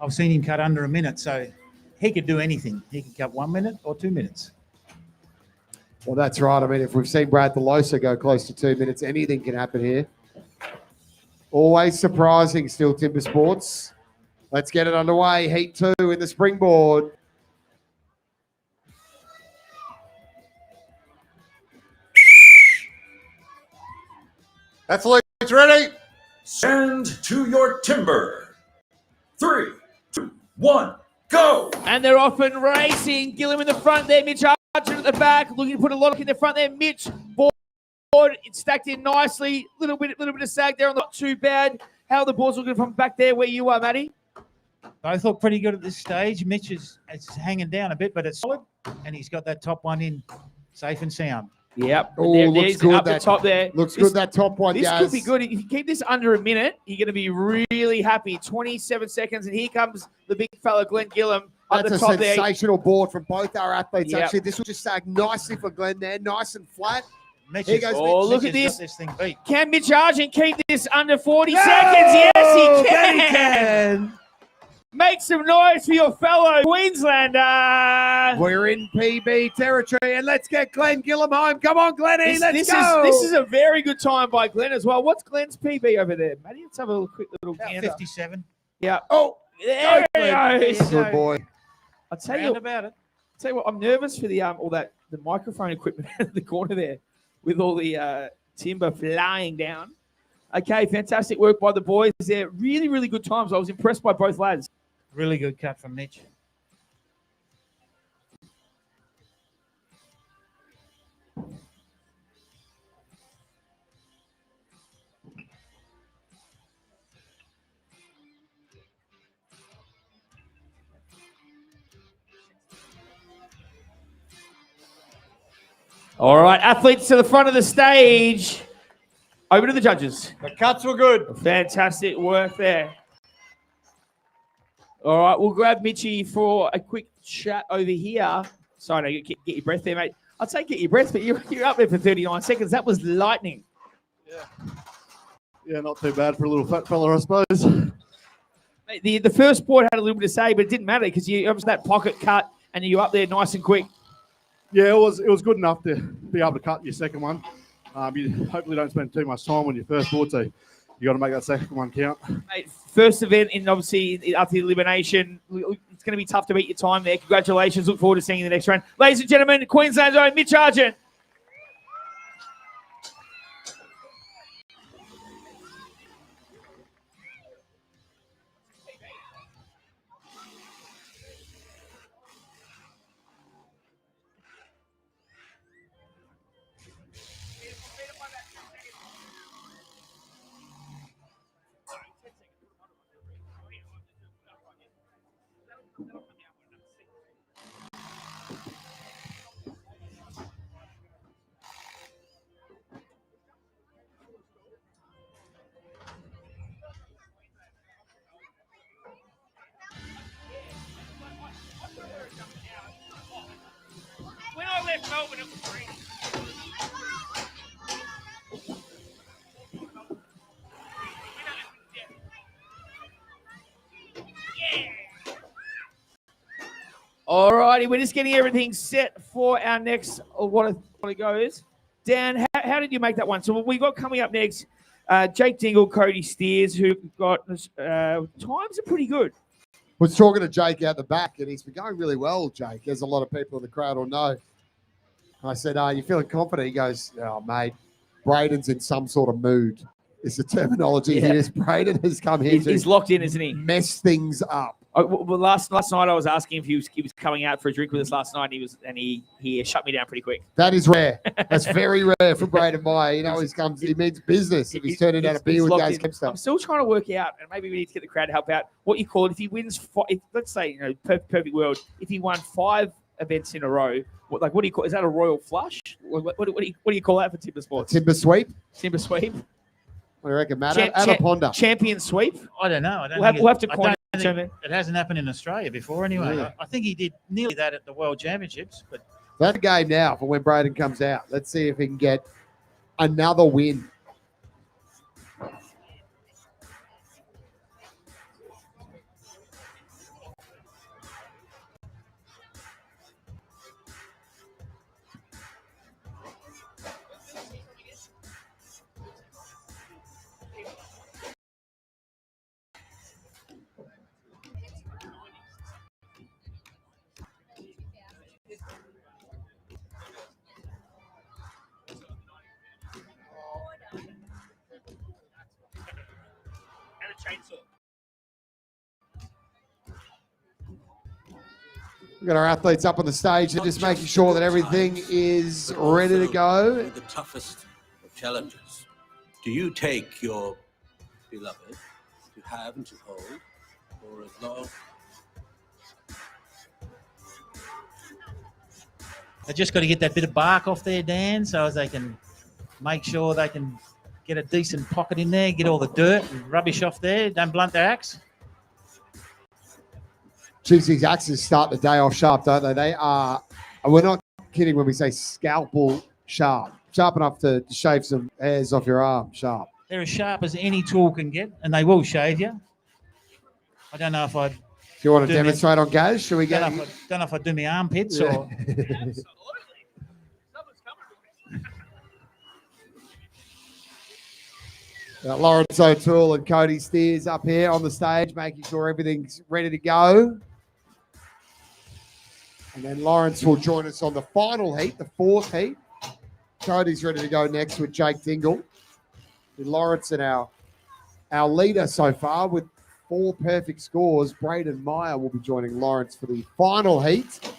I've seen him cut under a minute, so he could do anything. He could cut 1 minute or 2 minutes. Well, that's right. I mean, if we've seen Brad Delosa go close to 2 minutes, anything can happen here. Always surprising, Stihl Timbersports. Let's get it underway. Heat 2 in the springboard. Athletes ready? Stand to your timber. 3, 2, 1, go! And they're off and racing. Gillam in the front there. Mitch Argent at the back. Looking to put a lot in the front there. Mitch, board. It's stacked in nicely. Little bit of sag there. Not too bad. How are the boards looking from back there where you are, Matty? Both look pretty good at this stage. Mitch is hanging down a bit, but it's solid. And he's got that top one in safe and sound. Yep. Oh, looks good. Up the top there. Looks good, that top one, This guys. could be good. If you keep this under a minute, you're going to be really happy. 27 seconds, and here comes the big fella, Glenn Gillam, at That's the a top there. sensational board from both our athletes. Yep. Actually, this will just sag nicely for Glenn there. Nice and flat. Mitch Here goes Oh, Mitch. look Mitch at has this. got this thing beat. Can Mitch Argent keep this under 40 seconds? Yes, he can. Make some noise for your fellow Queenslander. We're in PB territory, and let's get Glenn Gillam home. Come on, Glenny, let's go. This is a very good time by Glenn as well. What's Glenn's PB over there, Matty? Let's have a quick little About gander. 57. Yeah. Oh, there he goes. Good boy. I'll tell you about it. Tell you what, I'm nervous for the the microphone equipment in the corner there with all the timber flying down. Okay, fantastic work by the boys there. Really, really good times. I was impressed by both lads. Really good cut from Mitch. All right, athletes to the front of the stage. Over to the judges. The cuts were good. Fantastic work there. All right, we'll grab Mitchie for a quick chat over here. Sorry, no, get your breath there, mate. I'd say get your breath, but you're up there for 39 seconds. That was lightning. Yeah, not too bad for a little fat fella, I suppose. Mate, the first board had a little bit to say, but it didn't matter because you obviously that pocket cut and you up there nice and quick. Yeah, it was good enough to be able to cut your second one. You hopefully don't spend too much time on your first board, so you got to make that second one count. Mate, first event in obviously after the elimination, it's going to be tough to beat your time there. Congratulations! Look forward to seeing you in the next round, ladies and gentlemen. Queensland's own Mitch Argent. When I left Melbourne, it was green. All right. righty, we're just getting everything set for our next what it goes. Dan, how did you make that one? So we've got coming up next, Jake Dingle, Kody Steers, who got times are pretty good. Was talking to Jake out the back, and he's been going really well, Jake, as a lot of people in the crowd will know. I said, you feeling confident? He goes, oh, mate, Braden's in some sort of mood. It's the terminology he is. Braden has come here He's locked in, isn't he? Mess things up. Well, last night I was asking if he was coming out for a drink with us last night, and he shut me down pretty quick. That is rare. That's very rare for Braden Meyer. You know, he means business if he's turning down a beer with Gaze Kempster. I'm still trying to work out, and maybe we need to get the crowd to help out, what you call it. If he wins, let's say, perfect world, if he won 5 events in a row, what do you call? Is that a royal flush? What do you call that for timber sports? Timber sweep. Timber sweep. What do you reckon, Matt? Have a ponder. Champion sweep. I don't know. We'll have to coin it. It hasn't happened in Australia before, anyway. Yeah. I think he did nearly that at the World Championships, but That's a game now for when Braden comes out. Let's see if he can get another win. We've got our athletes up on the stage and just making sure that everything is ready to go. The toughest of challenges. Do you take your beloved to have and to hold for as long? they just got to get that bit of bark off there, Dan, so as they can make sure they can get a decent pocket in there, get all the dirt and rubbish off there. Don't blunt their axe. Chiefs, these axes start the day off sharp, don't they? They are, and we're not kidding when we say scalpel sharp. Sharp enough to shave some hairs off your arm, sharp. They're as sharp as any tool can get, and they will shave you. I don't know if I'd... Do you want to demonstrate on Gaz? Should we get... Don't know if I'd do my armpits or... Lawrence O'Toole and Kody Steers up here on the stage, making sure everything's ready to go. And then Lawrence will join us on the final heat, the 4th heat. Cody's ready to go next with Jake Dingle. And Lawrence and our leader so far with 4 perfect scores. Braden Meyer will be joining Lawrence for the final heat.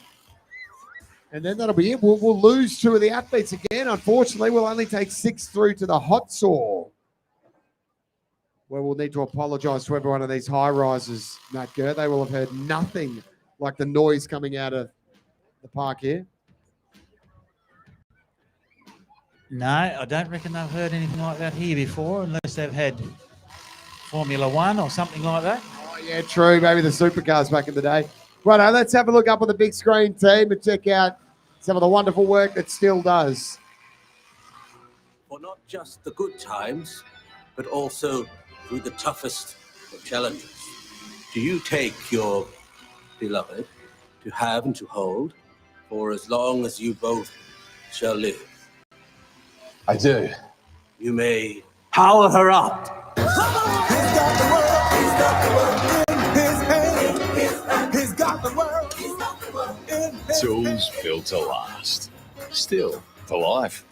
And then that'll be it. We'll lose 2 of the athletes again. Unfortunately, we'll only take 6 through to the hot saw, where we'll need to apologise to everyone on these high rises, Matt Gurr. They will have heard nothing like the noise coming out of the park here. No, I don't reckon they've heard anything like that here before, unless they've had Formula One or something like that. Oh, yeah, true. Maybe the supercars back in the day. Righto, let's have a look up on the big screen, team, and check out some of the wonderful work that Stihl does. For not just the good times, but also through the toughest of challenges. Do you take your beloved to have and to hold for as long as you both shall live? I do. You may power her up. Tools built to last. Still for life.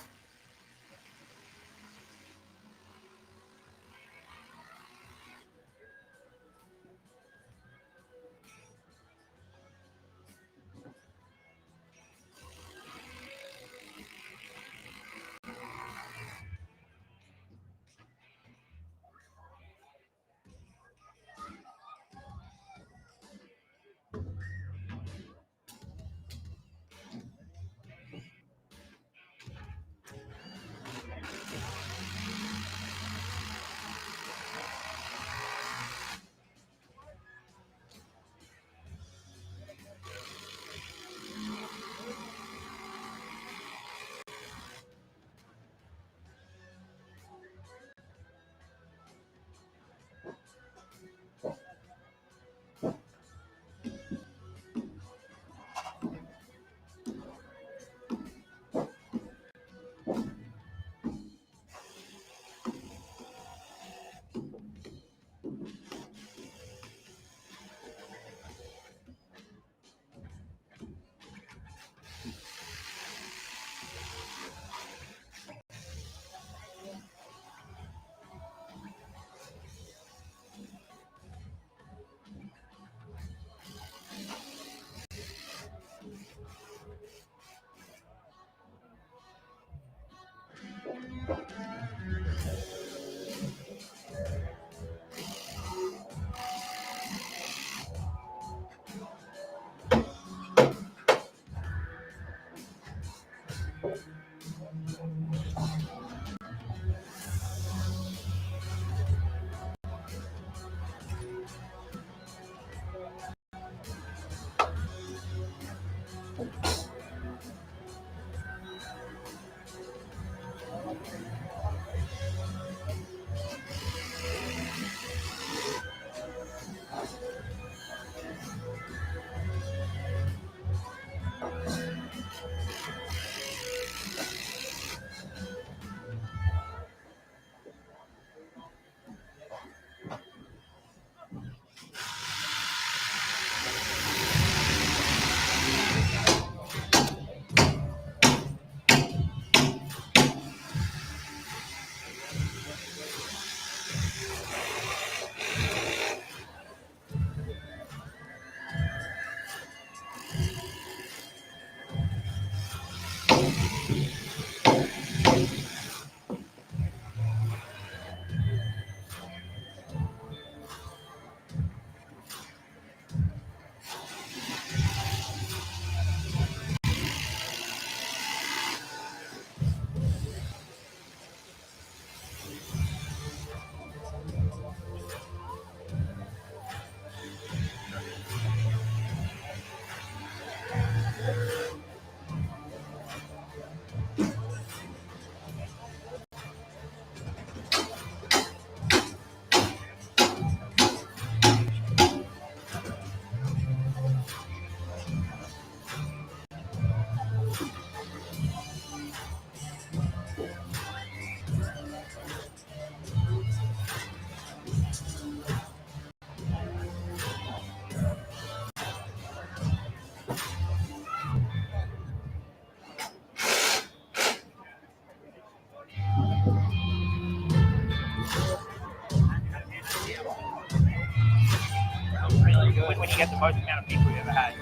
When you get the most amount of people you've ever had.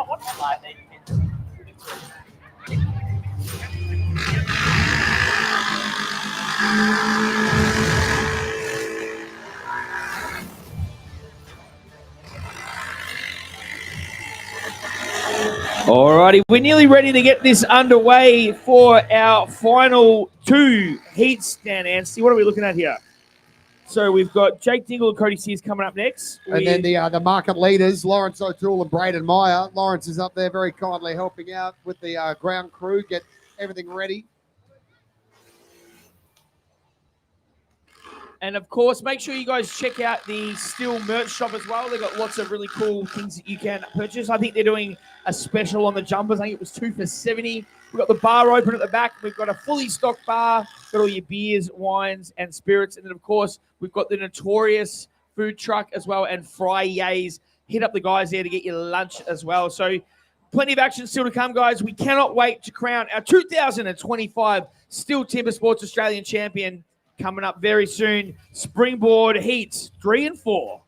What's like Alrighty, we're nearly ready to get this underway for our final two heats, Dan Anstey. What are we looking at here? So we've got Jake Dingle and Kody Steers coming up next. And then the market leaders, Lawrence O'Toole and Braden Meyer. Lawrence is up there very kindly helping out with the ground crew, get everything ready. And of course, make sure you guys check out the Stihl merch shop as well. They've got lots of really cool things that you can purchase. I think they're doing a special on the jumpers. I think it was 2 for $70. We've got the bar open at the back. We've got a fully stocked bar. Got all your beers, wines, and spirits. And then, of course, we've got the notorious food truck as well and Fry-Yays. Hit up the guys there to get your lunch as well. So plenty of action still to come, guys. We cannot wait to crown our 2025 Stihl Timbersports Australian champion. Coming up very soon, Springboard Heats 3 and 4.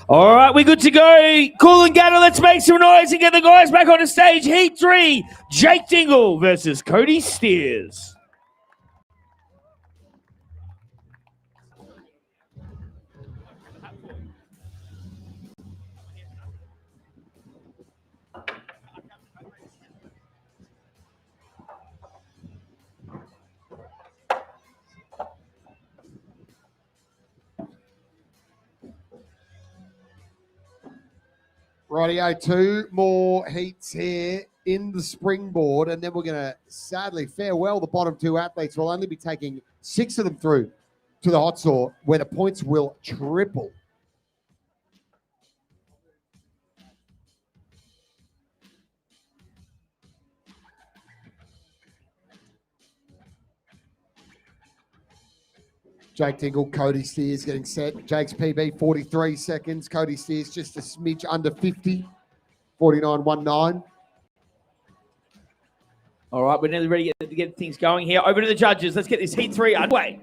All right, we're good to go. Coolangatta, let's make some noise and get the guys back on the stage. Heat 3, Jake Dingle versus Kody Steers. Rightio, 2 more heats here in the springboard, and then we're going to sadly farewell the bottom 2 athletes. We'll only be taking 6 of them through to the hot sort, where the points will triple. Jake Dingle, Kody Steers getting set. Jake's PB, 43 seconds. Kody Steers just a smidge under 50, 49.19. All right, we're nearly ready to get things going here. Over to the judges. Let's get this Heat 3 underway.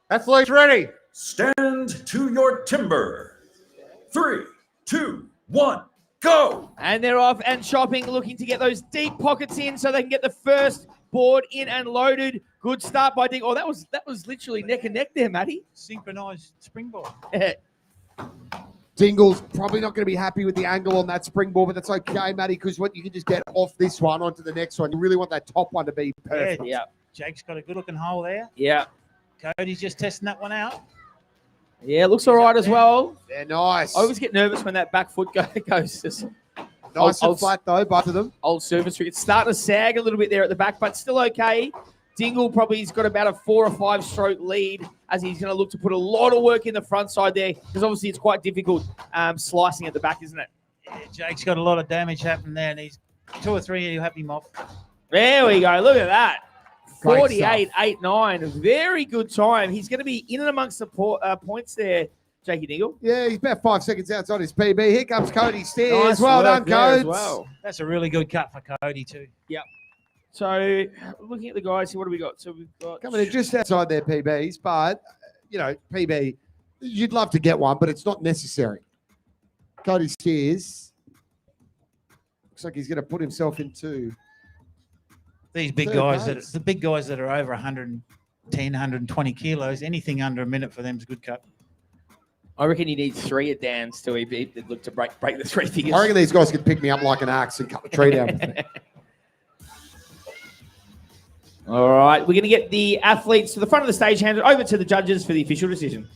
Athletes ready. Stand to your timber. 3, 2, 1, go. And they're off and shopping, looking to get those deep pockets in so they can get the first board in and loaded. Good start by Dingle. Oh, that was literally neck and neck there, Matty. Synchronized springboard. Dingle's probably not going to be happy with the angle on that springboard, but that's okay, Matty, because what you can just get off this one onto the next one. You really want that top one to be perfect. Yeah. Jake's got a good looking hole there. Yeah. Cody's just testing that one out. Yeah, looks all right as well. They're nice. I always get nervous when that back foot goes. Just nice and flat, though, both of them. Old surface trick. It's starting to sag a little bit there at the back, but still okay. Dingle probably's got about a 4 or 5 stroke lead as he's going to look to put a lot of work in the front side there, because obviously it's quite difficult slicing at the back, isn't it? Yeah, Jake's got a lot of damage happening there, and he's 2 or 3 he'll have him off. There we go. Look at that. Great 48.89. Very good time. He's going to be in and amongst the points there, Jakey Dingle. Yeah, he's about 5 seconds outside his PB. Here comes Kody Steers. Nice well work done, there Codes. as well. That's a really good cut for Kody too. Yep. So looking at the guys here, what do we got? So we've got Coming in just outside their PBs, but, you know, PB, you'd love to get one, but it's not necessary. Kody Steers looks like he's going to put himself into These big guys the big guys that are over 110, 120 kilos, anything under a minute for them is a good cut. I reckon you need 3 at Dan's to look to break the 3 figures. I reckon these guys could pick me up like an axe and cut the tree down with me. All right, we're going to get the athletes to the front of the stage, handed over to the judges for the official decision.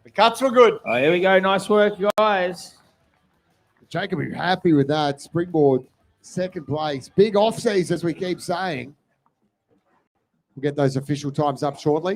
The cuts were good. Oh, here we go. Nice work, guys. Jake will be happy with that. Springboard, second place. Big offseas, as we keep saying. We'll get those official times up shortly.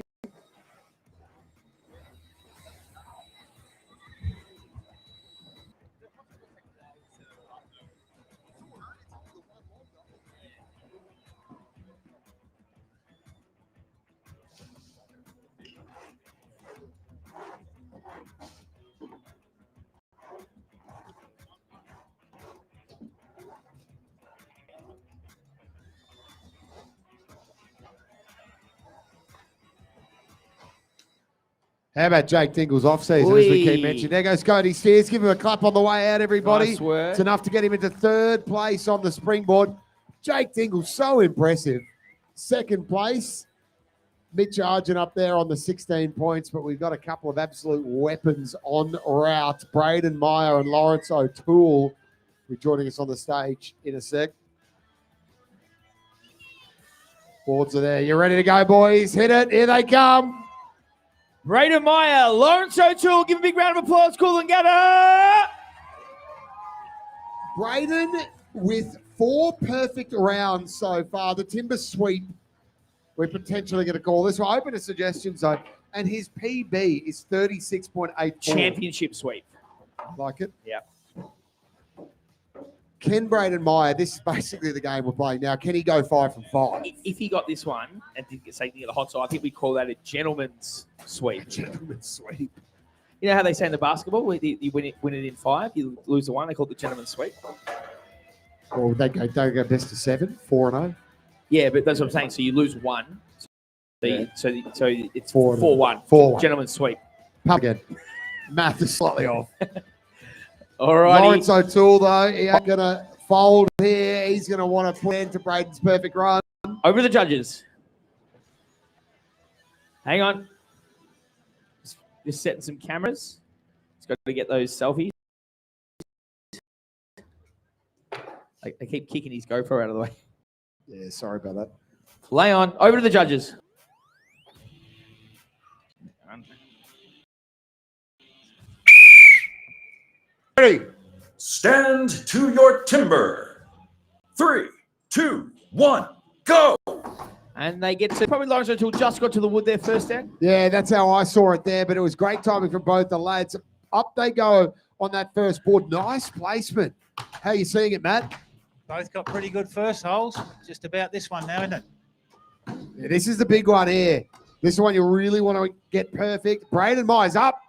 How about Jake Dingle's off-season, as we keep mentioning? There goes Kody Steers. Give him a clap on the way out, everybody. Nice work. It's enough to get him into 3rd place on the springboard. Jake Dingle, so impressive. 2nd place. Mitch Argent up there on the 16 points, but we've got a couple of absolute weapons en route. Braden Meyer and Lawrence O'Toole will be joining us on the stage in a sec. Boards are there. You ready to go, boys? Hit it. Here they come. Braden Meyer, Lawrence O'Toole, give a big round of applause, Coolangatta. Braden with 4 perfect rounds so far. The timber sweep, we're potentially going to call this. We're open to suggestions, though. And his PB is 36.84. Championship sweep. Like it? Yeah. Can Braden Meyer, this is basically the game we're playing now, can he go 5 from 5? If he got this one and didn't get something at the hot side, I think we call that a gentleman's sweep. A gentleman's sweep. You know how they say in the basketball, where you win it in 5, you lose the 1, they call it the gentleman's sweep. Or they go best of 7, 4-0. Yeah, but that's what I'm saying. So you lose 1. So, Yeah. so it's 4-1. 4-1. 4-1. Gentleman's sweep. Pub again. Math is slightly off. All right. Lawrence O'Toole, though, he ain't going to fold here. He's going to want to put end to Braden's perfect run. Over the judges. Hang on. Just setting some cameras. He's got to get those selfies. They keep kicking his GoPro out of the way. Yeah, sorry about that. Play on. Over to the judges. Ready. Stand to your timber. 3, 2, 1, go. And they get to, probably Lawrence O'Toole just got to the wood there first down. Yeah, that's how I saw it there, but it was great timing from both the lads. Up they go on that first board. Nice placement. How are you seeing it, Matt? Both got pretty good first holes. Just about this one now, isn't it? Yeah, this is the big one here. This is one you really want to get perfect. Braden Myers up.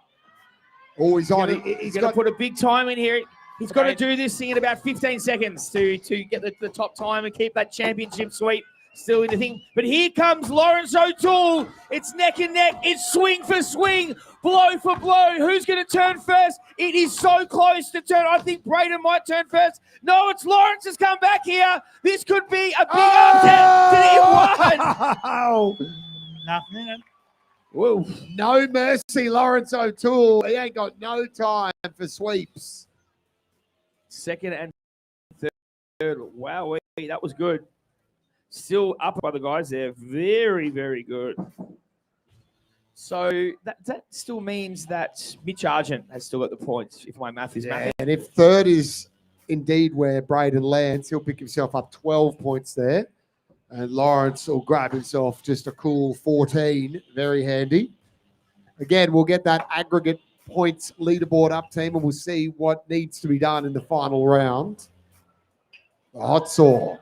Oh, he's on. He's going to put a big time in here. He's got to do this thing in about 15 seconds to get the top time and keep that championship sweep still in the thing. But here comes Lawrence O'Toole. It's neck and neck. It's swing for swing, blow for blow. Who's going to turn first? It is so close to turn. I think Braden might turn first. No, it's Lawrence has come back here. This could be a big upset. Did he win? Nothing. Whoa. No mercy, Lawrence O'Toole. He ain't got no time for sweeps. Second and third. Wow, that was good. Still up by the guys there. Very, very good. So that still means that Mitch Argent has still got the points, if my math is math. And if third is indeed where Braden lands, he'll pick himself up 12 points there. And Lawrence will grab himself just a cool 14. Very handy. Again, we'll get that aggregate points leaderboard up, team, and we'll see what needs to be done in the final round. The hot saw.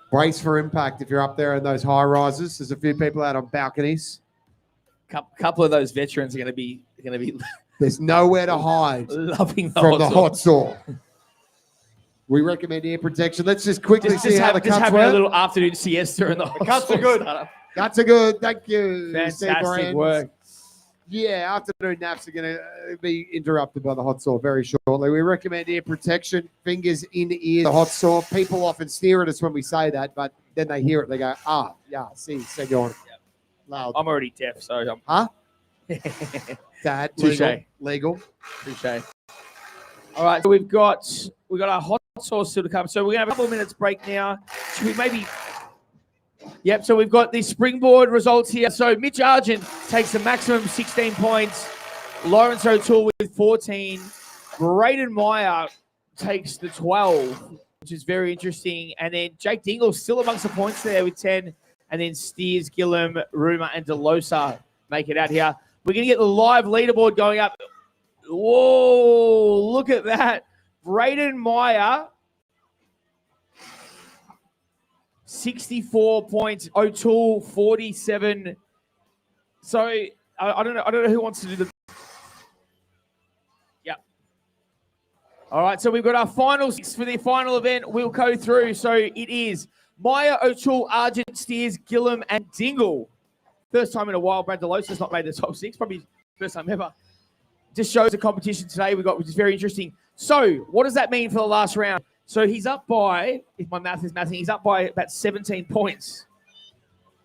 Brace for impact if you're up there in those high rises. There's a few people out on balconies. Couple of those veterans are going to be. There's nowhere to hide loving from the hot saw. We recommend ear protection. Let's just quickly see how the cuts have were. a little afternoon siesta in the cuts are good. Cuts are good. Thank you. Fantastic work. Yeah, afternoon naps are going to be interrupted by the hot saw very shortly. We recommend ear protection, fingers in ears. The hot saw. People often sneer at us when we say that, but then they hear it. They go, yeah, see, Segon. Loud. I'm already deaf, so Huh? Dad, legal. Touche. All right, so we've got our hot sauce still to come. So we're gonna have a couple of minutes break now. Should we maybe? Yep. So we've got the springboard results here. So Mitch Argent takes the maximum 16 points. Lawrence O'Toole with 14. Braden Meyer takes the 12, which is very interesting. And then Jake Dingle still amongst the points there with 10. And then Steers, Gillum, Ruma, and DeLosa make it out here. We're going to get the live leaderboard going up. Whoa, look at that. Braden Meyer, 64 points. O'Toole, 47. So, I don't know who wants to do the... Yep. All right, so we've got our final six for the final event. We'll go through. So, it is Meyer, O'Toole, Argent, Steers, Gillum, and Dingle. First time in a while, Brad DeLosa's not made the top six. Probably first time ever. Just shows the competition today we've got, which is very interesting. So, what does that mean for the last round? So, he's up by, if my math is mathing, he's up by about 17 points.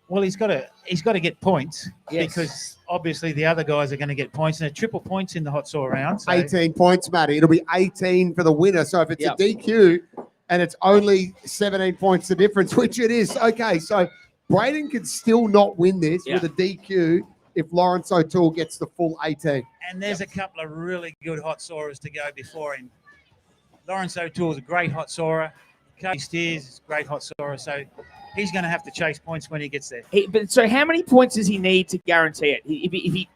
Well, he's got to get points because obviously the other guys are going to get points, and they're triple points in the hot saw round. So. 18 points, Matty. It'll be 18 for the winner. So, if it's a DQ and it's only 17 points the difference, which it is, okay. So, Braden could still not win this with a DQ if Lawrence O'Toole gets the full 18. And there's a couple of really good hot sawers to go before him. Lawrence O'Toole is a great hot sawer. Kody Steers is a great hot sawer. So he's going to have to chase points when he gets there. But so how many points does he need to guarantee it? If he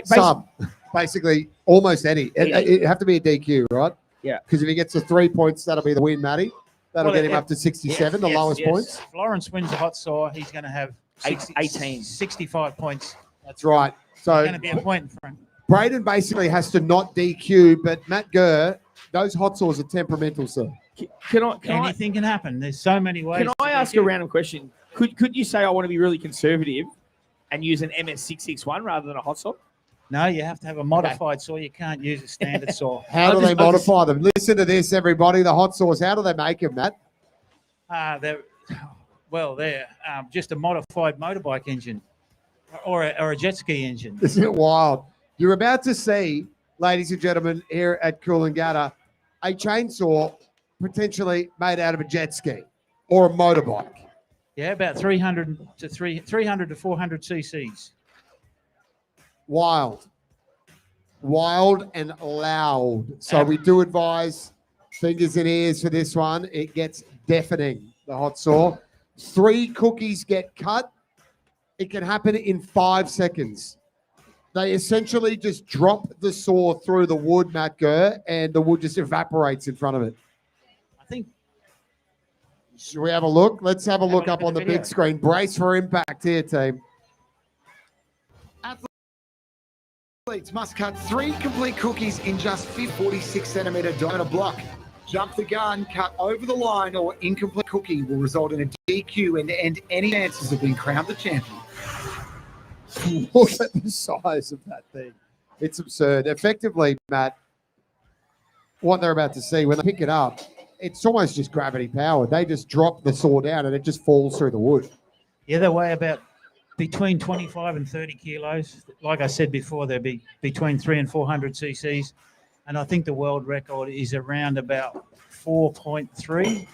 Some, basically almost any. It'd have to be a DQ, right? Yeah. Because if he gets the 3 points, that'll be the win, Matty. That'll get him up to 67, the lowest points. If Lawrence wins the hot saw, he's going to have 65 points. That's right. So going to be a point in front. Braden basically has to not DQ, but Matt Gurr, those hot saws are temperamental, sir. Anything can happen. There's so many ways. Can I ask a random question? Could you say I want to be really conservative and use an MS661 rather than a hot saw? No, you have to have a modified saw. You can't use a standard saw. How do they modify them? Listen to this, everybody. The hot saws. How do they make them, Matt? They're just a modified motorbike engine or a jet ski engine. Isn't it wild? You're about to see, ladies and gentlemen, here at Coolangatta, a chainsaw potentially made out of a jet ski or a motorbike. Yeah, about 300 to 400 cc's. Wild and loud. So we do advise fingers and ears for this one. It gets deafening, the hot saw. 3 cookies get cut. It can happen in 5 seconds. They essentially just drop the saw through the wood, Matt Gurr, and the wood just evaporates in front of it. I think. Should we have a look? Let's have a look up on the big screen. Brace for impact here, team. Athletes must cut 3 complete cookies in just 46 centimetre diameter block. Jump the gun, cut over the line, or incomplete cookie will result in a DQ and end any chances of being crowned the champion. Look at the size of that thing. It's absurd. Effectively, Matt, what they're about to see, when they pick it up, it's almost just gravity powered. They just drop the saw down and it just falls through the wood. Yeah, they weigh about between 25 and 30 kilos. Like I said before, they'll be between 300 and 400 cc's. And I think the world record is around about 4.3,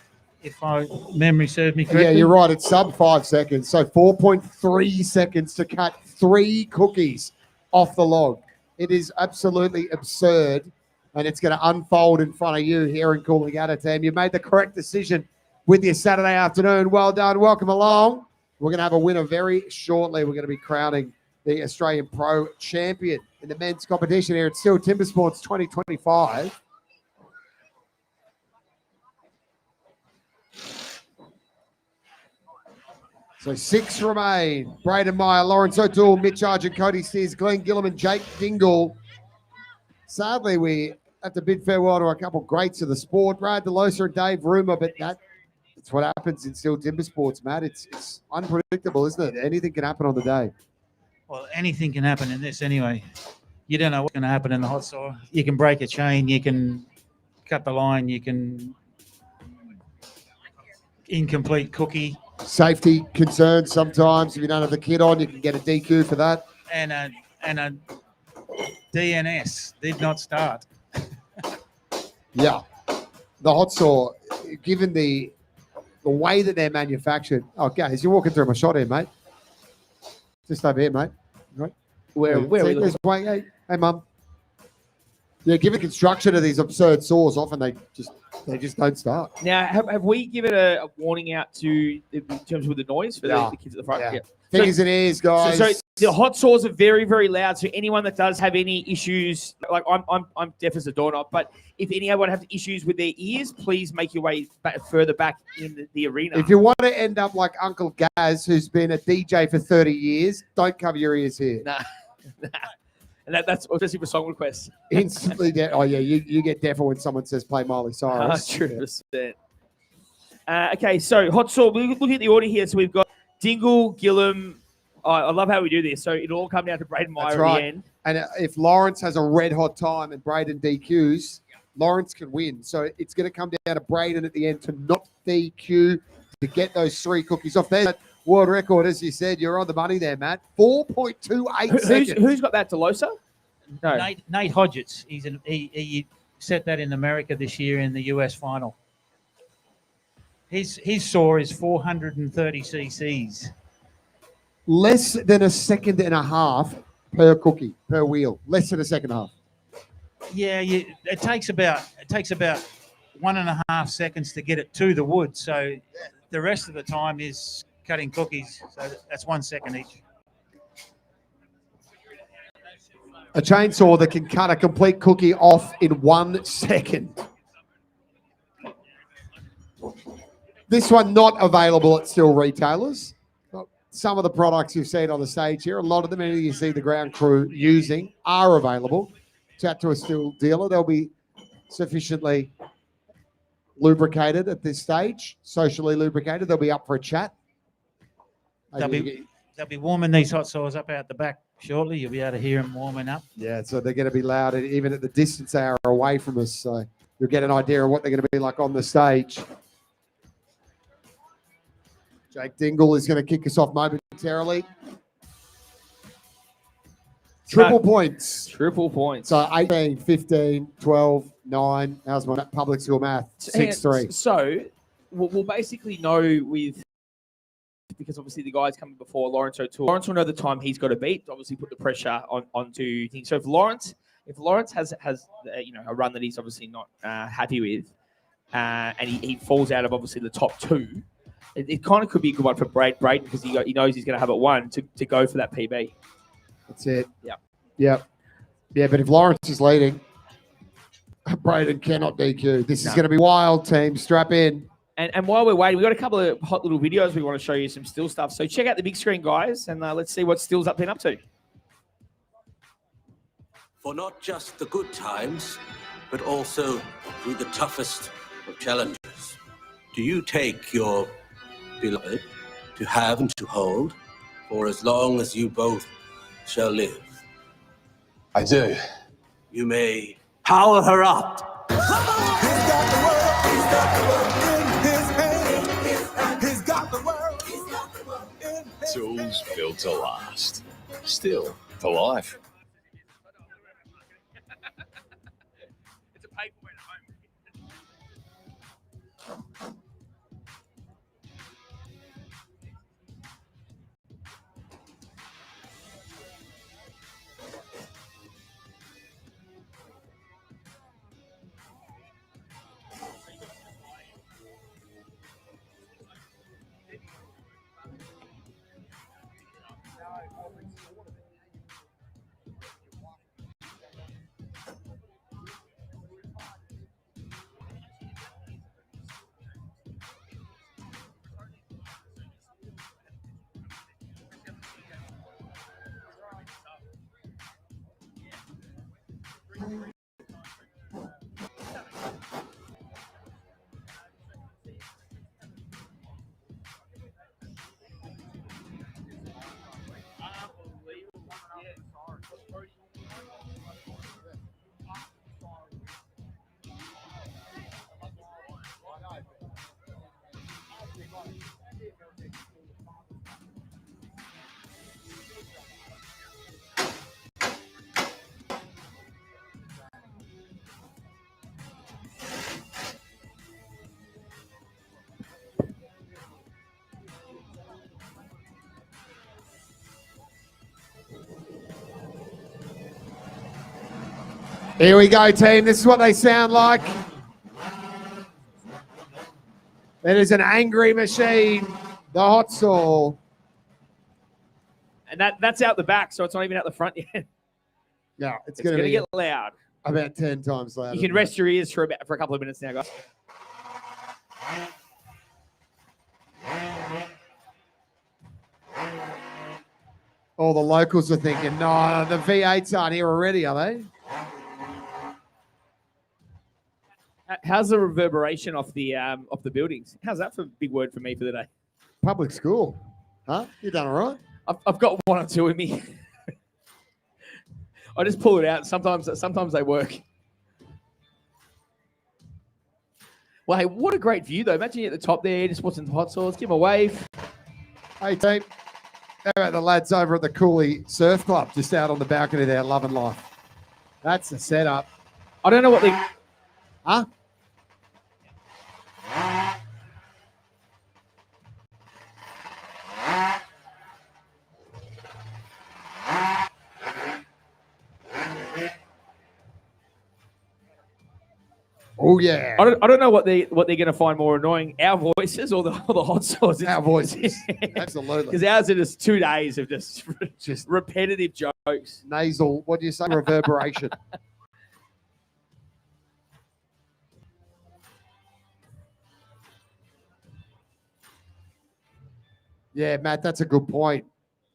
if my memory serves me correctly. Yeah, you're right. It's sub 5 seconds. So 4.3 seconds to cut 3 cookies off the log. It is absolutely absurd. And it's going to unfold in front of you here in Coolangatta, team. You made the correct decision with your Saturday afternoon. Well done. Welcome along. We're going to have a winner very shortly. We're going to be crowning the Australian Pro Champion in the men's competition here at Stihl Timbersports 2025. So 6 remain. Braden Meyer, Lawrence O'Toole, Mitch Argent, Kody Steers, Glenn Gillam and Jake Dingle. Sadly, we have to bid farewell to a couple of greats of the sport, Brad DeLosa and Dave Rumer, but that's what happens in Stihl Timbersports, Matt. It's unpredictable, isn't it? Anything can happen on the day. Well, anything can happen in this anyway. You don't know what's going to happen in the hot saw. You can break a chain, you can cut the line, you can incomplete cookie. Safety concerns sometimes. If you don't have the kit on, you can get a DQ for that. And a DNS did not start. Yeah. The hot saw, given the way that they're manufactured. Oh, guys, you're walking through my shot here, mate. Just over here, mate. Right. Where are we looking? Hey, Mum. Yeah, given construction of these absurd saws, often they just don't start. Now, have we given a warning out in terms with the noise for the kids at the front? Yeah. Fingers and ears, guys. So the hot saws are very, very loud. So anyone that does have any issues, like I'm deaf as a doorknob, but if anyone has issues with their ears, please make your way further back in the arena. If you want to end up like Uncle Gaz, who's been a DJ for 30 years, don't cover your ears here. Nah. And that's especially for song requests. Instantly deaf. Oh, yeah, you get deafer when someone says play Miley Cyrus. 100%. Okay, so hot saw. We're looking at the order here. So we've got Dingle, Gillam. I love how we do this. So it'll all come down to Braden Meyer That's right. at the end. And if Lawrence has a red hot time and Braden DQs, Lawrence can win. So it's going to come down to Braden at the end to not DQ, to get those 3 cookies off. There's that world record, as you said. You're on the money there, Matt. 4.28 seconds. Who's got that, DeLosa? No. Nate Hodgetts. He set that in America this year in the US final. His saw is 430 cc's. Less than a second and a half per cookie, per wheel. Less than a second and a half. Yeah, it takes about 1.5 seconds to get it to the wood. So the rest of the time is cutting cookies. So that's 1 second each. A chainsaw that can cut a complete cookie off in 1 second. This one not available at Stihl retailers. Some of the products you've seen on the stage here, a lot of them you see the ground crew using are available. Chat to a Stihl dealer. They'll be sufficiently lubricated at this stage, socially lubricated. They'll be up for a chat. They'll be warming these hot saws up out the back shortly. You'll be able to hear them warming up. Yeah, so they're going to be loud, even at the distance they are away from us. So you'll get an idea of what they're going to be like on the stage. Jake Dingle is going to kick us off momentarily. Triple points. Triple points. So 18, 15, 12, 9. How's my public school math? 6-3. So we'll basically know with, because obviously the guys coming before Lawrence O'Toole. Lawrence will know the time he's got to beat. Obviously, put the pressure onto things. So if Lawrence has a run that he's obviously not happy with, and he falls out of obviously the top two, it kind of could be a good one for Braden because he knows he's going to have it one to go for that PB. That's it. Yeah. Yeah, but if Lawrence is leading, Braden cannot DQ. This is going to be wild, team. Strap in. And while we're waiting, we've got a couple of hot little videos we want to show you some Stihl stuff. So check out the big screen, guys, and let's see what Stihl's been up to. For not just the good times, but also through the toughest of challenges. Do you take your beloved to have and to hold for as long as you both shall live? I do. You may power her up. Tools built to last. Stihl for life. Here we go, team. This is what they sound like. It is an angry machine, the hot saw. And that's out the back, so it's not even out the front yet. Yeah, it's going to get loud. About 10 times louder. You can rest your ears for a couple of minutes now, guys. All the locals are thinking, no, the V8s aren't here already, are they? How's the reverberation off the buildings? How's that for a big word for me for the day? Public school. Huh? You done all right? I've got one or two in me. I just pull it out. Sometimes they work. Well, hey, what a great view, though. Imagine you at the top there, just watching the hot sauce. Give them a wave. Hey, team. How about the lads over at the Cooley Surf Club, just out on the balcony there, loving life? That's the setup. I don't know what they... Huh? Oh yeah. I don't know what they're going to find more annoying, our voices or the hot sauce. Our voices, absolutely. Because ours are just 2 days of just repetitive jokes. Nasal. What do you say? Reverberation. Yeah, Matt, that's a good point.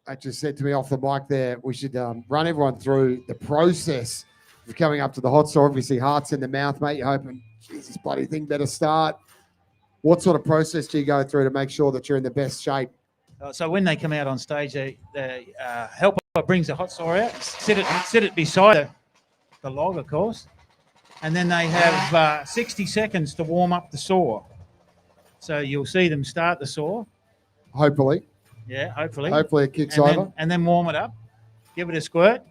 I just said to me off the mic there, we should run everyone through the process of coming up to the hot saw. Obviously, heart's in the mouth, mate. You're hoping, geez, this bloody thing better start. What sort of process do you go through to make sure that you're in the best shape So when they come out on stage, the helper brings the hot saw out, sit it beside the log, of course, and then they have 60 seconds to warm up the saw. So you'll see them start the saw. Hopefully. Yeah, hopefully. Hopefully it kicks and over. Then, and then warm it up, give it a squirt,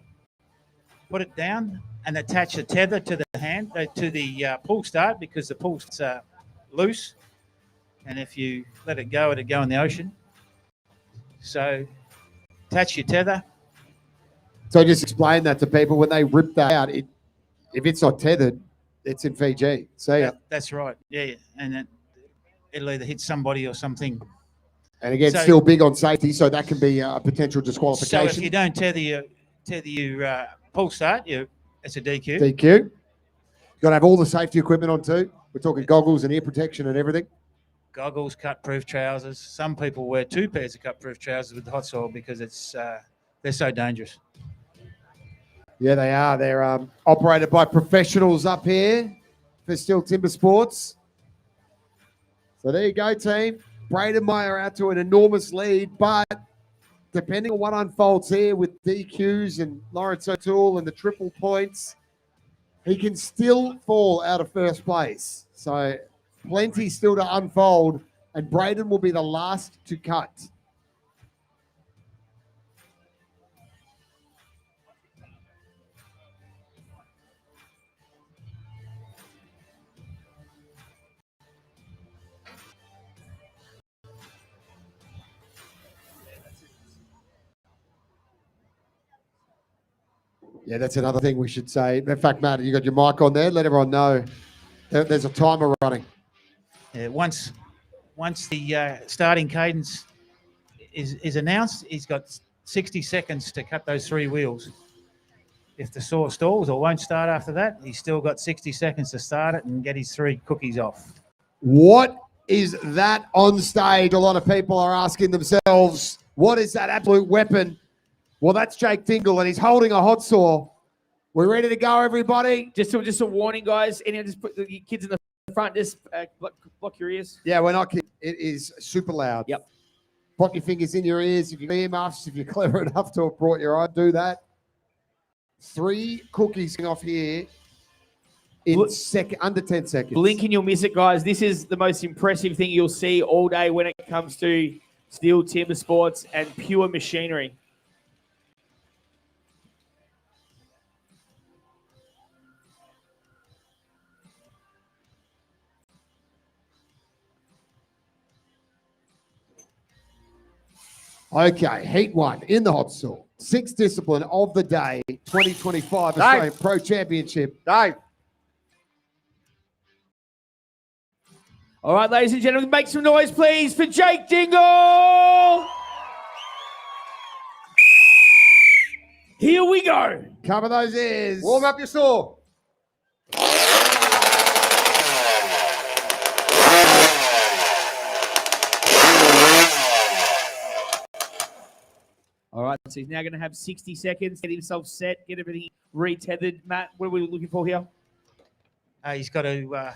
put it down, and attach a tether to the hand, to the pull start, because the pull's loose. And if you let it go, it'll go in the ocean. So attach your tether. So just explain that to people. When they rip that out, if it's not tethered, it's in Fiji. See ya. That's right. Yeah. And it'll either hit somebody or something. And again, So- still big on safety, so that can be a potential disqualification. So if you don't tether your pull start, it's a DQ. DQ. You've got to have all the safety equipment on too. We're talking goggles and ear protection and everything. Goggles, cut-proof trousers. Some people wear 2 pairs of cut-proof trousers with the hot soil because they're so dangerous. Yeah, they are. They're operated by professionals up here for Stihl Timbersports. So there you go, team. Braden Meyer out to an enormous lead, but depending on what unfolds here with DQs and Lawrence O'Toole and the triple points, he can still fall out of first place. So plenty still to unfold, and Braden will be the last to cut. Yeah, that's another thing we should say. In fact, Matt, you got your mic on there. Let everyone know there's a timer running. Yeah, once the starting cadence is announced, he's got 60 seconds to cut those 3 wheels. If the saw stalls or won't start after that, he's still got 60 seconds to start it and get his 3 cookies off. What is that on stage? A lot of people are asking themselves, what is that absolute weapon? Well, that's Jake Dingle, and he's holding a hot saw. We're ready to go, everybody. Just a warning, guys. Anyone just put the kids in the front, just block your ears. Yeah, we're not kidding. It is super loud. Yep. Put your fingers in your ears. If you've got earmuffs, if you're clever enough to have brought your own, do that. 3 cookies off here in under 10 seconds. Blink and you'll miss it, guys. This is the most impressive thing you'll see all day when it comes to Stihl Timbersports and pure machinery. Okay, heat 1 in the hot saw. 6th discipline of the day, 2025 Australian Pro Championship. Dave. All right, ladies and gentlemen, make some noise, please, for Jake Dingle. Here we go. Cover those ears. Warm up your saw. All right, so he's now going to have 60 seconds, get himself set, get everything retethered. Matt, what are we looking for here? He's got to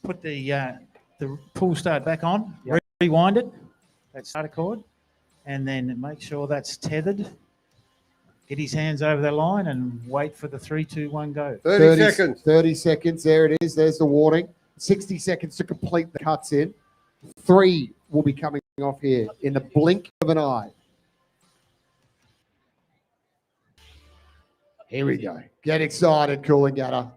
put the pull start back on, rewind it, that starter cord, and then make sure that's tethered. Get his hands over the line and wait for the 3, 2, 1, go. 30 seconds. 30 seconds. There it is. There's the warning. 60 seconds to complete the cuts in. 3 will be coming off here in the blink of an eye. Here we go. Get excited, Coolangatta.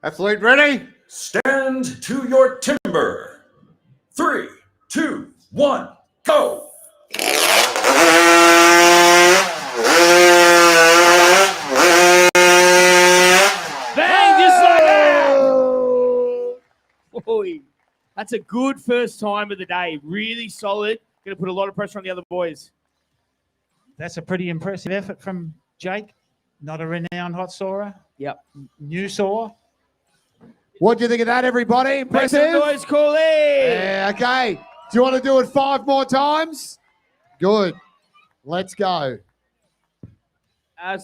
Athlete ready? Stand to your timber. 3, 2, 1, go. Bang, just like that. Boy, that's a good first time of the day. Really solid. Going to put a lot of pressure on the other boys. That's a pretty impressive effort from Jake. Not a renowned hot sawer. Yep. New saw. What do you think of that, everybody? Impressive? Make some noise, Cooley. Yeah, okay. Do you want to do it 5 more times? Good. Let's go.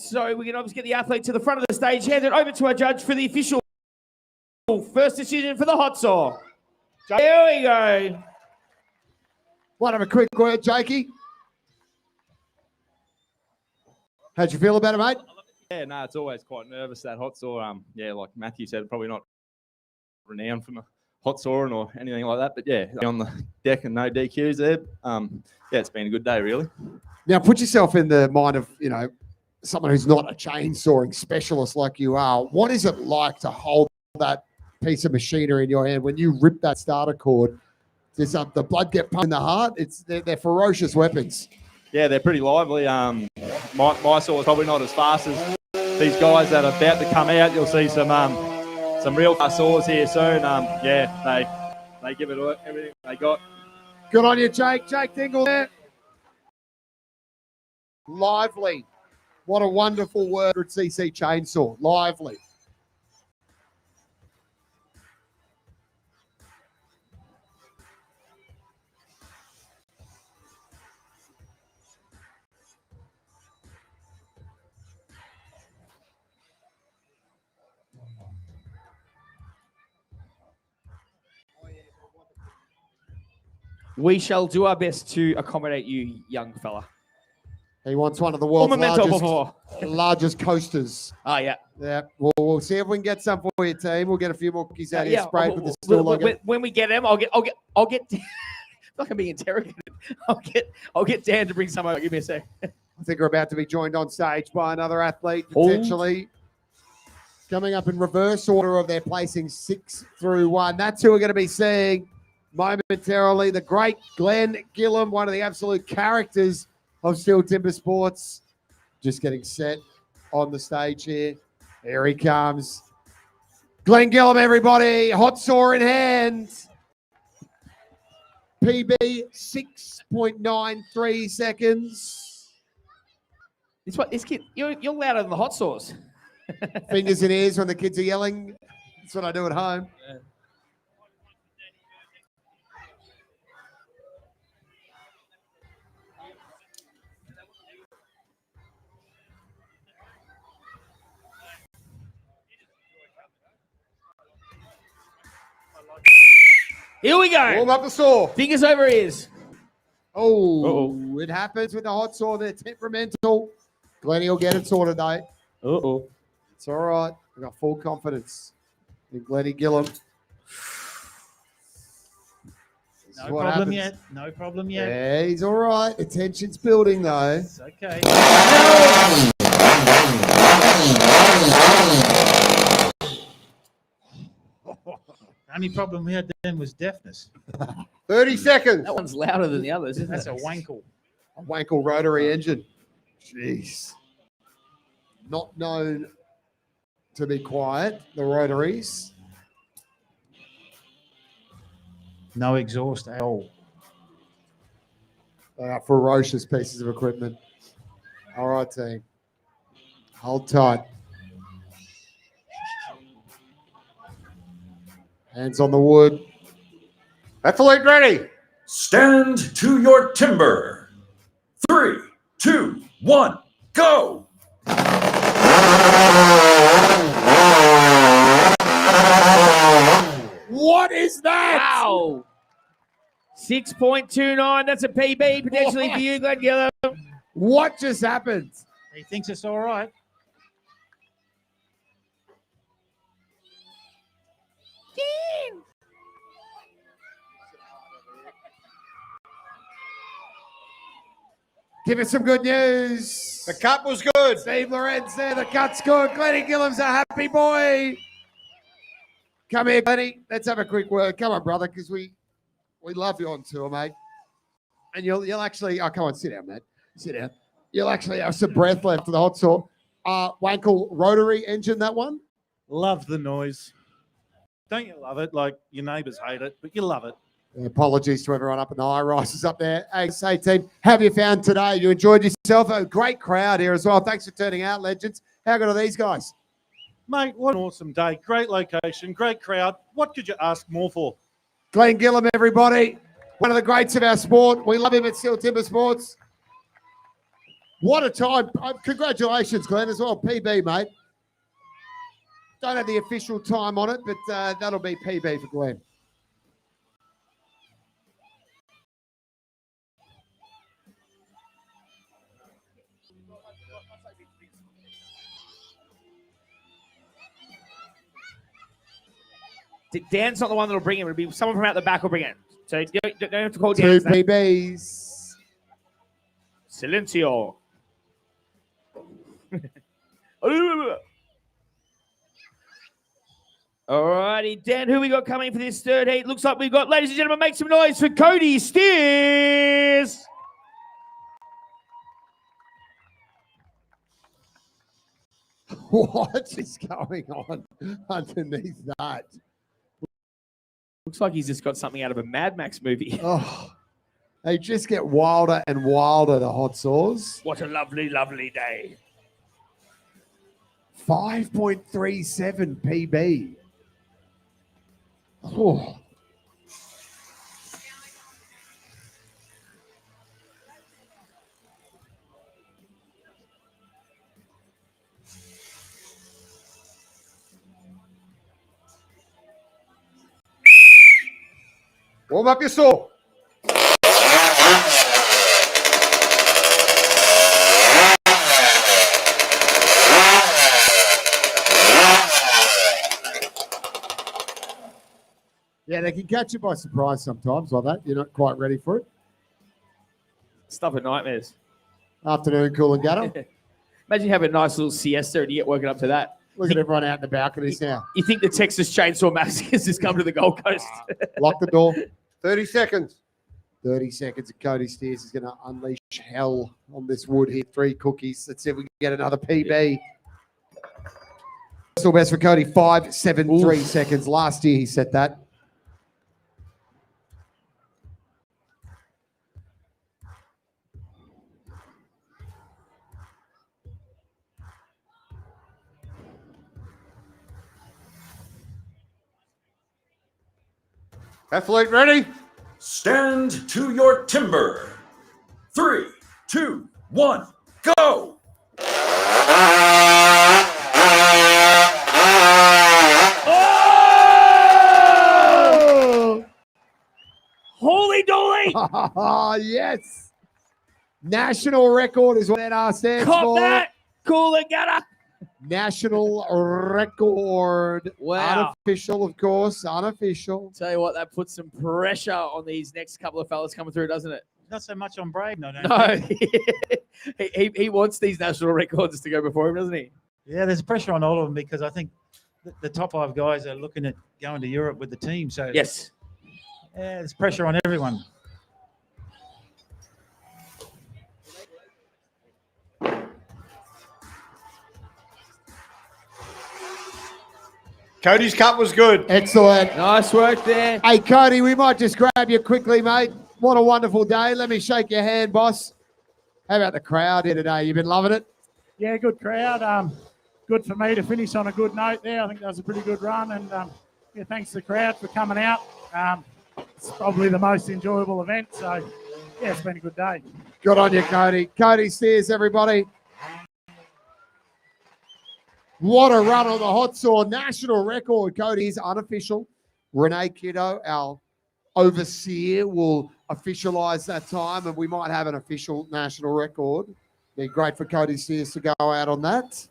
So we can obviously get the athlete to the front of the stage, hand it over to our judge for the official first decision for the hot saw. Here we go. Want to have a quick word, Jakey? How'd you feel about it, mate? Yeah, no, it's always quite nervous, that hot saw. Yeah, like Matthew said, probably not renowned for hot sawing or anything like that. But yeah, on the deck and no DQs there. Yeah, it's been a good day, really. Now, put yourself in the mind of, someone who's not a chainsawing specialist like you are. What is it like to hold that piece of machinery in your hand when you rip that starter cord? Does the blood get pumped in the heart? They're ferocious weapons. Yeah, they're pretty lively. My saw is probably not as fast as these guys that are about to come out. You'll see some real fast saws here soon. Yeah, they give it everything they got. Good on you, Jake. Jake Dingle there. Lively. What a wonderful word at CC chainsaw. Lively. We shall do our best to accommodate you, young fella. He wants one of the world's largest coasters. Oh, yeah. Yeah. We'll see if we can get some for your team. We'll get a few more cookies out here sprayed with the Stihl logo. When we get them, I'll get. Not gonna be interrogated. I'll get Dan to bring some over. Give me a sec. I think we're about to be joined on stage by another athlete, potentially coming up in reverse order of their placing 6 through 1. That's who we're going to be seeing momentarily. The great Glenn Gillam, one of the absolute characters of Stihl Timbersports, just getting set on the stage here. Here he comes. Glenn Gillam, everybody. Hot saw in hand. PB 6.93 seconds. This kid, you're louder than the hot saws. Fingers in ears when the kids are yelling. That's what I do at home. Yeah. Here we go. Warm up the saw. Fingers over ears. Oh, it happens with the hot saw. They're temperamental. Glenny will get it sorted, though. It's all right. I've got full confidence in Glenny Gillam. No problem yet. No problem yet. Yeah, he's all right. The tension's building, though. It's okay. Only problem we had then was deafness. 30 seconds. That one's louder than the others, isn't That's it? a wankle. A wankle rotary engine. Jeez. Not known to be quiet, the rotaries. No exhaust at all. They are ferocious pieces of equipment. All right, team. Hold tight. Hands on the wood. Athlete ready. Stand to your timber. 3, 2, 1, go. What is that? Wow. 6.29. That's a PB potentially for you, Glenn Gillam. What just happened? He thinks it's all right. Give us some good news. The cut was good. Steve Lorenz there. The cut's good. Glenny Gillam's a happy boy. Come here, Glenny. Let's have a quick word. Come on, brother, because we love you on tour, mate. And you'll actually, come on, sit down, mate. Sit down. You'll actually have some breath left for the hot saw. Wankle rotary engine, that one. Love the noise. Don't you love it? Like your neighbours hate it, but you love it. Apologies to everyone up in the high rises up there. Hey, say team, how have you found today? You enjoyed yourself? A great crowd here as well. Thanks for turning out, legends. How good are these guys? Mate, what an awesome day. Great location, great crowd. What could you ask more for? Glenn Gillam, everybody. One of the greats of our sport. We love him at Stihl Timbersports. What a time. Congratulations, Glenn, as well. PB, mate. Don't have the official time on it, but that'll be PB for Glenn. Dan's not the one that'll bring it. It'll be someone from out the back will bring it. So you don't have to call 2 Dan. PBs. Silencio. Alrighty, Dan, who we got coming for this third heat? Looks like we've got, ladies and gentlemen, make some noise for Kody Steers. What is going on underneath that? Looks like he's just got something out of a Mad Max movie. Oh, they just get wilder and wilder, the hot sauce. What a lovely, lovely day. 5.37 PB. Oh. Warm up your saw. Yeah, they can catch you by surprise sometimes like that. You're not quite ready for it. Stuff of nightmares. Afternoon, Coolangatta. Imagine having a nice little siesta and you get woken up to that. Look at everyone out in the balconies now. You think the Texas Chainsaw Massacre has just come to the Gold Coast? Lock the door. 30 seconds. 30 seconds and Kody Steers is going to unleash hell on this wood here. 3 cookies. Let's see if we can get another PB. Still best for Kody. 5.73 seconds. Last year he set that. Athlete ready? Stand to your timber. 3, 2, 1, go! Oh! Holy dolly! Yes. National record is what NR stands Cop for. that! Coolangatta! National record. Wow. Unofficial, of course. Unofficial. Tell you what, that puts some pressure on these next couple of fellas coming through, doesn't it? Not so much on Braden, I don't No. think. he wants these national records to go before him, doesn't he? Yeah, there's pressure on all of them because I think the top 5 guys are looking at going to Europe with the team. So yes, yeah, there's pressure on everyone. Kody's cut was good. Excellent. Nice work there. Hey, Kody, we might just grab you quickly, mate. What a wonderful day. Let me shake your hand, boss. How about the crowd here today? You've been loving it? Yeah, good crowd. Good for me to finish on a good note there. I think that was a pretty good run. And yeah, thanks to the crowd for coming out. It's probably the most enjoyable event. So, yeah, it's been a good day. Good on you, Kody. Kody Steers, everybody. What a run on the hot saw. National record. Kody is unofficial. Renee Kiddo, our overseer, will officialise that time, and we might have an official national record. Be great for Kody Steers to go out on that.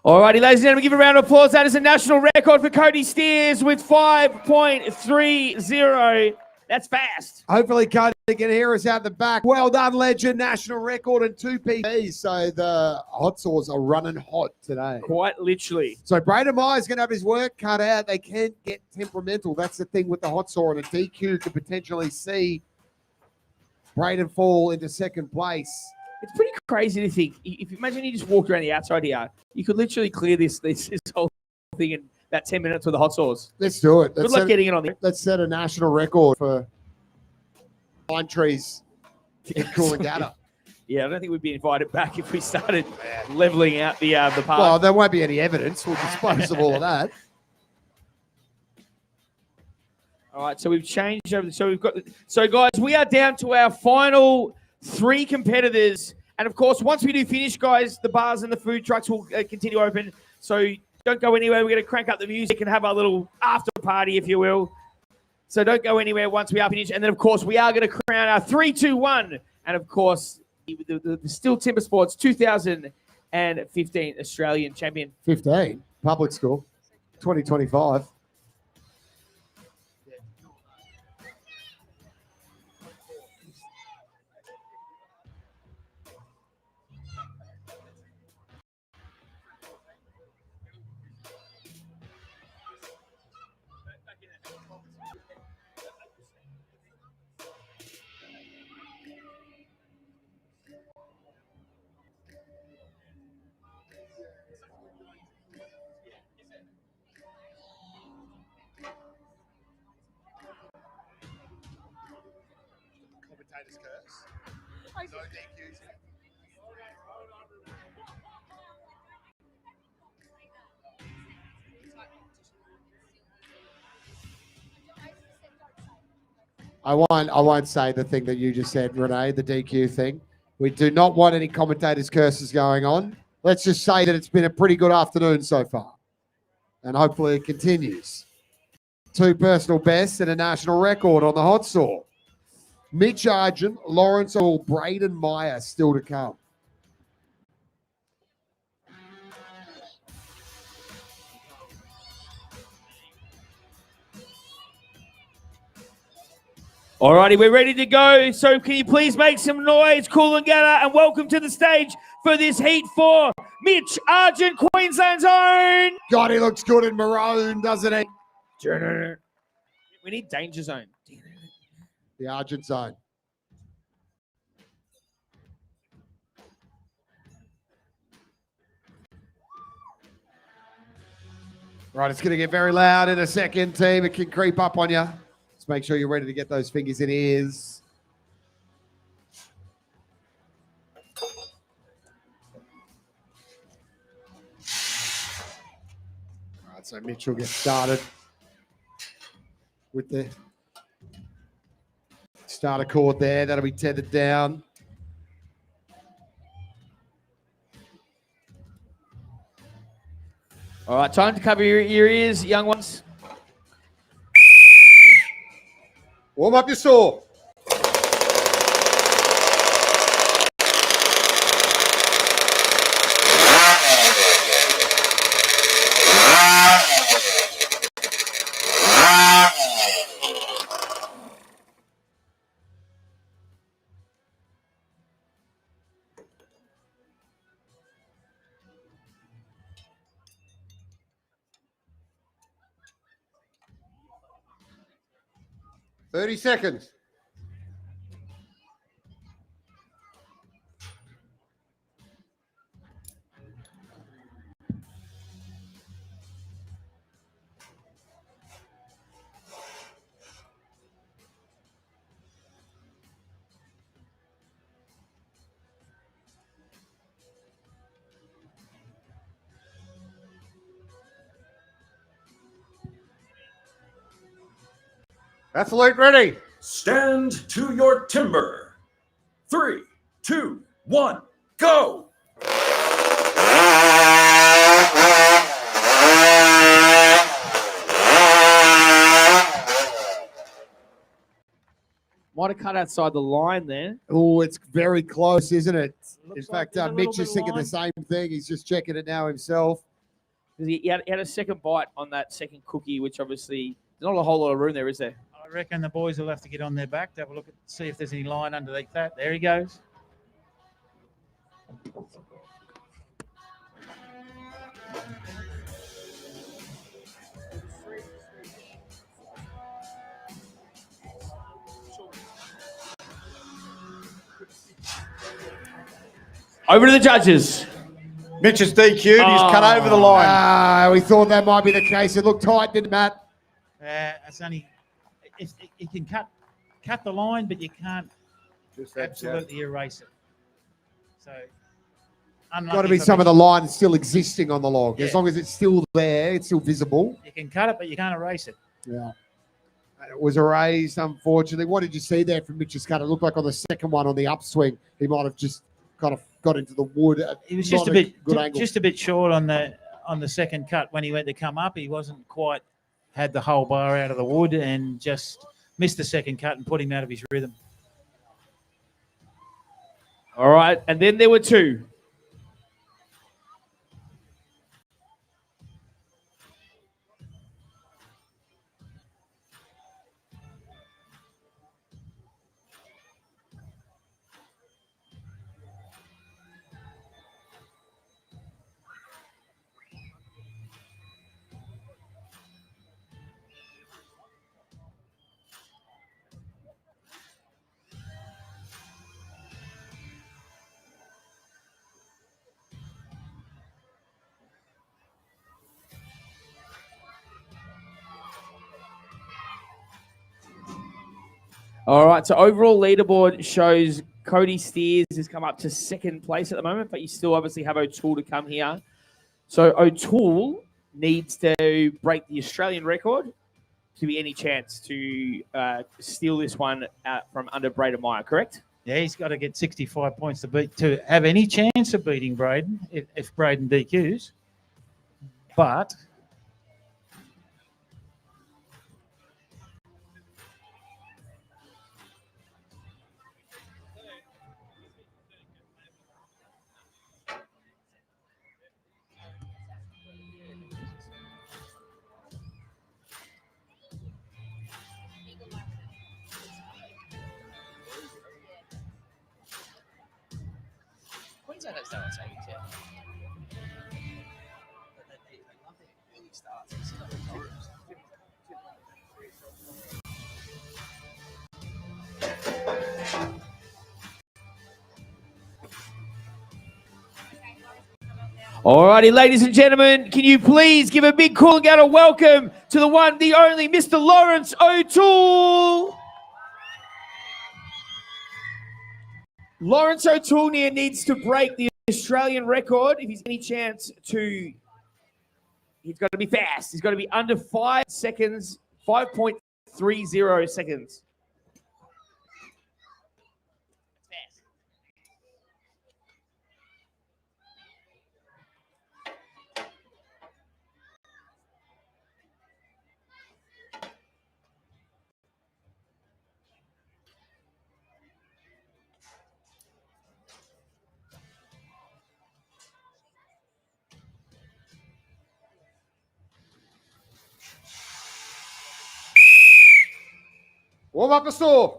Alrighty, ladies and gentlemen, give a round of applause. That is a national record for Kody Steers with 5.30. That's fast. Hopefully, Kody can hear us out the back. Well done, legend. National record and 2 PBs. So the hot sauce are running hot today. Quite literally. So Braden Myers going to have his work cut out. They can't get temperamental. That's the thing with the hot sauce. And a DQ could potentially see Braden fall into second place. It's pretty crazy to think. If you imagine you just walked around the outside here, you could literally clear this whole thing in about 10 minutes with a hot sauce. Let's do it. Good luck getting it on there. Let's set a national record for pine trees in Coolangatta. Yeah, I don't think we'd be invited back if we started leveling out the park. Well, there won't be any evidence. We'll dispose of all of that. All right, so we've changed over. So guys, we are down to our final 3 competitors, and of course, once we do finish, guys, the bars and the food trucks will continue open. So don't go anywhere. We're going to crank up the music and have our little after party, if you will. So don't go anywhere once we are finished, and then of course we are going to crown our 3, 2, 1, and of course the Stihl Timbersports 2015 Australian champion. 15 public school, 2025. I won't say the thing that you just said, Renee, the DQ thing. We do not want any commentators' curses going on. Let's just say that it's been a pretty good afternoon so far. And hopefully it continues. 2 personal bests and a national record on the hot saw. Mitch Argent, Lawrence Hall, Braden Meyer still to come. Alrighty, we're ready to go. So can you please make some noise, Coolangatta, and welcome to the stage for this Heat 4, Mitch Argent, Queensland's own. God, he looks good in maroon, doesn't he? We need danger zone. The Argent zone. Right, it's going to get very loud in a second, team. It can creep up on you. Just make sure you're ready to get those fingers in ears. All right, so Mitch will get started with the starter cord there. That'll be tethered down. All right, time to cover your ears, young ones. Warm up your saw. $30 seconds. Athlete ready. Stand to your timber. 3, 2, 1, go! Might have cut outside the line there. Oh, it's very close, isn't it? In Looks fact, like there's a Mitch little is bit of thinking the line. same thing. He's just checking it now himself. Because he had a second bite on that second cookie, which obviously there's not a whole lot of room there, is there? I reckon the boys will have to get on their back to have a look at, see if there's any line underneath that. There he goes. Over to the judges. Mitch is DQ'd. He's cut over the line. We thought that might be the case. It looked tight, didn't it, Matt? It's only if you can cut the line, but you can't absolutely erase it. So, Got to be some of the line still existing on the log. As long as it's still there, it's still visible. You can cut it, but you can't erase it. Yeah. It was erased, unfortunately. What did you see there from Mitch's cut? It looked like on the second one on the upswing, he might have just kind of got into the wood. He was just a bit good angle. just a bit short on the second cut when he went to come up. He wasn't quite had the whole bar out of the wood and just missed the second cut and put him out of his rhythm. All right, and then there were two. All right, so overall leaderboard shows Kody Steers has come up to second place at the moment, but you still obviously have O'Toole to come here. So O'Toole needs to break the Australian record to be any chance to steal this one out from under Braden Meyer, correct? Yeah, he's got to get 65 points to have any chance of beating Braden if Braden DQs. But Queensland has done its savings, yeah. All righty, ladies and gentlemen, can you please give a big Coolangatta welcome to the one, the only, Mr. Lawrence O'Toole. Lawrence O'Toole here needs to break the Australian record if he's any chance to. He's got to be fast. He's got to be under 5 seconds, 5.30 seconds. Warm up the saw.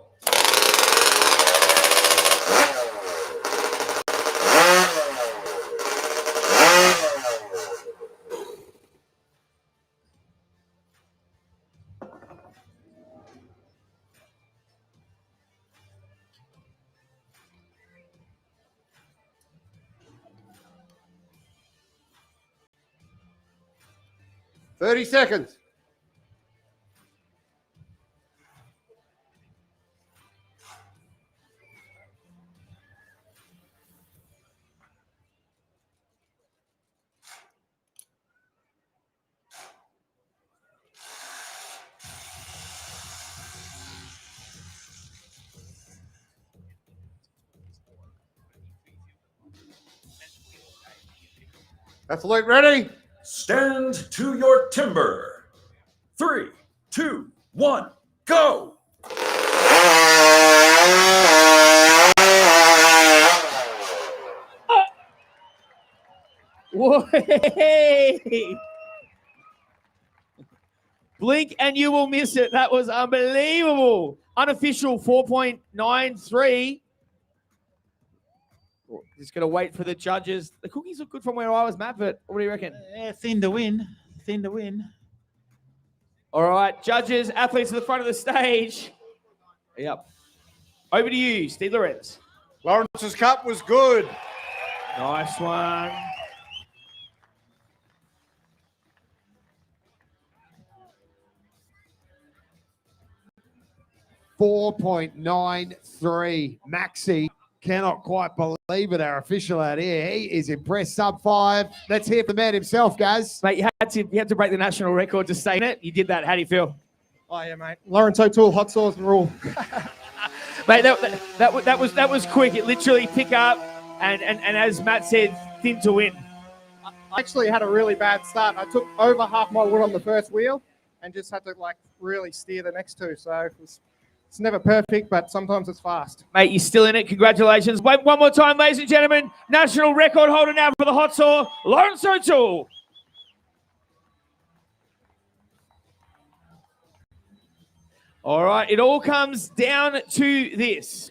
Thirty seconds. Athlete ready? Stand to your timber. 3, 2, 1, go! Whoa. Blink and you will miss it. That was unbelievable. Unofficial 4.93. Just going to wait for the judges. The cookies look good from where I was, Matt, but what do you reckon? Thin to win. Thin to win. All right, judges, athletes to the front of the stage. Yep. Over to you, Steve Lorenz. Lawrence's cut was good. Nice one. .93. Maxi cannot quite believe it. Our official out here, he is impressed. Sub 5. Let's hear from the man himself, guys. Mate, you had to break the national record to say it. You did that. How do you feel? Oh yeah, mate. Lawrence O'Toole, hot sauce and rule. Mate, that was quick. It literally pick up and as Matt said, thin to win. I actually had a really bad start. I took over half my wood on the first wheel and just had to like really steer the next two. So it's never perfect, but sometimes it's fast. Mate, you're still in it. Congratulations. Wait, one more time, ladies and gentlemen. National record holder now for the hot saw, Lawrence O'Toole. All right, it all comes down to this.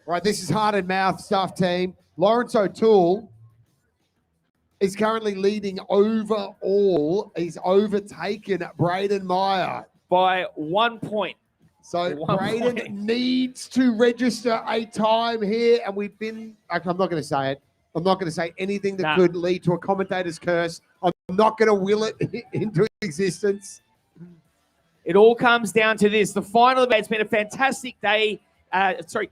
Right, this is heart and mouth stuff, team. Lawrence O'Toole is currently leading overall. He's overtaken Braden Meyer by 1 point. So Braden needs to register a time here, and we've been. I'm not going to say it. I'm not going to say anything that could lead to a commentator's curse. I'm not going to will it into existence. It all comes down to this. The final event, it's been a fantastic day.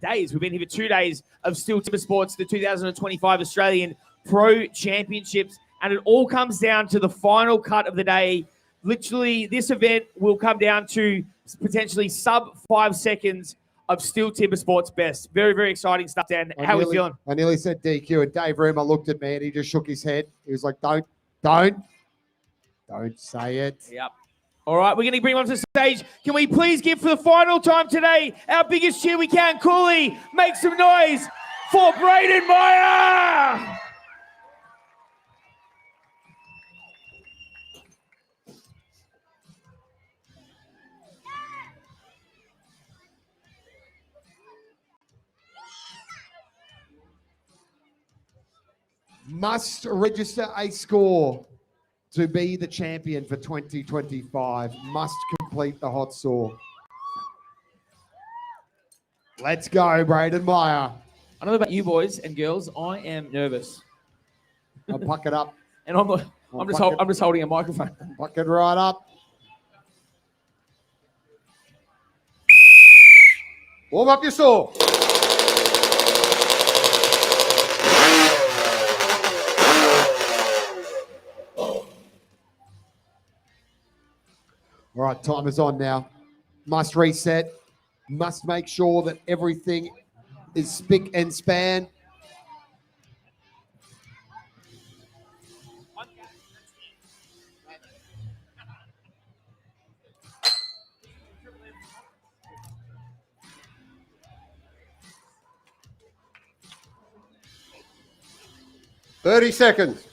Days. We've been here for 2 days of Stihl Timbersports, the 2025 Australian Pro Championships. And it all comes down to the final cut of the day. Literally, this event will come down to potentially sub 5 seconds of Stihl Timbersports best. Very, very exciting stuff, Dan. How are we feeling? I nearly said DQ, and Dave Roomer looked at me and he just shook his head. He was like, don't say it. Yep. All right, we're going to bring him onto the stage. Can we please give for the final time today our biggest cheer we can? Cooley, make some noise for Braden Meyer! Must register a score to be the champion for 2025. Must complete the hot saw. Let's go, Braden Meyer. I don't know about you boys and girls. I am nervous. I'll puck it up. And I'm just holding a microphone. Puck it right up. Warm up your saw. All right, time is on now. Must reset. Must make sure that everything is spick and span. $30 seconds.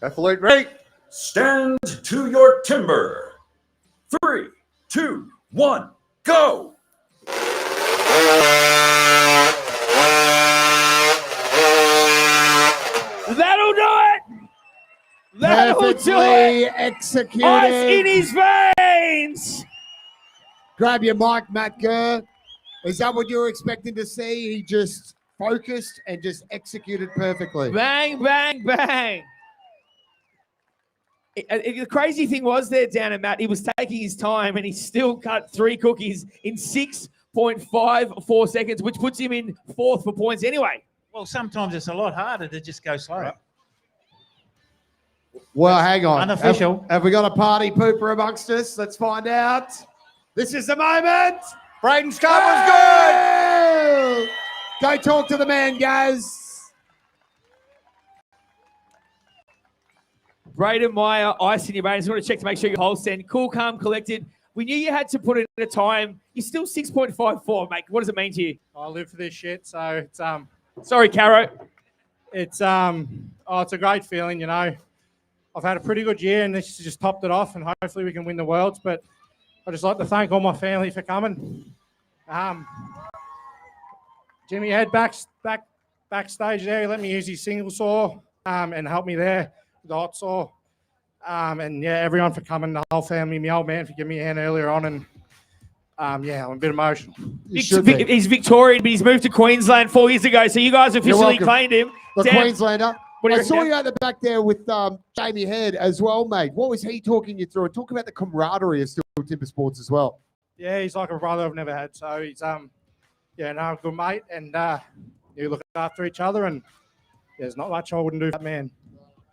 Athlete ready. Stand to your timber. 3, 2, 1, go! That'll do it! That'll do Perfectly it. executed. Ice in his veins. Grab your mic, Matt Gurr. Is that what you were expecting to see? He just focused and just executed perfectly. Bang, bang, bang. The crazy thing was there, Dan and Matt, he was taking his time and he still cut 3 cookies in 6.54 seconds, which puts him in 4th for points anyway. Well, sometimes it's a lot harder to just go slow. Well, hang on. Unofficial. Have we got a party pooper amongst us? Let's find out. This is the moment. Braden's cut was good. Go talk to the man, guys. Braden Meyer, ice in your veins. I want to check to make sure your whole stand. Cool, calm, collected. We knew you had to put it in a time. You're still 6.54, mate. What does it mean to you? I live for this shit, so it's Sorry, Caro. it's it's a great feeling, you know. I've had a pretty good year, and this has just topped it off, and hopefully we can win the Worlds. But I'd just like to thank all my family for coming. Jimmy Head backstage there. He let me use his single saw and help me there with the hot saw. And yeah, everyone for coming, the whole family, my old man for giving me a hand earlier on. And yeah, I'm a bit emotional. He's Victorian, but he's moved to Queensland 4 years ago. So you guys officially claimed him. The Dan, Queenslander. what do you I saw reckon? you at the back there with Jamie Head as well, mate. What was he talking you through? And talk about the camaraderie of Stihl Timbersports as well. Yeah, he's like a brother I've never had. So he's a good mate, and you look after each other. And there's not much I wouldn't do for that man.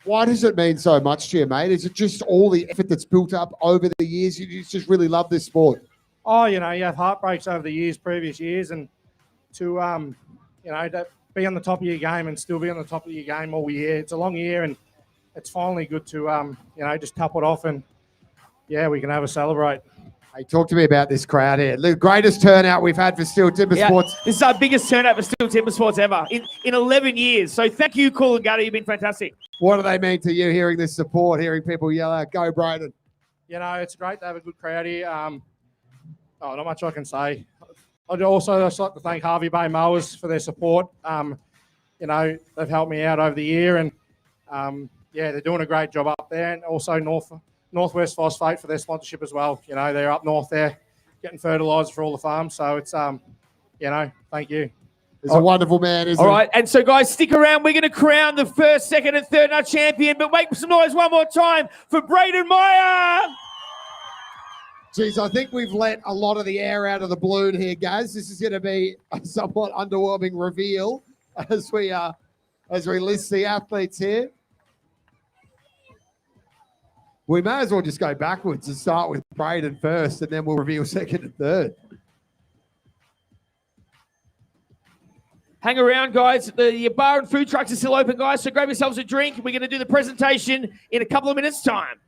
Why does it mean so much to you, mate? Is it just all the effort that's built up over the years? You just really love this sport. Oh, you know, you have heartbreaks over the years, previous years, and to to be on the top of your game and still be on the top of your game all year. It's a long year, and it's finally good to just top it off, and yeah, we can have a celebrate. Hey, talk to me about this crowd here. The greatest turnout we've had for Stihl Timbersports. Yeah, this is our biggest turnout for Stihl Timbersports ever in 11 years. So thank you, Coolangatta. You've been fantastic. What do they mean to you, hearing this support, hearing people yell out, "Go, Braden"? You know, it's great to have a good crowd here. Not much I can say. I'd also just like to thank Harvey Bay Mowers for their support. You know, they've helped me out over the year, and yeah, they're doing a great job up there. And also Northwest Phosphate for their sponsorship as well. You know, they're up north there getting fertiliser for all the farms. So it's, thank you. He's a wonderful man, isn't All he? right, and so guys, stick around. We're going to crown the first, second, and third nut champion. But make some noise one more time for Braden Meyer. Geez, I think we've let a lot of the air out of the balloon here, guys. This is going to be a somewhat underwhelming reveal as we list the athletes here. We may as well just go backwards and start with Braden first, and then we'll reveal second and third. Hang around, guys. The bar and food trucks are still open, guys. So grab yourselves a drink. We're going to do the presentation in a couple of minutes' time.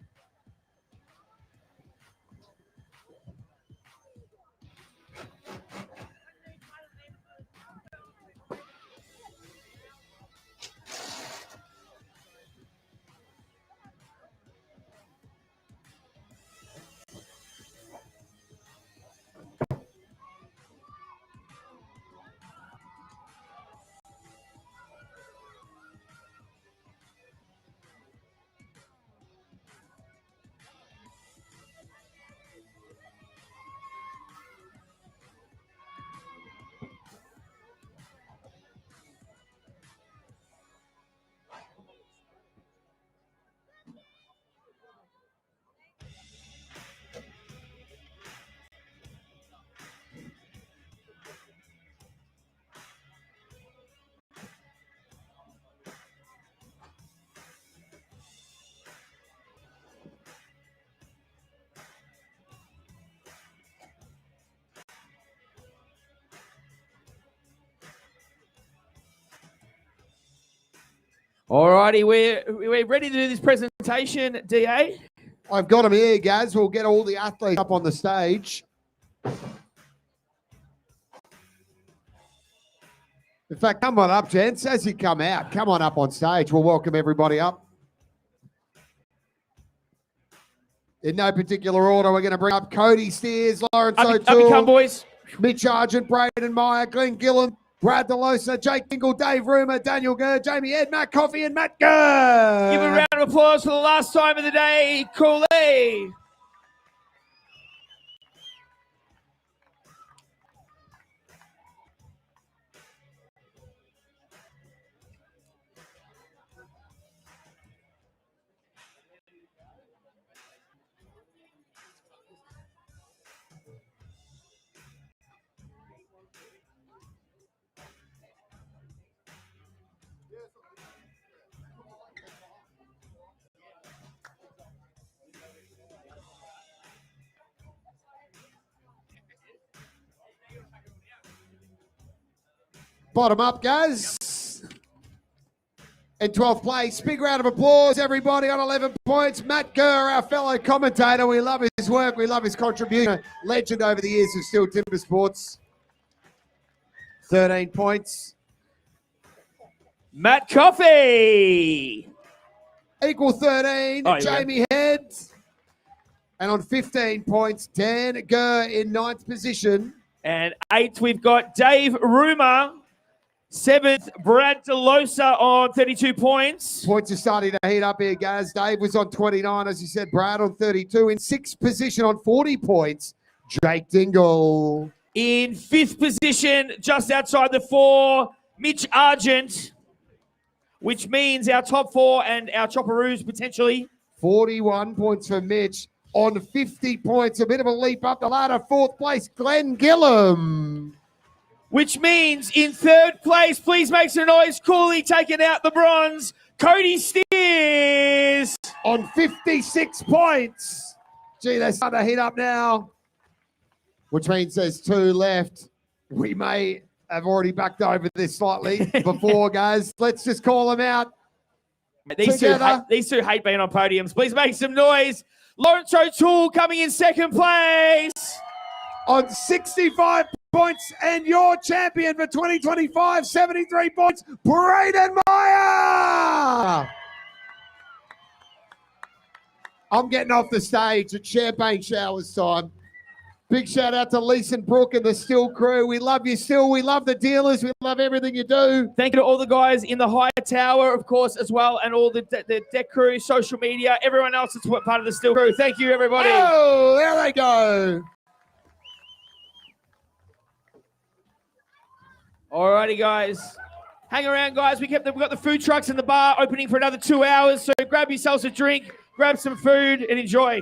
All righty, we're ready to do this presentation, DA. I've got them here, guys. We'll get all the athletes up on the stage. In fact, come on up, gents. As you come out, come on up on stage. We'll welcome everybody up. In no particular order, we're going to bring up Kody Steers, Lawrence Up you O'Toole, come, boys. Mitch Argent, Braden Meyer, Glenn Gillen, Brad DeLosa, Jake Dingle, Dave Rumer, Daniel Gurr, Jamie Ed, Matt Coffey, and Matt Gurr. Give a round of applause for the last time of the day, Cooley. Bottom up, guys. In 12th place, big round of applause, everybody, on 11 points. Matt Gurr, our fellow commentator. We love his work. We love his contribution. Legend over the years of Stihl Timbersports. 13 points. Matt Coffey. Equal 13, Oh, Jamie Head. And on 15 points, Dan Gurr in 9th position. And 8th, we've got Dave Rumer. 7th, Brad DeLosa on 32 points. Points are starting to heat up here, guys. Dave was on 29, as you said. Brad on 32. In 6th position on 40 points, Jake Dingle. In 5th position, just outside the 4, Mitch Argent, which means our top 4 and our Chopperoos potentially. 41 points for Mitch. On 50 points, a bit of a leap up the ladder. 4th place, Glenn Gillum. Which means in 3rd place, please make some noise, Cooley taking out the bronze, Kody Steers. On 56 points. Gee, they're starting to heat up now. Which means there's 2 left. We may have already backed over this slightly before, guys. Let's just call them out. These two hate being on podiums. Please make some noise. Lawrence O'Toole coming in 2nd place. On 65 points, and your champion for 2025, 73 points, Braden Meyer. I'm getting off the stage at Champagne Showers time. Big shout out to Leeson Brook and the Stihl crew. We love you, Stihl. We love the dealers. We love everything you do. Thank you to all the guys in the higher tower, of course, as well, and all the deck crew, social media, everyone else that's part of the Stihl crew. Thank you, everybody. Oh, there they go. Alrighty, guys. Hang around, guys. We've got the food trucks in the bar opening for another 2 hours, so grab yourselves a drink, grab some food, and enjoy.